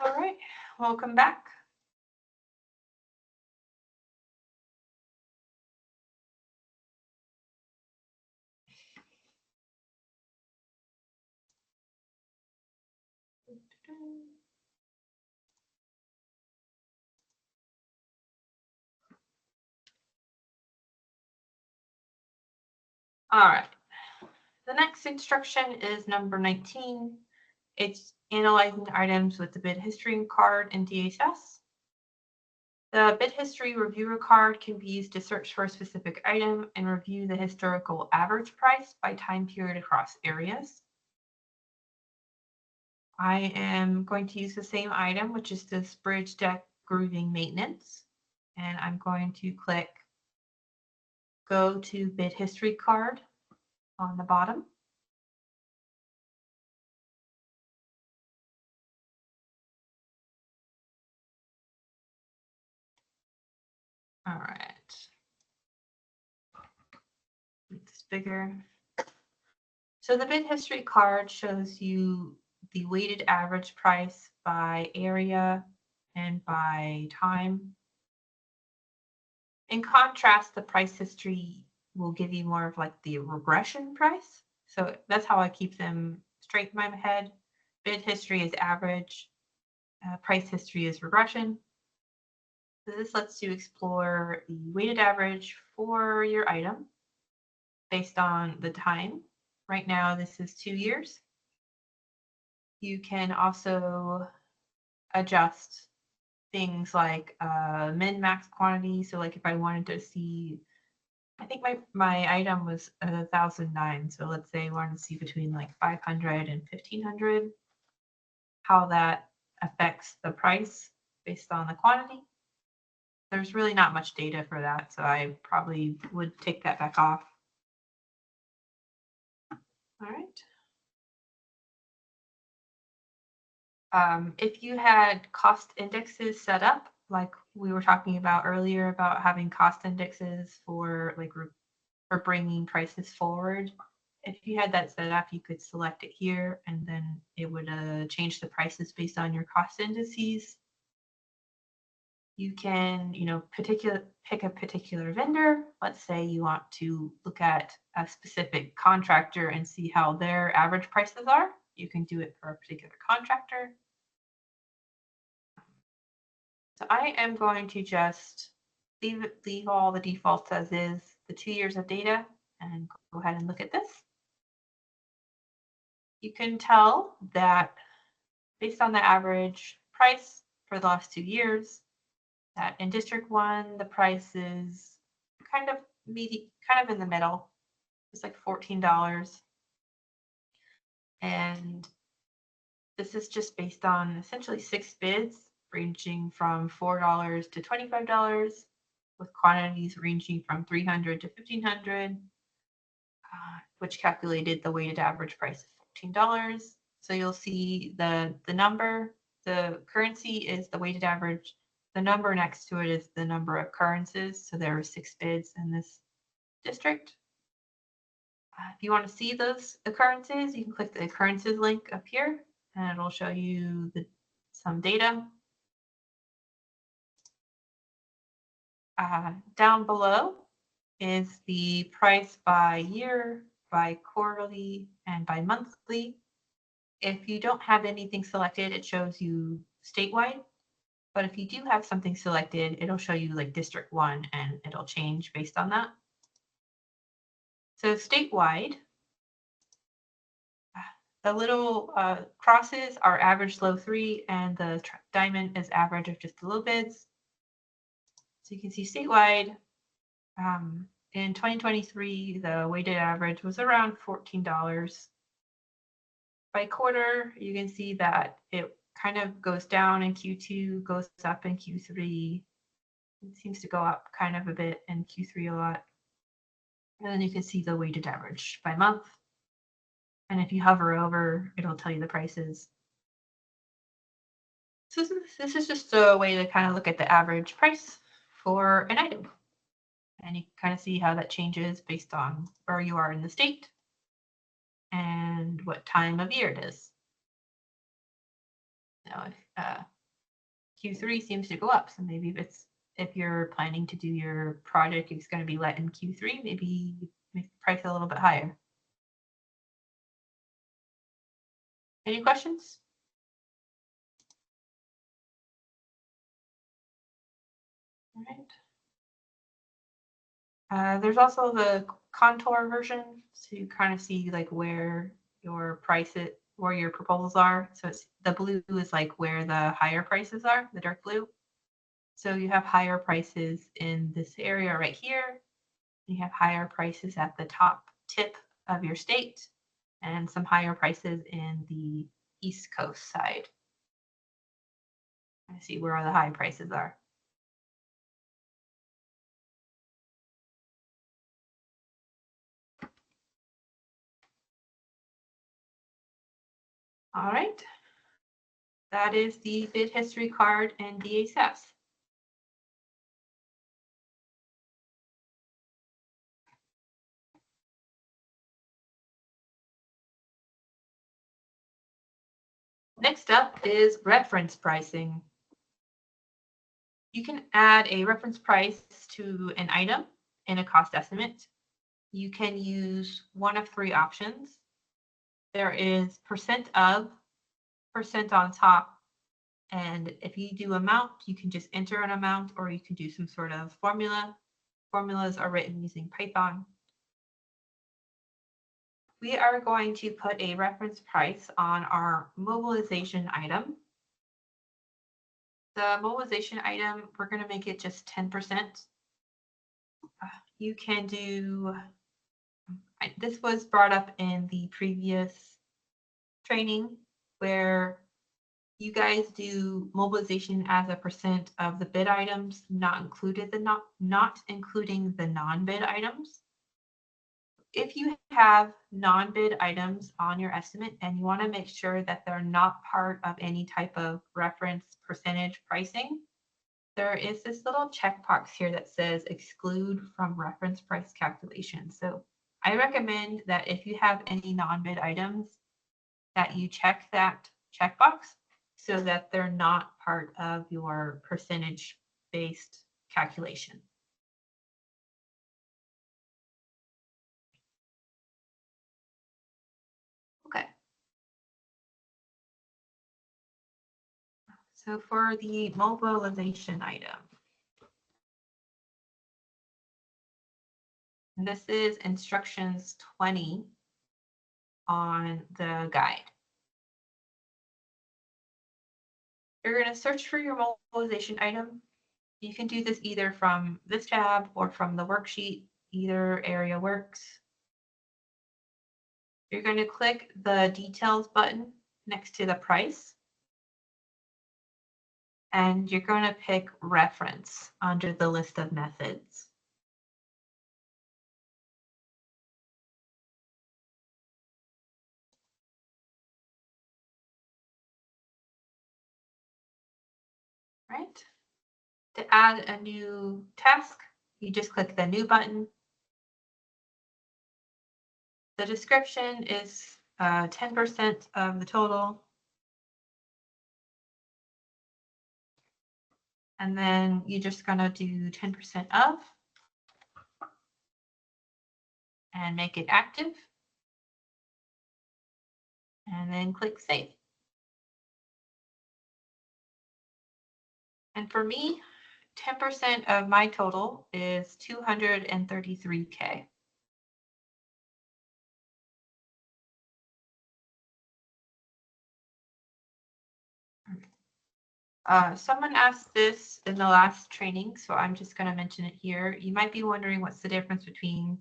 All right, welcome back. All right, the next instruction is number 19. It's analyzing items with the bid history card in DHS. The bid history reviewer card can be used to search for a specific item and review the historical average price by time period across areas. I am going to use the same item, which is this bridge deck grooving maintenance. And I'm going to click go to bid history card on the bottom. All right. Make this bigger. So the bid history card shows you the weighted average price by area and by time. In contrast, the price history will give you more of like the regression price. So that's how I keep them straight in my head. Bid history is average, price history is regression. So this lets you explore the weighted average for your item based on the time. Right now, this is 2 years. You can also adjust things like min-max quantity. So like if I wanted to see, I think my item was 1,009. So let's say I wanted to see between like 500 and 1,500, how that affects the price based on the quantity. There's really not much data for that, so I probably would take that back off. All right. If you had cost indexes set up, like we were talking about earlier about having cost indexes for like for bringing prices forward, if you had that set up, you could select it here and then it would change the prices based on your cost indices. You can, pick a particular vendor. Let's say you want to look at a specific contractor and see how their average prices are. You can do it for a particular contractor. So I am going to just leave all the defaults as is, the 2 years of data, and go ahead and look at this. You can tell that based on the average price for the last 2 years, that in District 1, the price is kind of in the middle. It's like $14. And this is just based on essentially 6 bids ranging from $4 to $25, with quantities ranging from 300 to 1,500, which calculated the weighted average price of $14. So you'll see the number, the currency is the weighted average. The number next to it is the number of occurrences. So there are 6 bids in this district. If you want to see those occurrences, you can click the occurrences link up here, and it'll show you some data. Down below is the price by year, by quarterly, and by monthly. If you don't have anything selected, it shows you statewide. But if you do have something selected, it'll show you like District 1 and it'll change based on that. So statewide, the little crosses are average low 3 and the diamond is average of just the low bids. So you can see statewide, in 2023, the weighted average was around $14. By quarter, you can see that it kind of goes down in Q2, goes up in Q3. It seems to go up kind of a bit in Q3 a lot. And then you can see the weighted average by month. And if you hover over, it'll tell you the prices. So this is just a way to kind of look at the average price for an item. And you can kind of see how that changes based on where you are in the state and what time of year it is. Now, Q3 seems to go up, so maybe if you're planning to do your project, it's going to be let in Q3, maybe make the price a little bit higher. Any questions? All right. There's also the contour version, so you kind of see like where your where your proposals are. So it's the blue is like where the higher prices are, the dark blue. So you have higher prices in this area right here. You have higher prices at the top tip of your state and some higher prices in the East Coast side. I see where all the high prices are. All right. That is the bid history card and DASS. Next up is reference pricing. You can add a reference price to an item in a cost estimate. You can use one of three options. There is percent of, percent on top, and if you do amount, you can just enter an amount or you can do some sort of formula. Formulas are written using Python. We are going to put a reference price on our mobilization item. The mobilization item, we're going to make it just 10%. You can do, this was brought up in the previous training where you guys do mobilization as a percent of the bid items, not including the non-bid items. If you have non-bid items on your estimate and you want to make sure that they're not part of any type of reference percentage pricing, there is this little checkbox here that says exclude from reference price calculation. So I recommend that if you have any non-bid items, that you check that checkbox so that they're not part of your percentage-based calculation. Okay. So for the mobilization item, this is instructions 20 on the guide. You're going to search for your mobilization item. You can do this either from this tab or from the worksheet. Either area works. You're going to click the details button next to the price. And you're going to pick reference under the list of methods. Right? To add a new task, you just click the new button. The description is 10% of the total. And then you're just going to do 10% of and make it active. And then click save. And for me, 10% of my total is 233K. Someone asked this in the last training, so I'm just going to mention it here. You might be wondering what's the difference between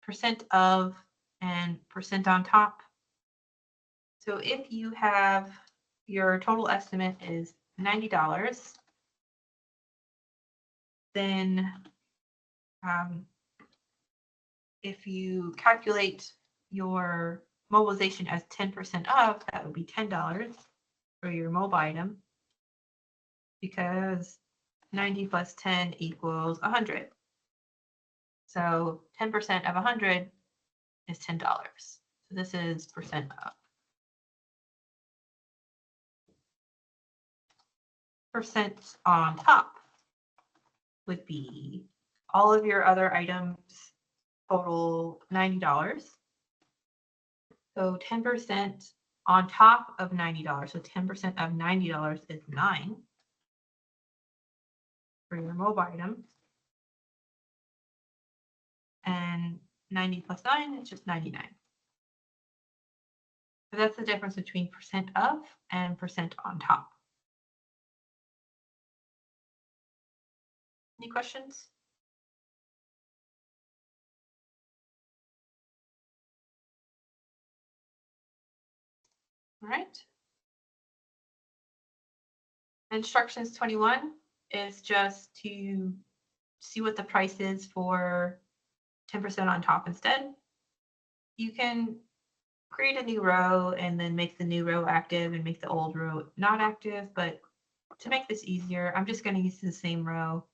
percent of and percent on top. So if you have your total estimate is $90, then if you calculate your mobilization as 10% of, that would be $10 for your mobile item, because 90 plus 10 equals 100. So 10% of 100 is $10. So this is percent of. percent on top would be all of your other items total $90. So 10% on top of $90. So 10% of $90 is 9 for your mobile items. And 90 plus 9 is just 99. So that's the difference between percent of and percent on top. Any questions? All right. Instructions 21 is just to see what the price is for 10% on top instead. You can create a new row and then make the new row active and make the old row not active, but to make this easier, I'm just going to use the same row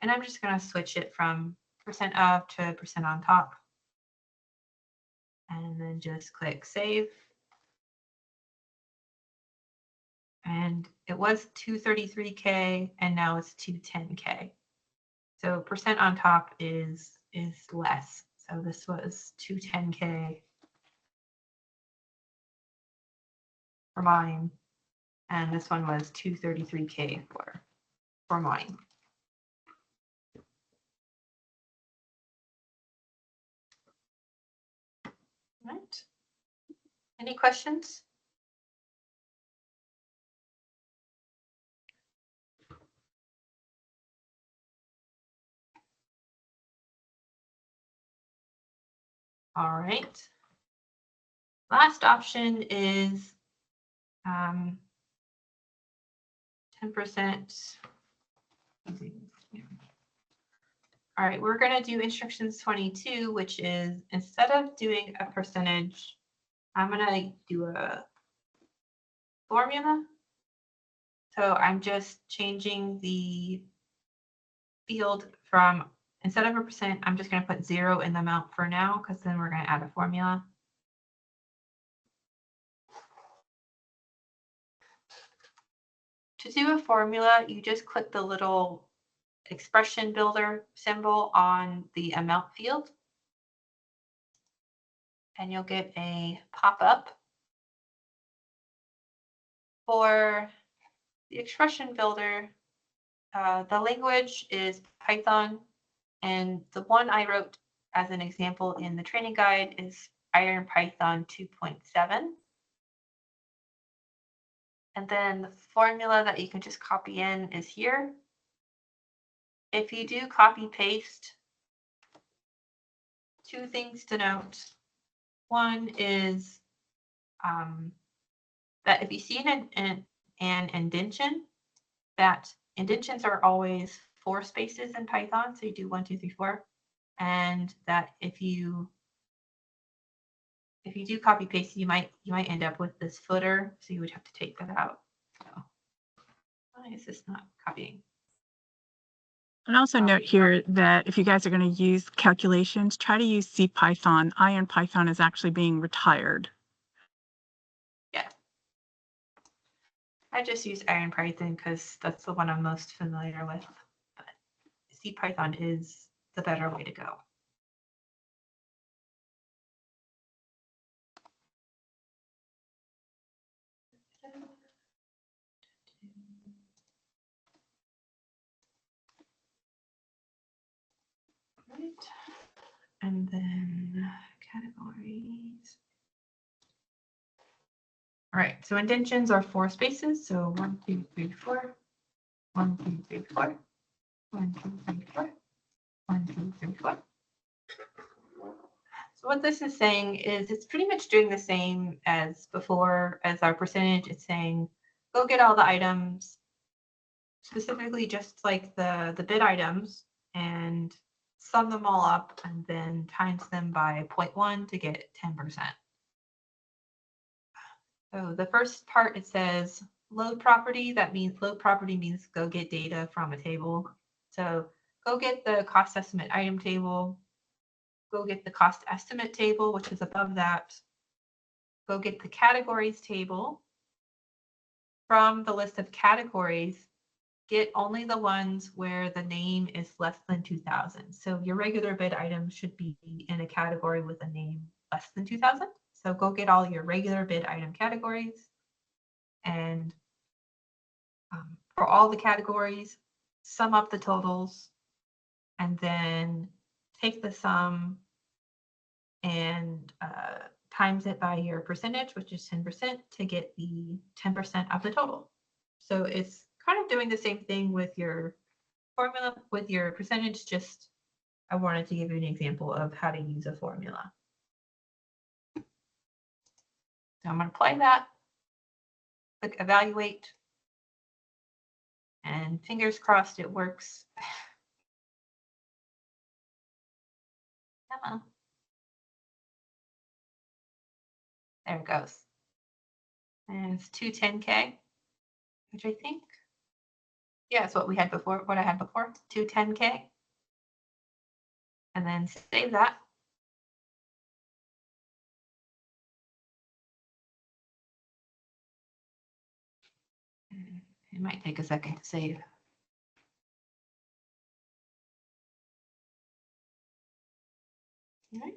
and I'm just going to switch it from percent of to percent on top. And then just click save. And it was 233K and now it's 210K. So percent on top is less. So this was 210K for mine. And this one was 233K for mine. All right. Any questions? All right. Last option is 10%. All right, we're going to do instructions 22, which is instead of doing a percentage, I'm going to do a formula. So I'm just changing the field from, instead of a percent, I'm just going to put 0 in the amount for now, because then we're going to add a formula. To do a formula, you just click the little expression builder symbol on the amount field, and you'll get a pop-up. For the expression builder, the language is Python, and the one I wrote as an example in the training guide is IronPython 2.7. And then the formula that you can just copy in is here. If you do copy paste, two things to note. One is that if you see an indentation, that indentions are always 4 spaces in Python. So you do 1, 2, 3, 4. And that if you do copy paste, you might end up with this footer. So you would have to take that out. So why is this not copying? And also note here that if you guys are going to use calculations, try to use CPython. IronPython is actually being retired. Yeah. I just use IronPython because that's the one I'm most familiar with. But CPython is the better way to go. Right. And then categories. All right, so indentions are 4 spaces. So 1, 2, 3, 4. 1, 2, 3, 4. 1, 2, 3, 4. 1, 2, 3, 4. So what this is saying is it's pretty much doing the same as before as our percentage. It's saying, go get all the items, specifically just like the bid items, and sum them all up and then times them by 0.1 to get 10%. So the first part, it says load property. That means load property means go get data from a table. So go get the cost estimate item table. Go get the cost estimate table, which is above that. Go get the categories table. From the list of categories, get only the ones where the name is less than 2,000. So your regular bid items should be in a category with a name less than 2,000. So go get all your regular bid item categories, and for all the categories, sum up the totals, and then take the sum and times it by your percentage, which is 10%, to get the 10% of the total. So it's kind of doing the same thing with your formula, with your percentage, just I wanted to give you an example of how to use a formula. So I'm going to apply that, click evaluate, and fingers crossed it works. Come on. There it goes. And it's 210K, which I think, yeah, it's what we had before, what I had before, 210K. And then save that. It might take a second to save. All right.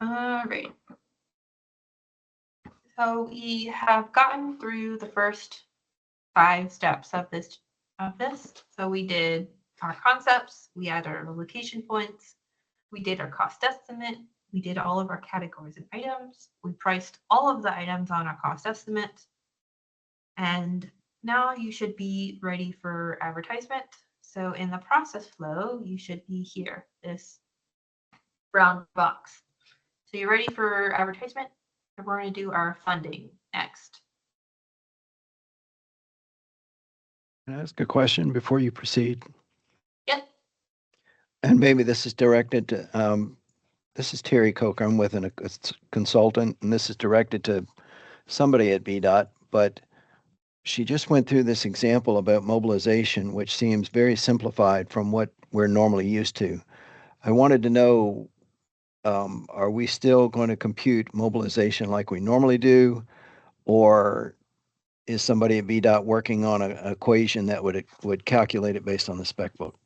All right. So we have gotten through the first 5 steps of this. So we did our concepts, we added our location points, we did our cost estimate, we did all of our categories of items, we priced all of the items on our cost estimate, and now you should be ready for advertisement. So in the process flow, you should be here, this brown box. So you're ready for advertisement, and we're going to do our funding next. Can I ask a question before you proceed? Yep. And maybe this is directed to, this is Terry Coker. I'm with a consultant, and this is directed to somebody at VDOT, but she just went through this example about mobilization, which seems very simplified from what we're normally used to. I wanted to know, are we still going to compute mobilization like we normally do, or is somebody at VDOT working on an equation that would calculate it based on the spec book?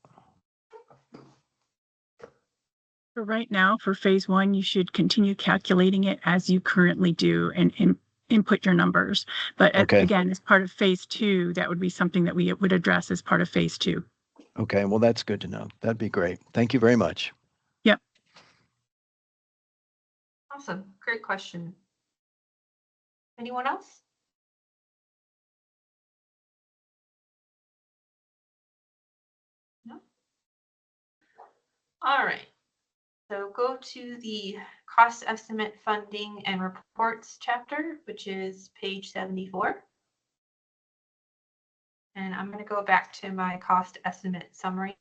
For right now, for phase 1, you should continue calculating it as you currently do and input your numbers. But Okay. again, as part of phase 2, that would be something that we would address as part of phase 2. Okay, well, that's good to know. That'd be great. Thank you very much. Yep. Awesome. Great question. Anyone else? No? All right. So go to the cost estimate funding and reports chapter, which is page 74. And I'm going to go back to my cost estimate summary.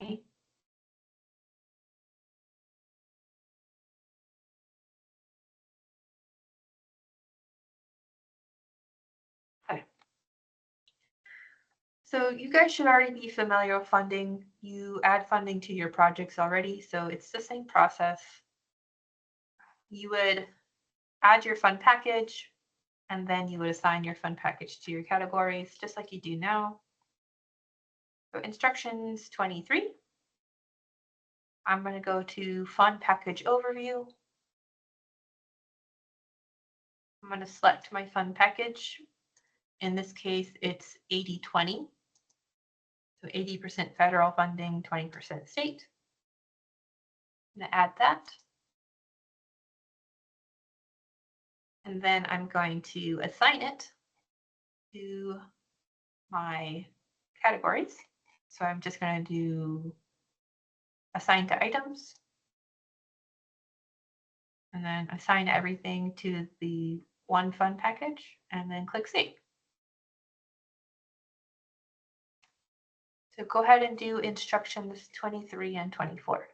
Okay. So you guys should already be familiar with funding. You add funding to your projects already, so it's the same process. You would add your fund package, and then you would assign your fund package to your categories, just like you do now. So instructions 23. I'm going to go to fund package overview. I'm going to select my fund package. In this case, it's 80-20. So 80% federal funding, 20% state. I'm going to add that. And then I'm going to assign it to my categories. So I'm just going to do assign to items. And then assign everything to the one fund package, and then click save. So go ahead and do instructions 23 and 24.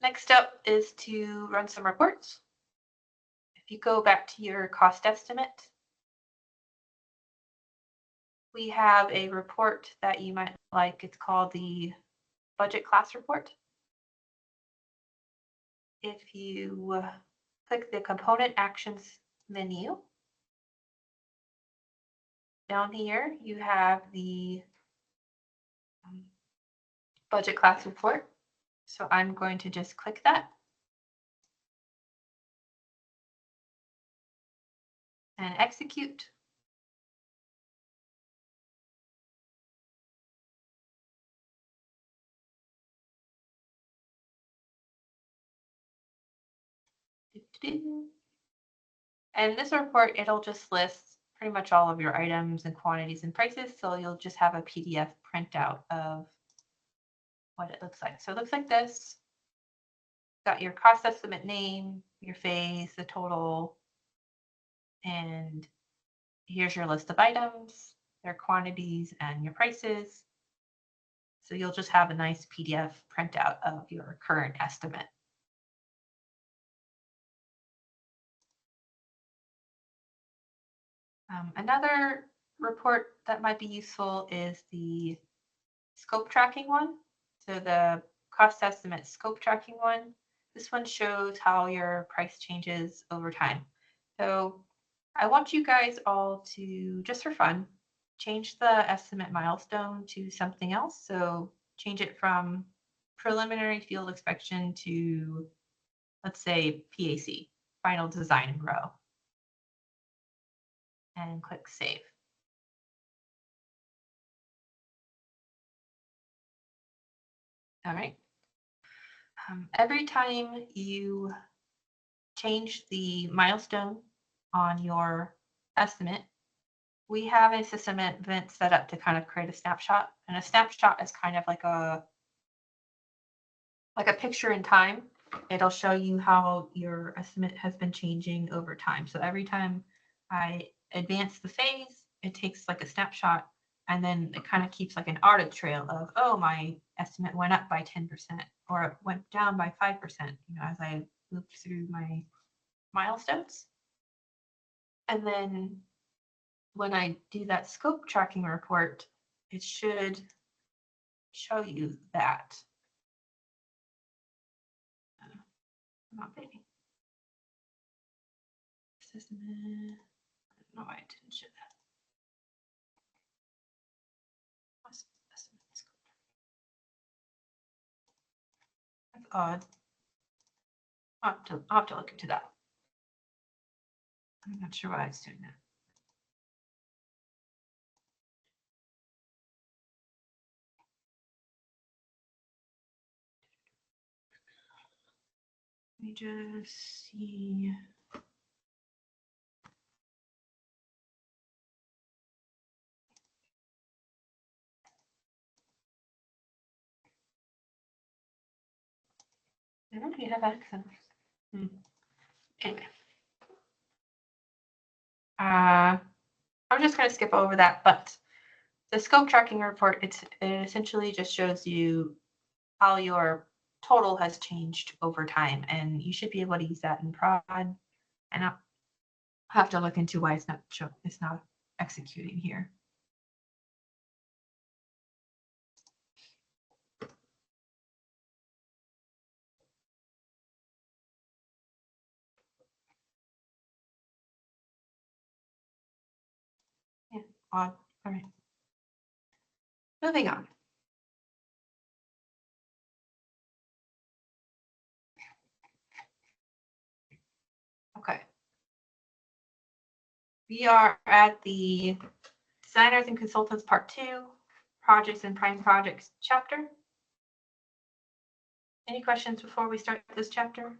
Next up is to run some reports. If you go back to your cost estimate, we have a report that you might like. It's called the budget class report. If you click the component actions menu, down here you have the budget class report. So I'm going to just click that. And execute. And this report, it'll just list pretty much all of your items and quantities and prices. So you'll just have a PDF printout of what it looks like. So it looks like this. Got your cost estimate name, your phase, the total, and here's your list of items, their quantities, and your prices. So you'll just have a nice PDF printout of your current estimate. Another report that might be useful is the scope tracking one. So the cost estimate scope tracking one. This one shows how your price changes over time. So I want you guys all to, just for fun, change the estimate milestone to something else. So change it from preliminary field inspection to, let's say, PAC, final design and row. And click save. All right. Every time you change the milestone on your estimate, we have a system event set up to kind of create a snapshot. And a snapshot is kind of like a picture in time. It'll show you how your estimate has been changing over time. So every time I advance the phase, it takes like a snapshot, and then it kind of keeps like an audit trail of, oh, my estimate went up by 10% or it went down by 5%, as I move through my milestones. And then when I do that scope tracking report, it should show you that. Come on, baby. No, I didn't show that. That's odd. I'll have to look into that. I'm not sure why it's doing that. Let me just see. I don't really have access. Anyway. I'm just going to skip over that, but the scope tracking report, it essentially just shows you how your total has changed over time, and you should be able to use that in prod. And I'll have to look into why it's not executing here. Yeah, odd. All right. Moving on. Okay. We are at the Designers and Consultants Part 2, Projects and Prime Projects chapter. Any questions before we start this chapter?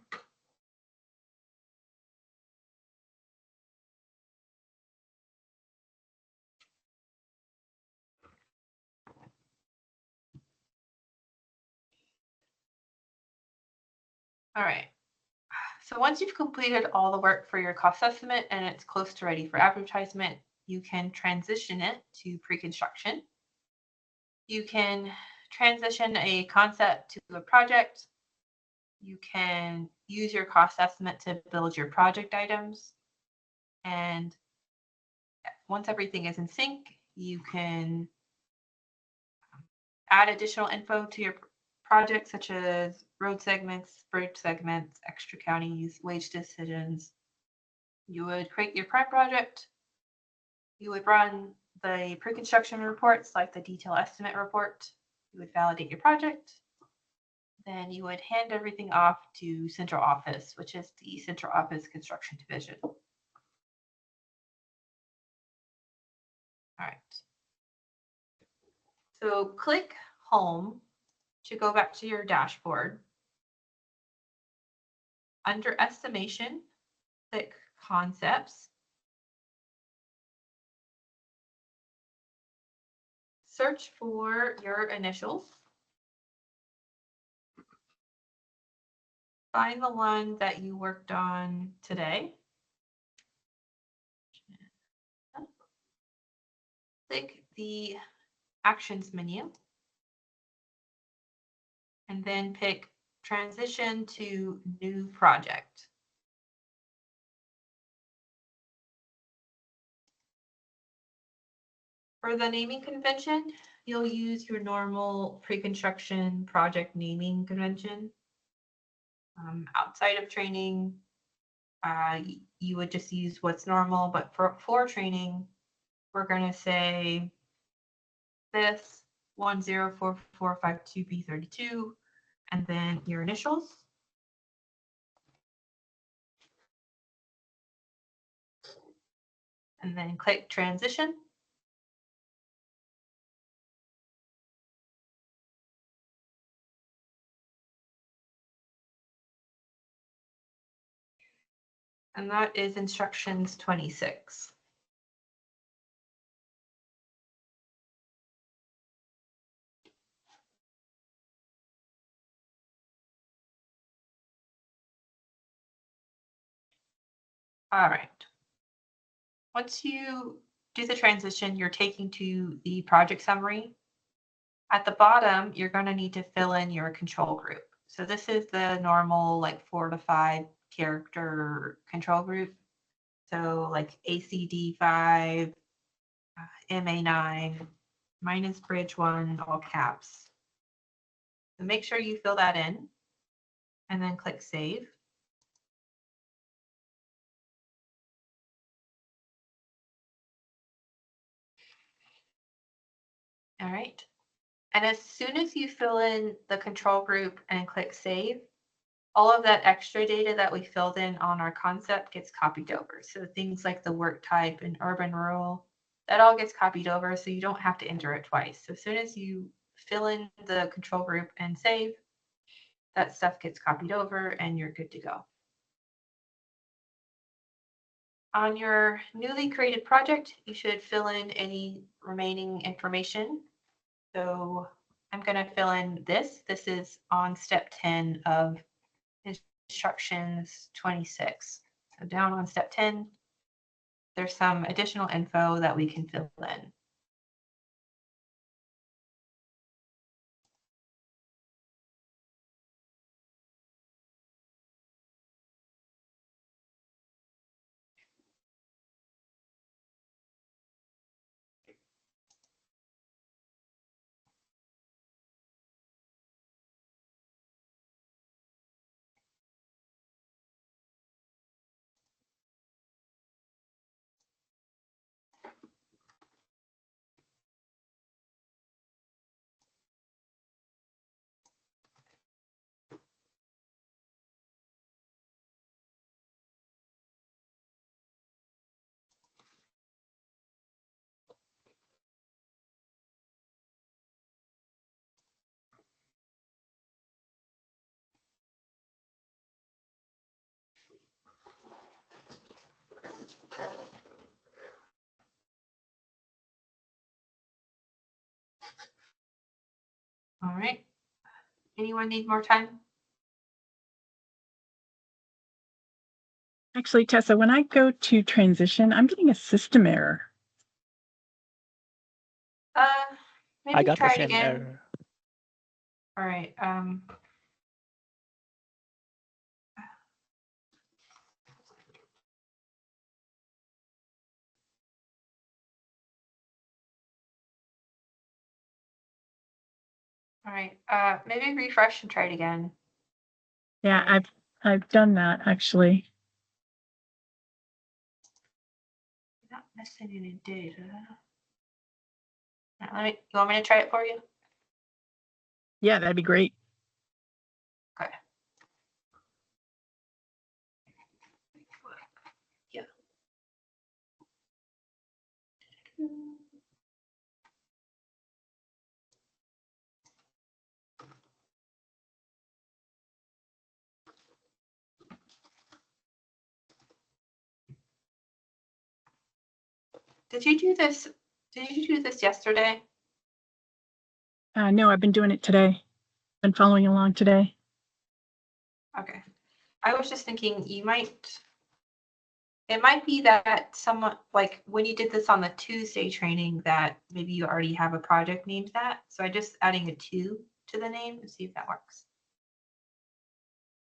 All right. So once you've completed all the work for your cost estimate and it's close to ready for advertisement, you can transition it to pre-construction. You can transition a concept to a project, you can use your cost estimate to build your project items. And once everything is in sync, you can add additional info to your project, such as road segments, bridge segments, extra counties, wage decisions. You would create your prime project. You would run the pre-construction reports like the detail estimate report. You would validate your project. Then you would hand everything off to central office, which is the central office construction division. All right. So click home to go back to your dashboard. Under estimation, click concepts. Search for your initials. Find the one that you worked on today. Click the actions menu. And then pick transition to new project. For the naming convention, you'll use your normal pre-construction project naming convention. Outside of training, you would just use what's normal, but for training, we're going to say this 104452B32, and then your initials. And then click transition. And that is instructions 26. All right. Once you do the transition, you're taking to the project summary. At the bottom, you're going to need to fill in your control group. So this is the normal like 4 to 5 character control group. So like ACD5, MA9, mine is bridge 1, all caps. So make sure you fill that in and then click save. All right. And as soon as you fill in the control group and click save, all of that extra data that we filled in on our concept gets copied over. So things like the work type and urban rural, that all gets copied over, so you don't have to enter it twice. So as soon as you fill in the control group and save, that stuff gets copied over and you're good to go. On your newly created project, you should fill in any remaining information. So I'm going to fill in this. This is on step 10 of instructions 26. So down on step 10, there's some additional info that we can fill in. All right. Anyone need more time? Actually, Tessa, when I go to transition, I'm getting a system error. I Maybe got the try it same again. error. All right. All right, maybe refresh and try it again. Yeah, I've done that actually. Not missing any data. You want me to try it for you? Yeah, that'd be great. Okay. Yeah. Did you do this? Did you do this yesterday? No, I've been doing it today. Been following along today. Okay. I was just thinking it might be that someone, like when you did this on the Tuesday training, that maybe you already have a project named that. So I just adding a 2 to the name to see if that works.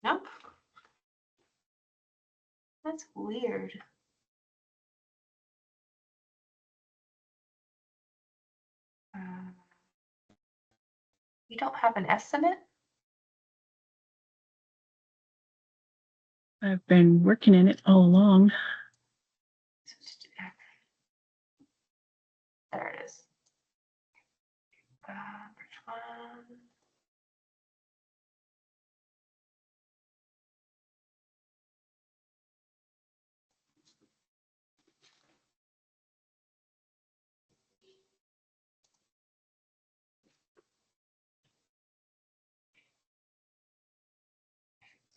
Nope. That's weird. You don't have an estimate? I've been working in it all along. There it is. Which one?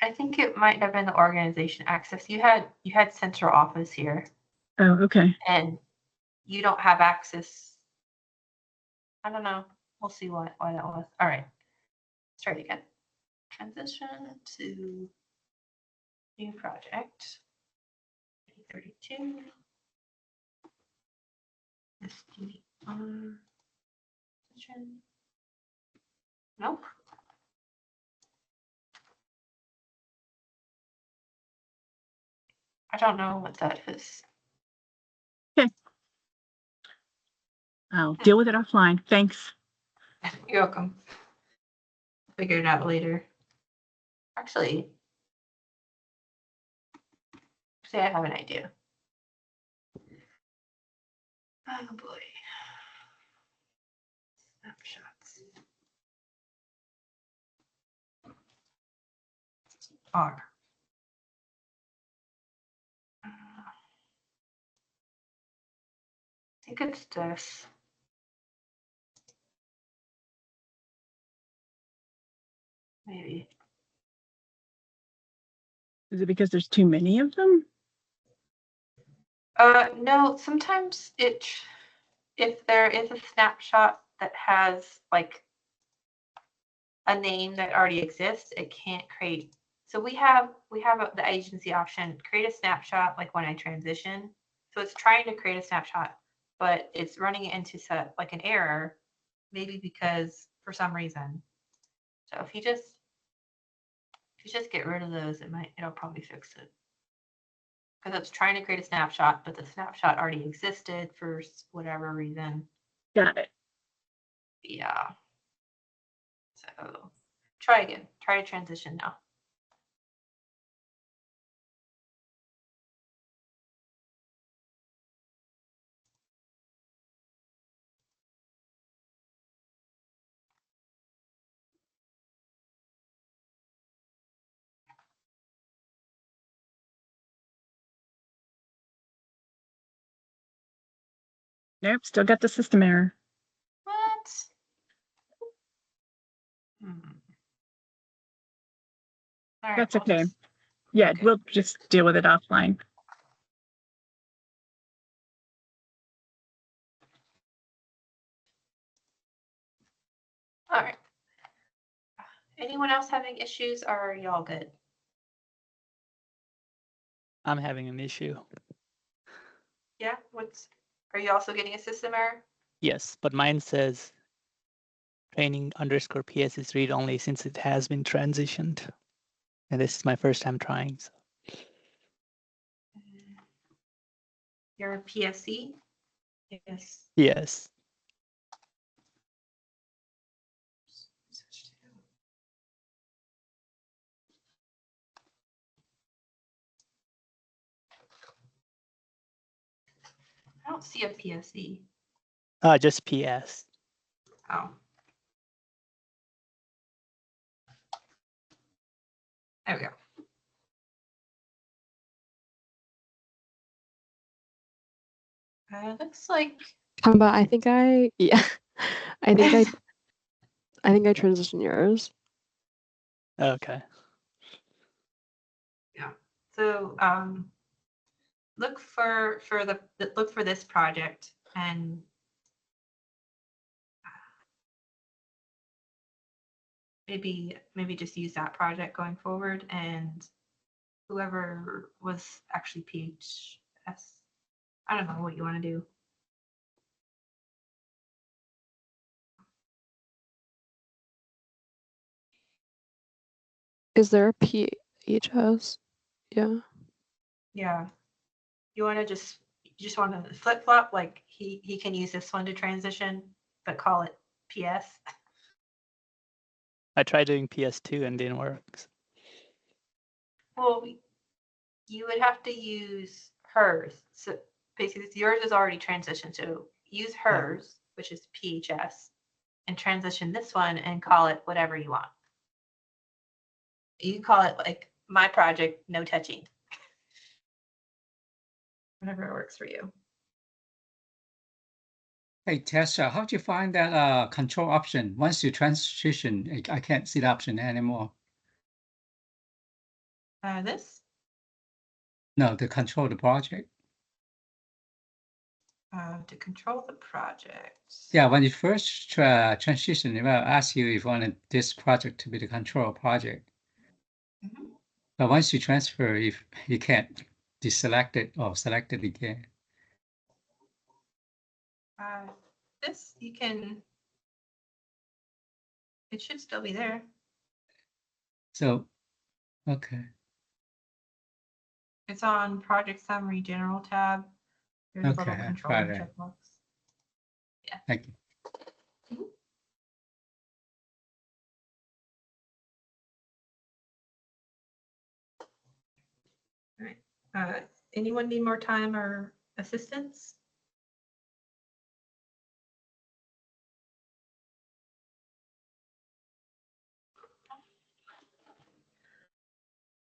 I think it might have been the organization access. You had central office here, Oh, okay. and you don't have access. I don't know. We'll see why that was. All right. Let's try it again. Transition to new project. 32. Nope. I don't know what that is. Okay. I'll deal with it offline. Thanks. You're welcome. Figure it out later. Actually, I have an idea. Oh boy. Snapshots. R. I think it's this. Maybe. Is it because there's too many of them? No, sometimes if there is a snapshot that has like a name that already exists, it can't create. So we have the agency option, create a snapshot like when I transition. So it's trying to create a snapshot, but it's running it into like an error, maybe because for some reason. So if you just get rid of those, it'll probably fix it. Because it's trying to create a snapshot, but the snapshot already existed for whatever reason. Got it. Yeah. So try again. Try to transition now. Nope, still got the system error. What? All right, That's we'll okay. just- Yeah, okay. we'll just deal with it offline. All right. Anyone else having issues, or are y'all good? I'm having an issue. Yeah. Are you also getting a system error? Yes, but mine says training_PS is read only since it has been transitioned. And this is my first time trying. So. You're a PSC? Yes. Yes. I don't see a PSE. Just PS. Oh. There we go. Looks like But I think yeah, I think I think I transitioned yours. Okay. yeah. So look for this project and maybe just use that project going forward, and whoever was actually PHS. I don't know what you want to do. Is there a PHS? Yeah. Yeah. You want to you just want to flip flop, like he can use this one to transition, but call it PS. I tried doing PS2 and didn't work. Well, you would have to use hers. So basically, yours is already transitioned. So use hers, which is PHS, and transition this one and call it whatever you want. You can call it like my project, no touching. Whatever works for you. Hey, Tessa, how'd you find that control option? Once you transition, I can't see the option anymore. This? No, to control the project. To control the project. Yeah, when you first transition, it will ask you if you wanted this project to be the control project. Mhm. But once you transfer, if you can't deselect it or select it again. This you can. It should still be there. So, okay. It's on Project Summary General tab. There's a little Okay, control got it. checkbox. Yeah. Thank you. All right. Anyone need more time or assistance?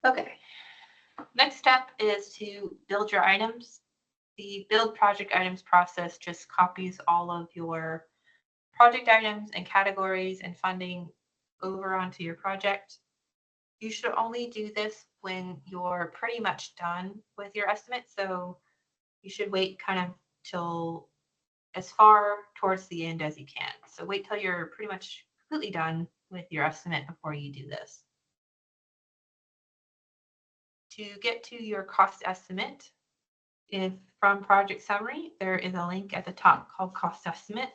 Okay. Next step is to build your items. The build project items process just copies all of your project items and categories and funding over onto your project. You should only do this when you're pretty much done with your estimate. So you should wait kind of till as far towards the end as you can. So wait till you're pretty much completely done with your estimate before you do this. To get to your cost estimate, if from Project Summary, there is a link at the top called Cost Estimate.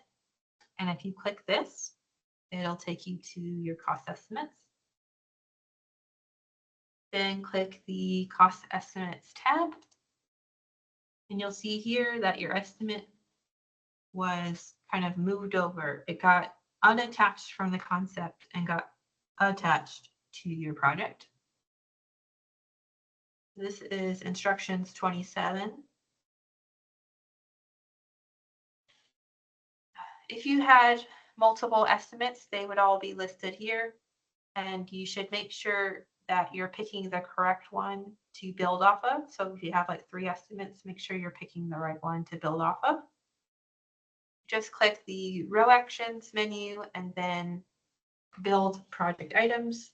And if you click this, it'll take you to your cost estimates. Then click the Cost Estimates tab. And you'll see here that your estimate was kind of moved over. It got unattached from the concept and got attached to your project. This is instructions 27. If you had multiple estimates, they would all be listed here, and you should make sure that you're picking the correct one to build off of. So if you have like 3 estimates, make sure you're picking the right one to build off of. Just click the row actions menu and then build project items.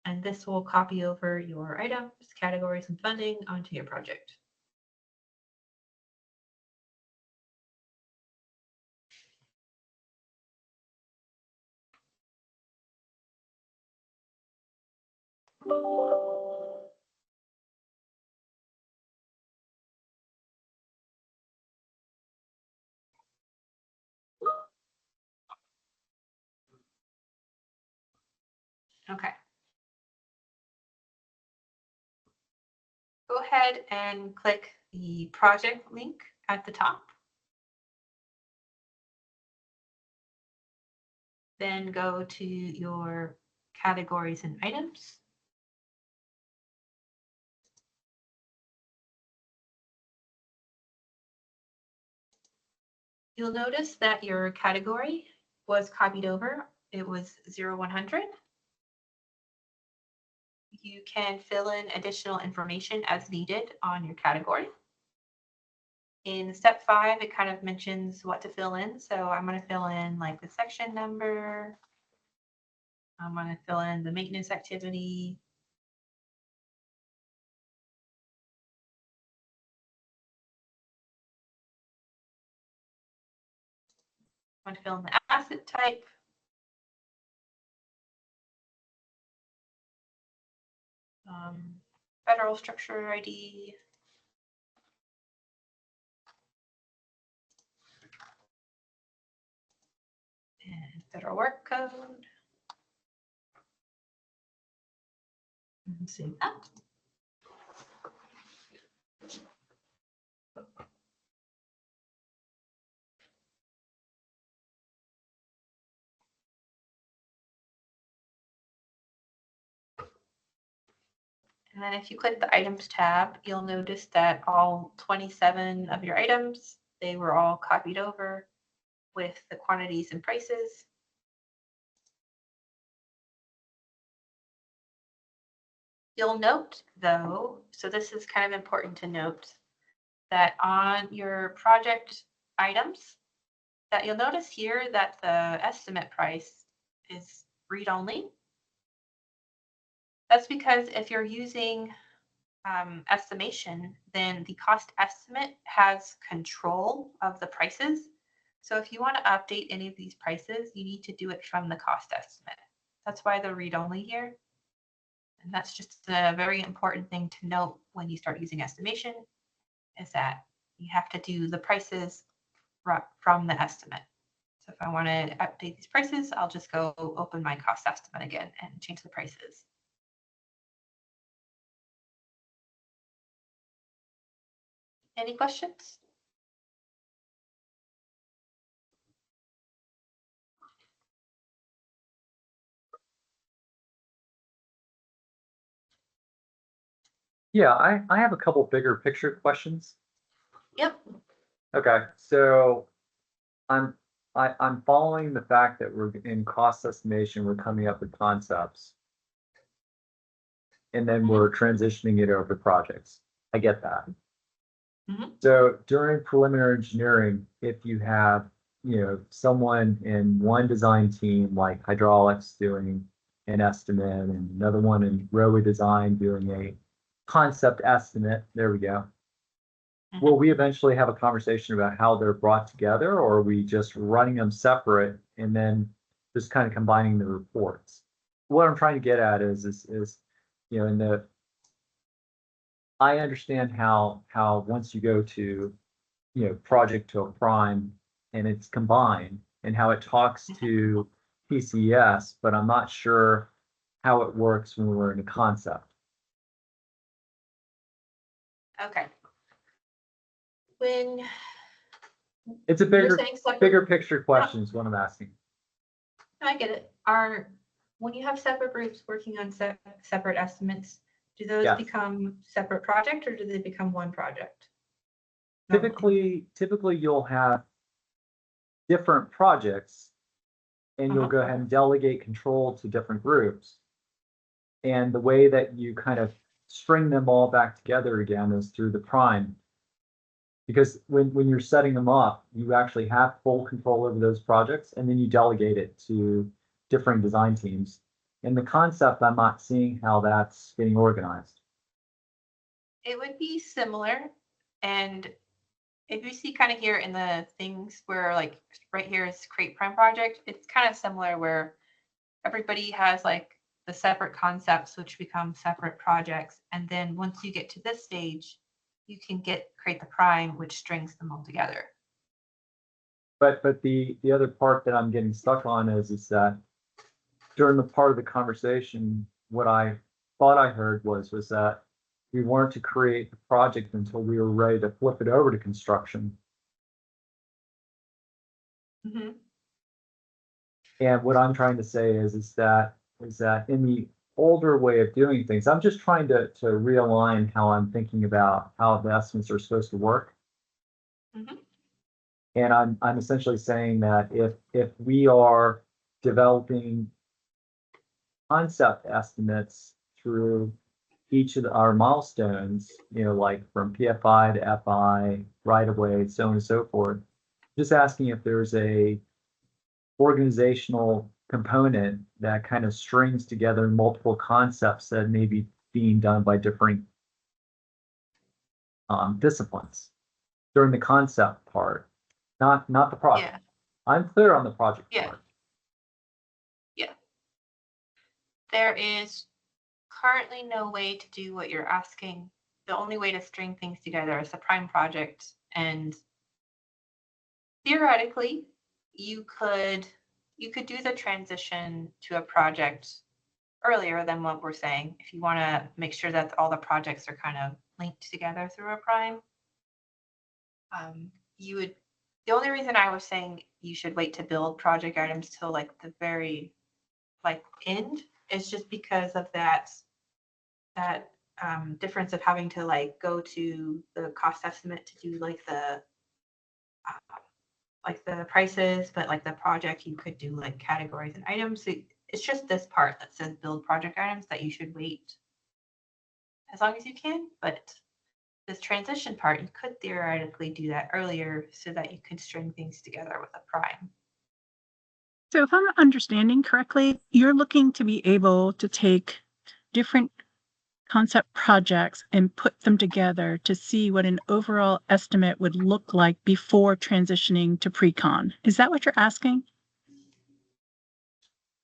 And this will copy over your items, categories, and funding onto your project. Okay. Go ahead and click the project link at the top. Then go to your categories and items. You'll notice that your category was copied over. It was 0-100. You can fill in additional information as needed on your category. In step 5, it kind of mentions what to fill in. So I'm going to fill in like the section number. I'm going to fill in the maintenance activity. I'm going to fill in the asset type. Federal structure ID. And federal work code. And save that. And then if you click the items tab, you'll notice that all 27 of your items, they were all copied over with the quantities and prices. You'll note though, so this is kind of important to note, that on your project items, that you'll notice here that the estimate price is read-only. That's because if you're using estimation, then the cost estimate has control of the prices. So if you want to update any of these prices, you need to do it from the cost estimate. That's why they're read-only here. And that's just a very important thing to note when you start using estimation, is that you have to do the prices from the estimate. So if I want to update these prices, I'll just go open my cost estimate again and change the prices. Any questions? Yeah, I have a couple bigger picture questions. Yep. Okay, so I'm following the fact that we're in cost estimation, we're coming up with concepts. And then we're transitioning it over to projects. I get that. So during preliminary engineering, if you have, someone in one design team like hydraulics doing an estimate and another one in roadway design doing a concept estimate, there we go. Will we eventually have a conversation about how they're brought together, or are we just running them separate and then just kind of combining the reports? What I'm trying to get at is I understand how once you go to, project to a prime and it's combined and how it talks to PCS, but I'm not sure how it works when we're in a concept. Okay. When It's a you're saying separate, bigger picture question is what I'm asking. I get it. When you have separate groups working on separate estimates, do those become separate project or do they become one project? Typically you'll have different projects and you'll go ahead and delegate control to different groups. And the way that you kind of string them all back together again is through the prime. Because when you're setting them up, you actually have full control over those projects and then you delegate it to different design teams. In the concept, I'm not seeing how that's getting organized. It would be similar. And if you see kind of here in the things where like right here is create prime project, it's kind of similar where everybody has like the separate concepts which become separate projects. And then once you get to this stage, you can create the prime, which strings them all together. But the other part that I'm getting stuck on is that during the part of the conversation, what I thought I heard was that we weren't to create the project until we were ready to flip it over to construction. And what I'm trying to say is that in the older way of doing things, I'm just trying to realign how I'm thinking about how the estimates are supposed to work. And I'm essentially saying that if we are developing concept estimates through each of our milestones, like from PFI to FI, right of way, so on and so forth, just asking if there's a organizational component that kind of strings together multiple concepts that may be being done by different disciplines during the concept part, not the project. Yeah. I'm clear on the project Yeah. part. Yeah. There is currently no way to do what you're asking. The only way to string things together is the prime project. And theoretically, you could do the transition to a project earlier than what we're saying if you want to make sure that all the projects are kind of linked together through a prime. The only reason I was saying you should wait to build project items till like the very end is just because of that difference of having to like go to the cost estimate to do like the prices, but like the project you could do like categories and items. So it's just this part that says build project items that you should wait as long as you can, but this transition part, you could theoretically do that earlier so that you could string things together with a prime. So if I'm understanding correctly, you're looking to be able to take different concept projects and put them together to see what an overall estimate would look like before transitioning to pre-con. Is that what you're asking?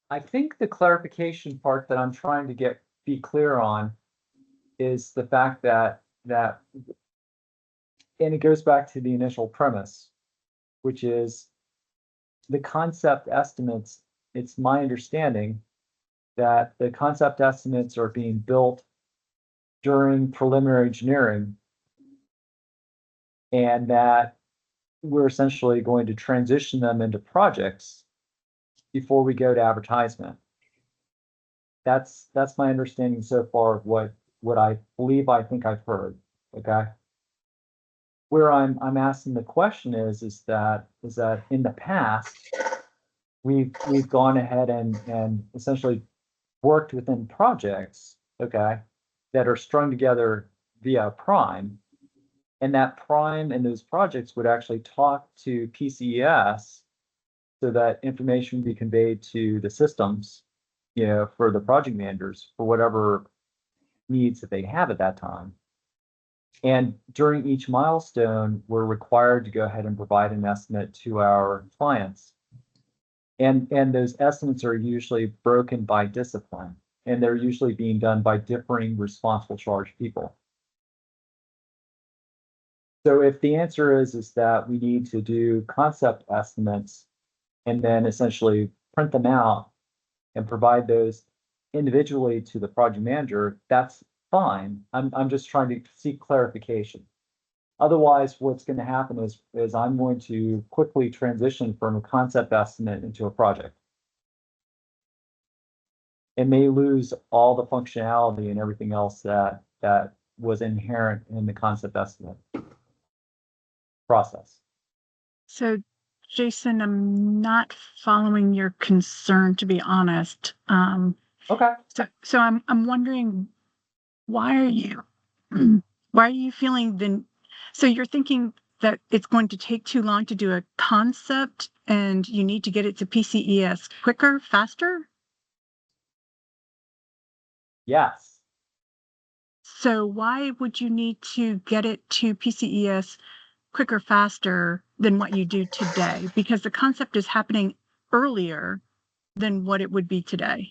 I think the clarification part that I'm trying to be clear on is the fact that, and it goes back to the initial premise, which is the concept estimates. It's my understanding that the concept estimates are being built during preliminary engineering, and that we're essentially going to transition them into projects before we go to advertisement. That's my understanding so far of what I believe I think I've heard. Okay. Where I'm asking the question is that in the past we've gone ahead and essentially worked within projects, okay, that are strung together via prime, and that prime and those projects would actually talk to PCES so that information would be conveyed to the systems, for the project managers for whatever needs that they have at that time. And during each milestone, we're required to go ahead and provide an estimate to our clients. And those estimates are usually broken by discipline, and they're usually being done by differing responsible charge people. So if the answer is that we need to do concept estimates and then essentially print them out and provide those individually to the project manager, that's fine. I'm just trying to seek clarification. Otherwise, what's going to happen is I'm going to quickly transition from a concept estimate into a project. It may lose all the functionality and everything else that was inherent in the concept estimate process. So, Jason, I'm not following your concern, to be honest. Okay. So I'm wondering, why are you feeling so you're thinking that it's going to take too long to do a concept and you need to get it to PCES quicker, faster? Yes. So why would you need to get it to PCES quicker, faster than what you do today? Because the concept is happening earlier than what it would be today.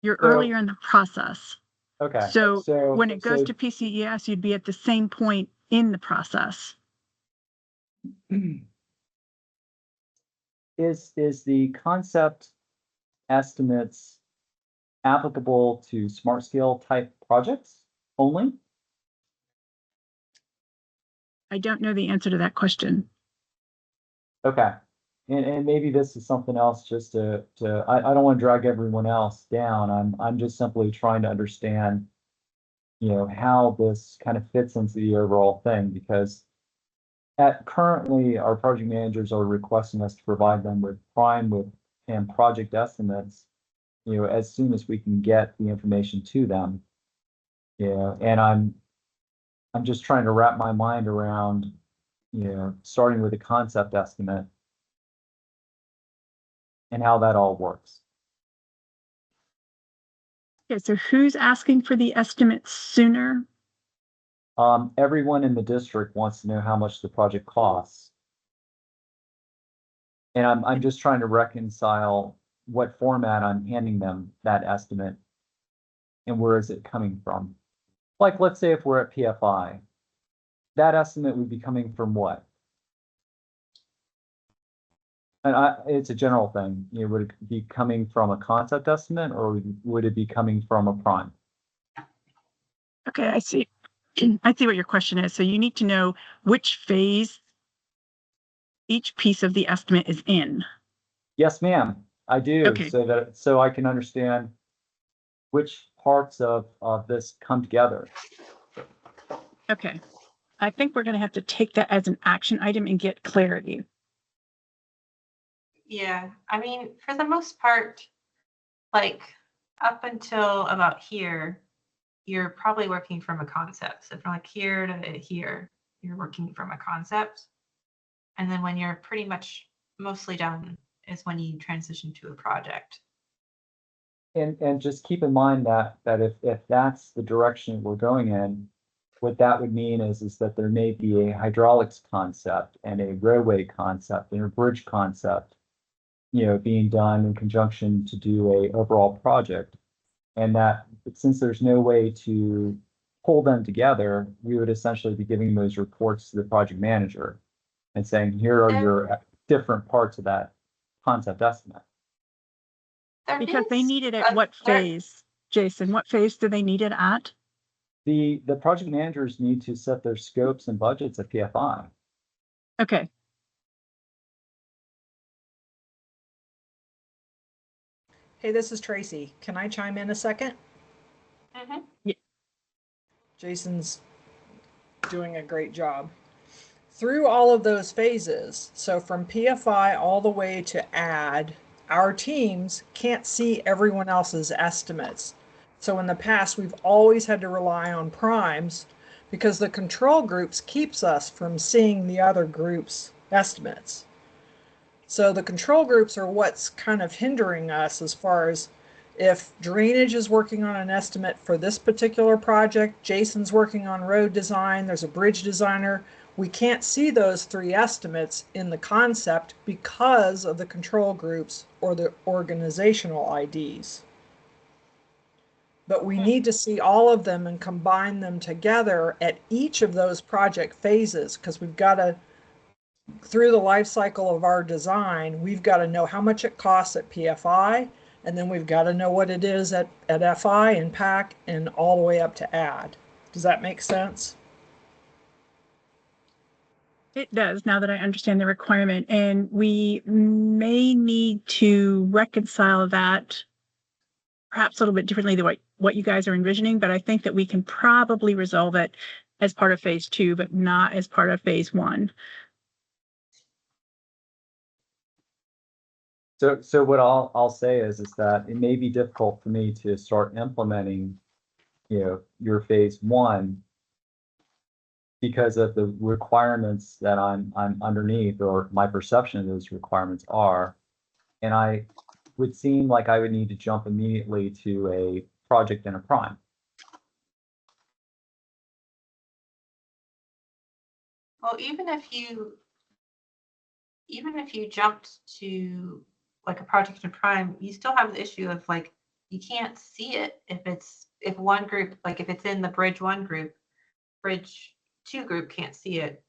You're earlier in the process. Okay. So when it goes to PCES, you'd be at the same point in the process. Is the concept estimates applicable to smart scale type projects only? I don't know the answer to that question. Okay. And maybe this is something else just I don't want to drag everyone else down. I'm just simply trying to understand, how this kind of fits into the overall thing, because currently, our project managers are requesting us to provide them with and project estimates, as soon as we can get the information to them. And I'm just trying to wrap my mind around, starting with a concept estimate and how that all works. Okay, so who's asking for the estimates sooner? Everyone in the district wants to know how much the project costs. And I'm just trying to reconcile what format I'm handing them that estimate and where is it coming from. Like, let's say if we're at PFI, that estimate would be coming from what? And it's a general thing. Would it be coming from a concept estimate or would it be coming from a prime? Okay, I see. I see what your question is. So you need to know which phase each piece of the estimate is in. Yes, ma'am, I do. Okay. So I can understand which parts of this come together. Okay. I think we're going to have to take that as an action item and get clarity. Yeah, I mean, for the most part, like up until about here, you're probably working from a concept. So from like here to here, you're working from a concept. And then when you're pretty much mostly done is when you transition to a project. And just keep in mind that if that's the direction we're going in, what that would mean is that there may be a hydraulics concept and a railway concept and a bridge concept, being done in conjunction to do a overall project. And that since there's no way to pull them together, we would essentially be giving those reports to the project manager and saying, here are your different parts of that concept estimate. Because they need it at what phase, Jason? What phase do they need it at? The project managers need to set their scopes and budgets at PFI. Okay. Hey, this is Tracy. Can I chime in a second? Yeah. Jason's doing a great job. Through all of those phases, so from PFI all the way to add, our teams can't see everyone else's estimates. So in the past, we've always had to rely on primes because the control groups keeps us from seeing the other groups' estimates. So the control groups are what's kind of hindering us as far as if drainage is working on an estimate for this particular project, Jason's working on road design, there's a bridge designer. We can't see those three estimates in the concept because of the control groups or the organizational IDs. But we need to see all of them and combine them together at each of those project phases because we've got to, through the life cycle of our design, we've got to know how much it costs at PFI, and then we've got to know what it is at FI and PAC and all the way up to add. Does that make sense? It does, now that I understand the requirement, and we may need to reconcile that perhaps a little bit differently than what you guys are envisioning, but I think that we can probably resolve it as part of phase 2, but not as part of phase 1. So what I'll say is that it may be difficult for me to start implementing, your phase 1 because of the requirements that I'm underneath, or my perception of those requirements are. And I would seem like I would need to jump immediately to a project and a prime. Well, even if you jumped to like a project and prime, you still have the issue of like you can't see it if one group, like if it's in the bridge 1 group, bridge 2 group can't see it.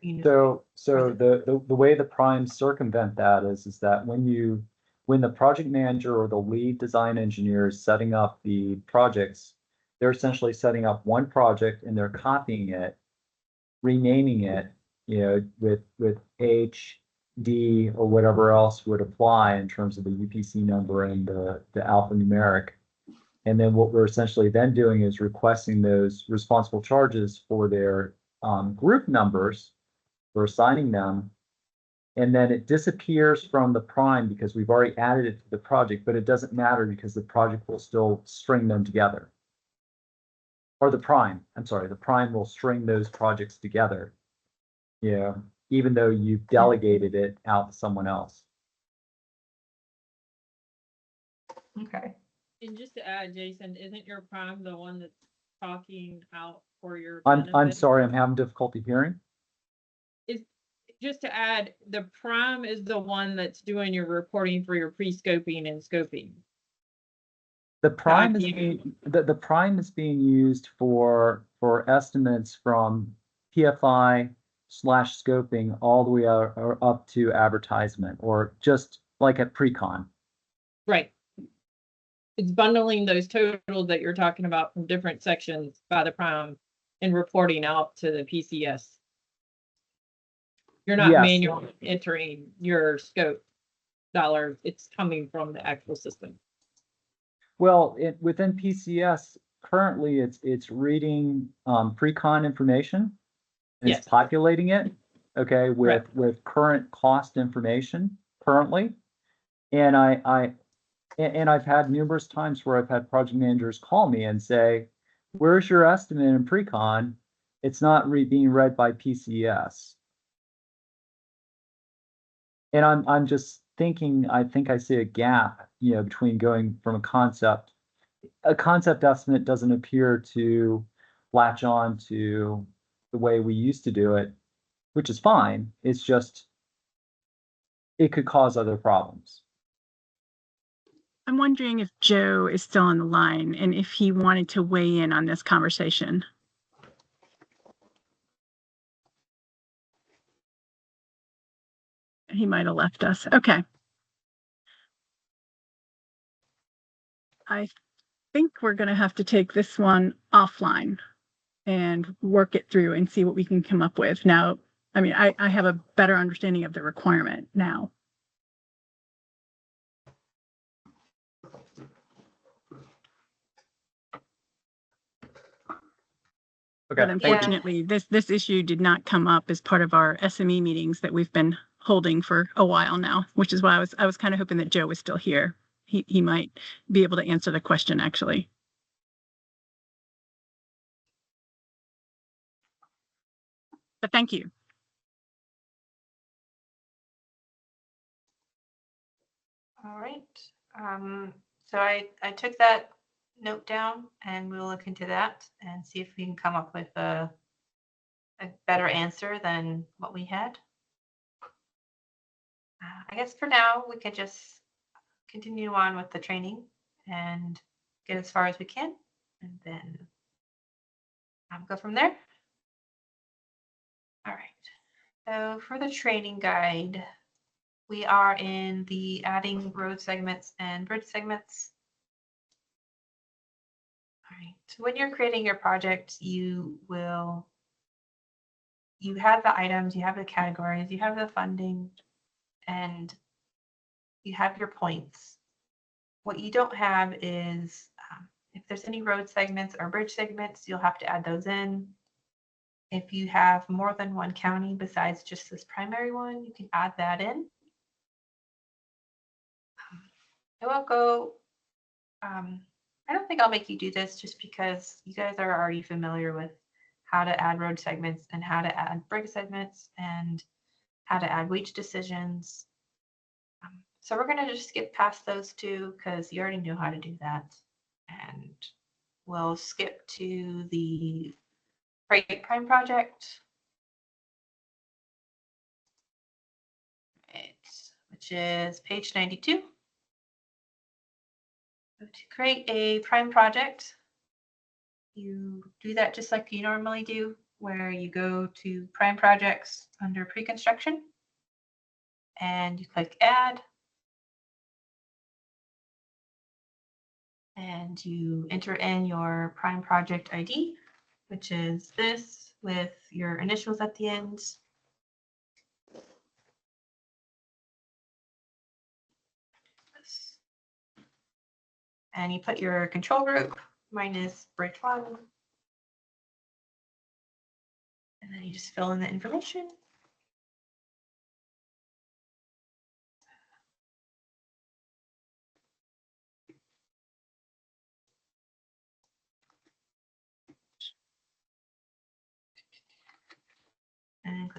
So the way the primes circumvent that is that when the project manager or the lead design engineer is setting up the projects, they're essentially setting up one project and they're copying it, renaming it, with H, D, or whatever else would apply in terms of the UPC number and the alphanumeric. And then what we're essentially then doing is requesting those responsible charges for their group numbers we're assigning them, and then it disappears from the prime because we've already added it to the project, but it doesn't matter because the project will still string them together. Or the prime, I'm sorry, the prime will string those projects together. Yeah, even though you've delegated it out to someone else. Okay. And just to add, Jason, isn't your prime the one that's talking out for your I'm benefit? sorry, I'm having difficulty hearing. Is just to add, the prime is the one that's doing your reporting for your pre-scoping and scoping. The prime is IPM. being the prime is being used for estimates from PFI/scoping all the way up to advertisement, or just like at pre-con. Right. It's bundling those totals that you're talking about from different sections by the prime and reporting out to the PCS. You're not Yes. manually entering your scope dollars. It's coming from the actual system. Well, within PCS, currently it's reading pre-con information. And Yes. It's populating it, okay, with current cost information currently. And I've had numerous times where I've had project managers call me and say, "Where's your estimate in pre-con? It's not being read by PCS." And I'm just thinking, I think I see a gap, between going from a concept estimate doesn't appear to latch on to the way we used to do it, which is fine. It's just, it could cause other problems. I'm wondering if Joe is still on the line and if he wanted to weigh in on this conversation. He might have left us. Okay. I think we're going to have to take this one offline and work it through and see what we can come up with. Now, I mean, I have a better understanding of the requirement now. Okay. But unfortunately, this issue did not come up as part of our SME meetings that we've been holding for a while now, which is why I was kind of hoping that Joe was still here. He might be able to answer the question, actually. But thank you. All right. So I took that note down and we'll look into that and see if we can come up with a better answer than what we had. I guess for now we could just continue on with the training and get as far as we can, and then go from there. All right. So for the training guide, we are in the adding road segments and bridge segments. All right. So when you're creating your project, you have the items, you have the categories, you have the funding, and you have your points. What you don't have is if there's any road segments or bridge segments, you'll have to add those in. If you have more than one county besides just this primary one, you can add that in. I won't go, I don't think I'll make you do this just because you guys are already familiar with how to add road segments and how to add bridge segments and how to add wage decisions. So we're going to just skip past those two because you already know how to do that. And we'll skip to the freight prime project, which is page 92. So to create a prime project, you do that just like you normally do, where you go to prime projects under pre-construction and you click add. And you enter in your prime project ID, which is this with your initials at the end. And you put your control group, mine is bridge 1. And then you just fill in the information.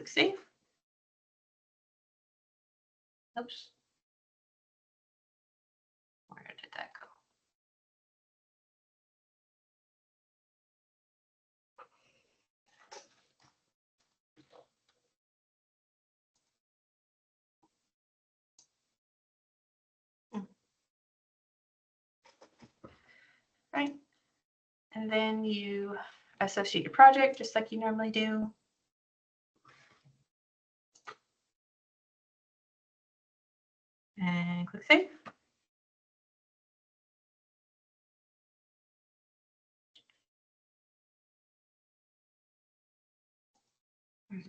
click save. Oops. Where did that go? Right. And then you associate your project just like you normally do. And click save.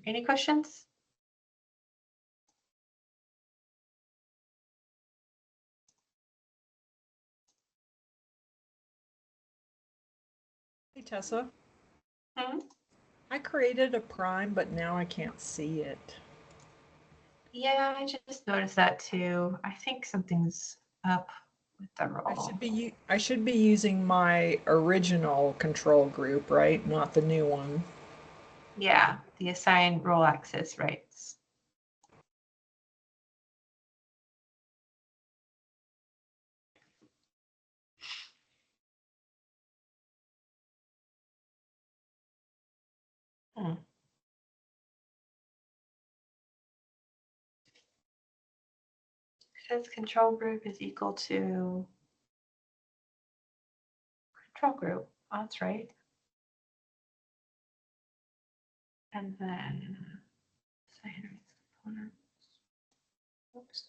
Any questions? Hey, Tessa. Hmm? I created a prime, but now I can't see it. Yeah, I just noticed that too. I think something's up with the I role. should be using my original control group, right? Not the new one. Yeah, the assign role access rights. Hmm. Says control group is equal to control group. Oh, that's right. And then assign components. Oops,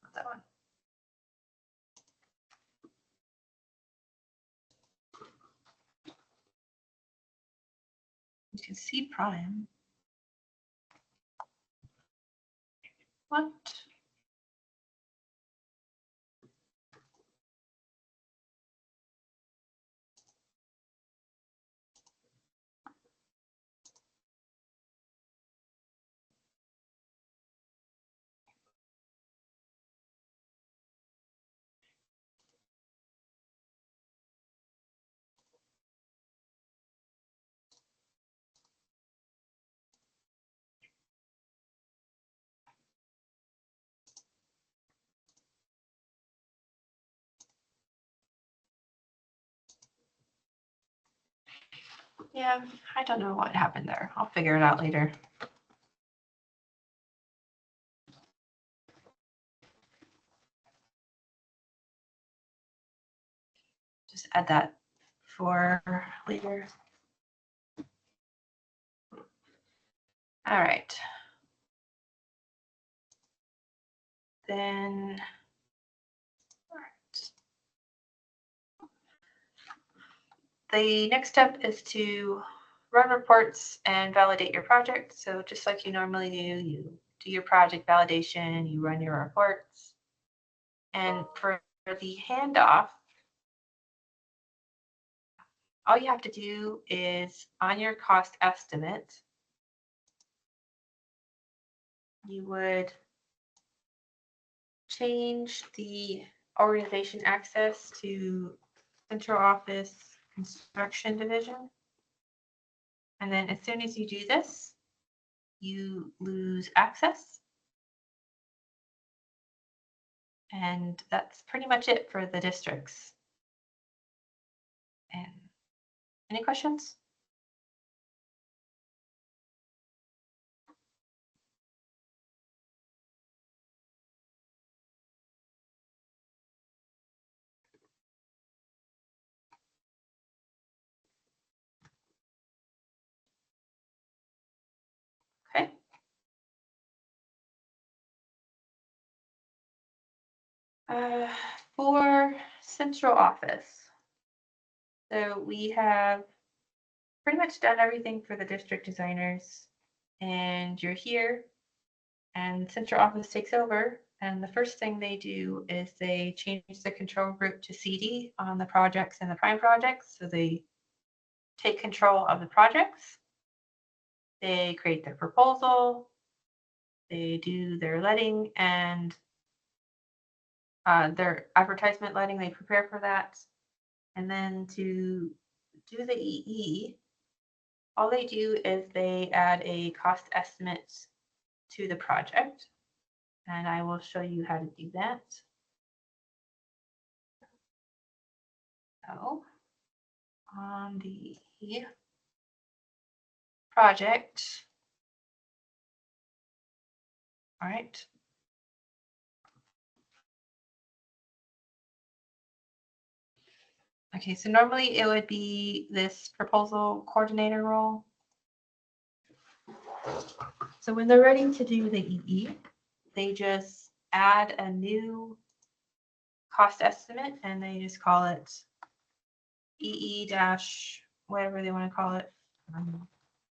not that one. You can see prime. What? Yeah, I don't know what happened there. I'll figure it out later. Just add that for later. All right. Then, all right. The next step is to run reports and validate your project. So just like you normally do, you do your project validation, you run your reports. And for the handoff, all you have to do is on your cost estimate, you would change the organization access to central office construction division. And then as soon as you do this, you lose access. And that's pretty much it for the districts. And any questions? Okay. For central office, so we have pretty much done everything for the district designers, and you're here, and central office takes over, and the first thing they do is they change the control group to CD on the projects and the prime projects, so they take control of the projects. They create their proposal, they do their letting and their advertisement letting, they prepare for that. And then to do the EE, all they do is they add a cost estimate to the project, and I will show you how to do that. So on the project, all right. Okay, so normally it would be this proposal coordinator role. So when they're ready to do the EE, they just add a new cost estimate and they just call it EE dash whatever they want to call it.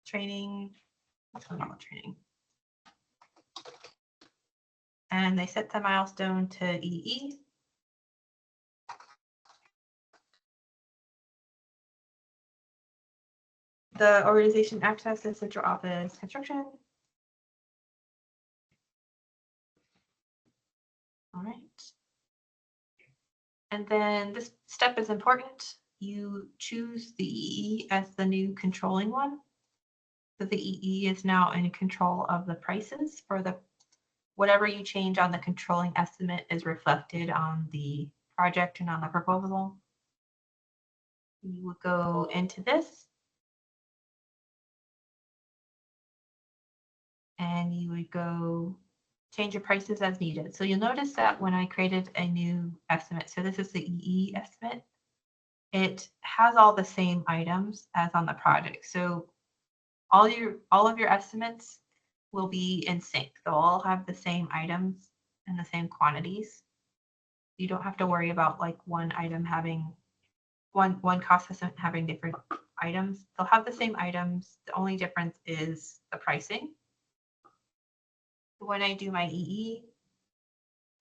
Training. What's going on with training? And they set the milestone to EE. The organization access and central office construction. All right. And then this step is important. You choose the EE as the new controlling one. So the EE is now in control of the prices for the whatever you change on the controlling estimate is reflected on the project and on the proposal. You would go into this and you would go change your prices as needed. So you'll notice that when I created a new estimate, so this is the EE estimate, it has all the same items as on the project. So all of your estimates will be in sync. They'll all have the same items and the same quantities. You don't have to worry about like one item having one cost estimate having different items. They'll have the same items. The only difference is the pricing. When I do my EE,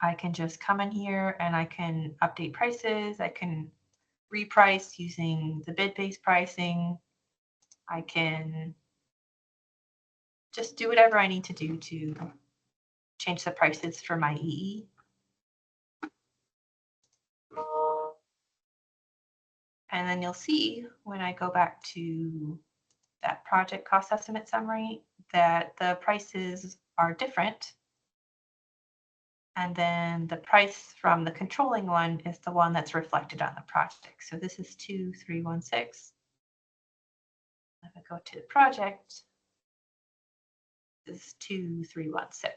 I can just come in here and I can update prices. I can reprice using the bid-based pricing. I can just do whatever I need to do to change the prices for my EE. And then you'll see when I go back to that project cost estimate summary that the prices are different. And then the price from the controlling one is the one that's reflected on the project. So this is 2316. If I go to the project, this is 2316.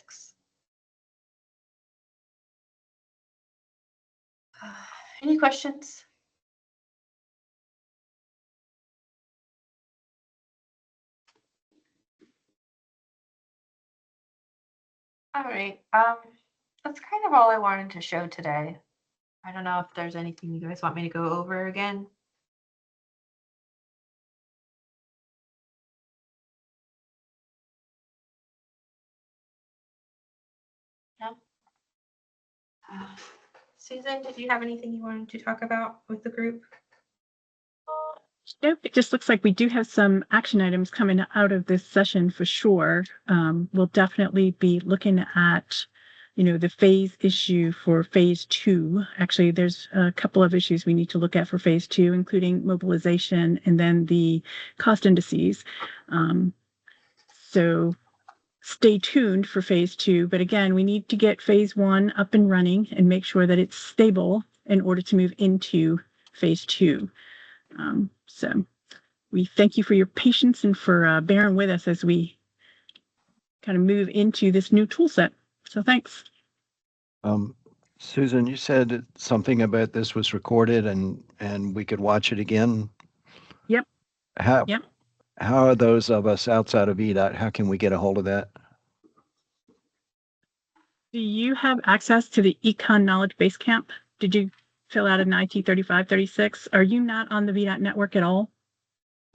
Any questions? All right, that's kind of all I wanted to show today. I don't know if there's anything you guys want me to go over again. No? Susan, did you have anything you wanted to talk about with the group? Nope, it just looks like we do have some action items coming out of this session for sure. We'll definitely be looking at, the phase issue for phase 2. Actually, there's a couple of issues we need to look at for phase 2, including mobilization and then the cost indices. So stay tuned for phase 2. But again, we need to get phase 1 up and running and make sure that it's stable in order to move into phase 2. So we thank you for your patience and for bearing with us as we kind of move into this new tool set. So thanks. Susan, you said something about this was recorded and we could watch it again. Yep. How are those of us outside of VDOT, how can we get a hold of that? Do you have access to the Econ Knowledge Base Camp? Did you fill out an IT 3536? Are you not on the VDOT network at all?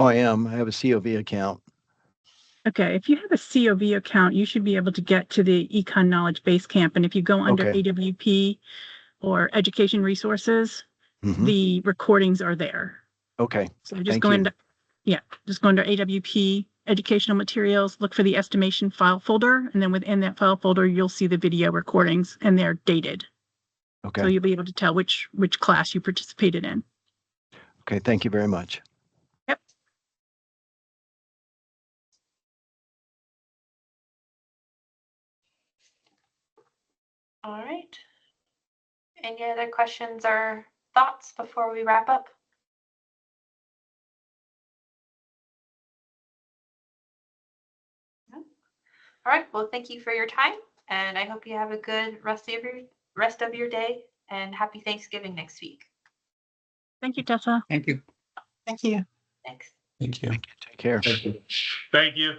Oh, I am. I have a COV account. Okay, if you have a COV account, you should be able to get to the Econ Knowledge Base Camp. And if you go under AWP or Education Resources, the recordings are there. Okay. So just go into, just go under AWP Educational Materials, look for the estimation file folder, and then within that file folder, you'll see the video recordings and they're dated. Okay. So you'll be able to tell which class you participated in. Okay, thank you very much. All right. Any other questions or thoughts before we wrap up? No? All right. Well, thank you for your time, and I hope you have a good rest of your day, and happy Thanksgiving next week. Thank you, Tessa. Thank you. Thank you. Thanks. Thank you. Take care. Thank you. Thank you.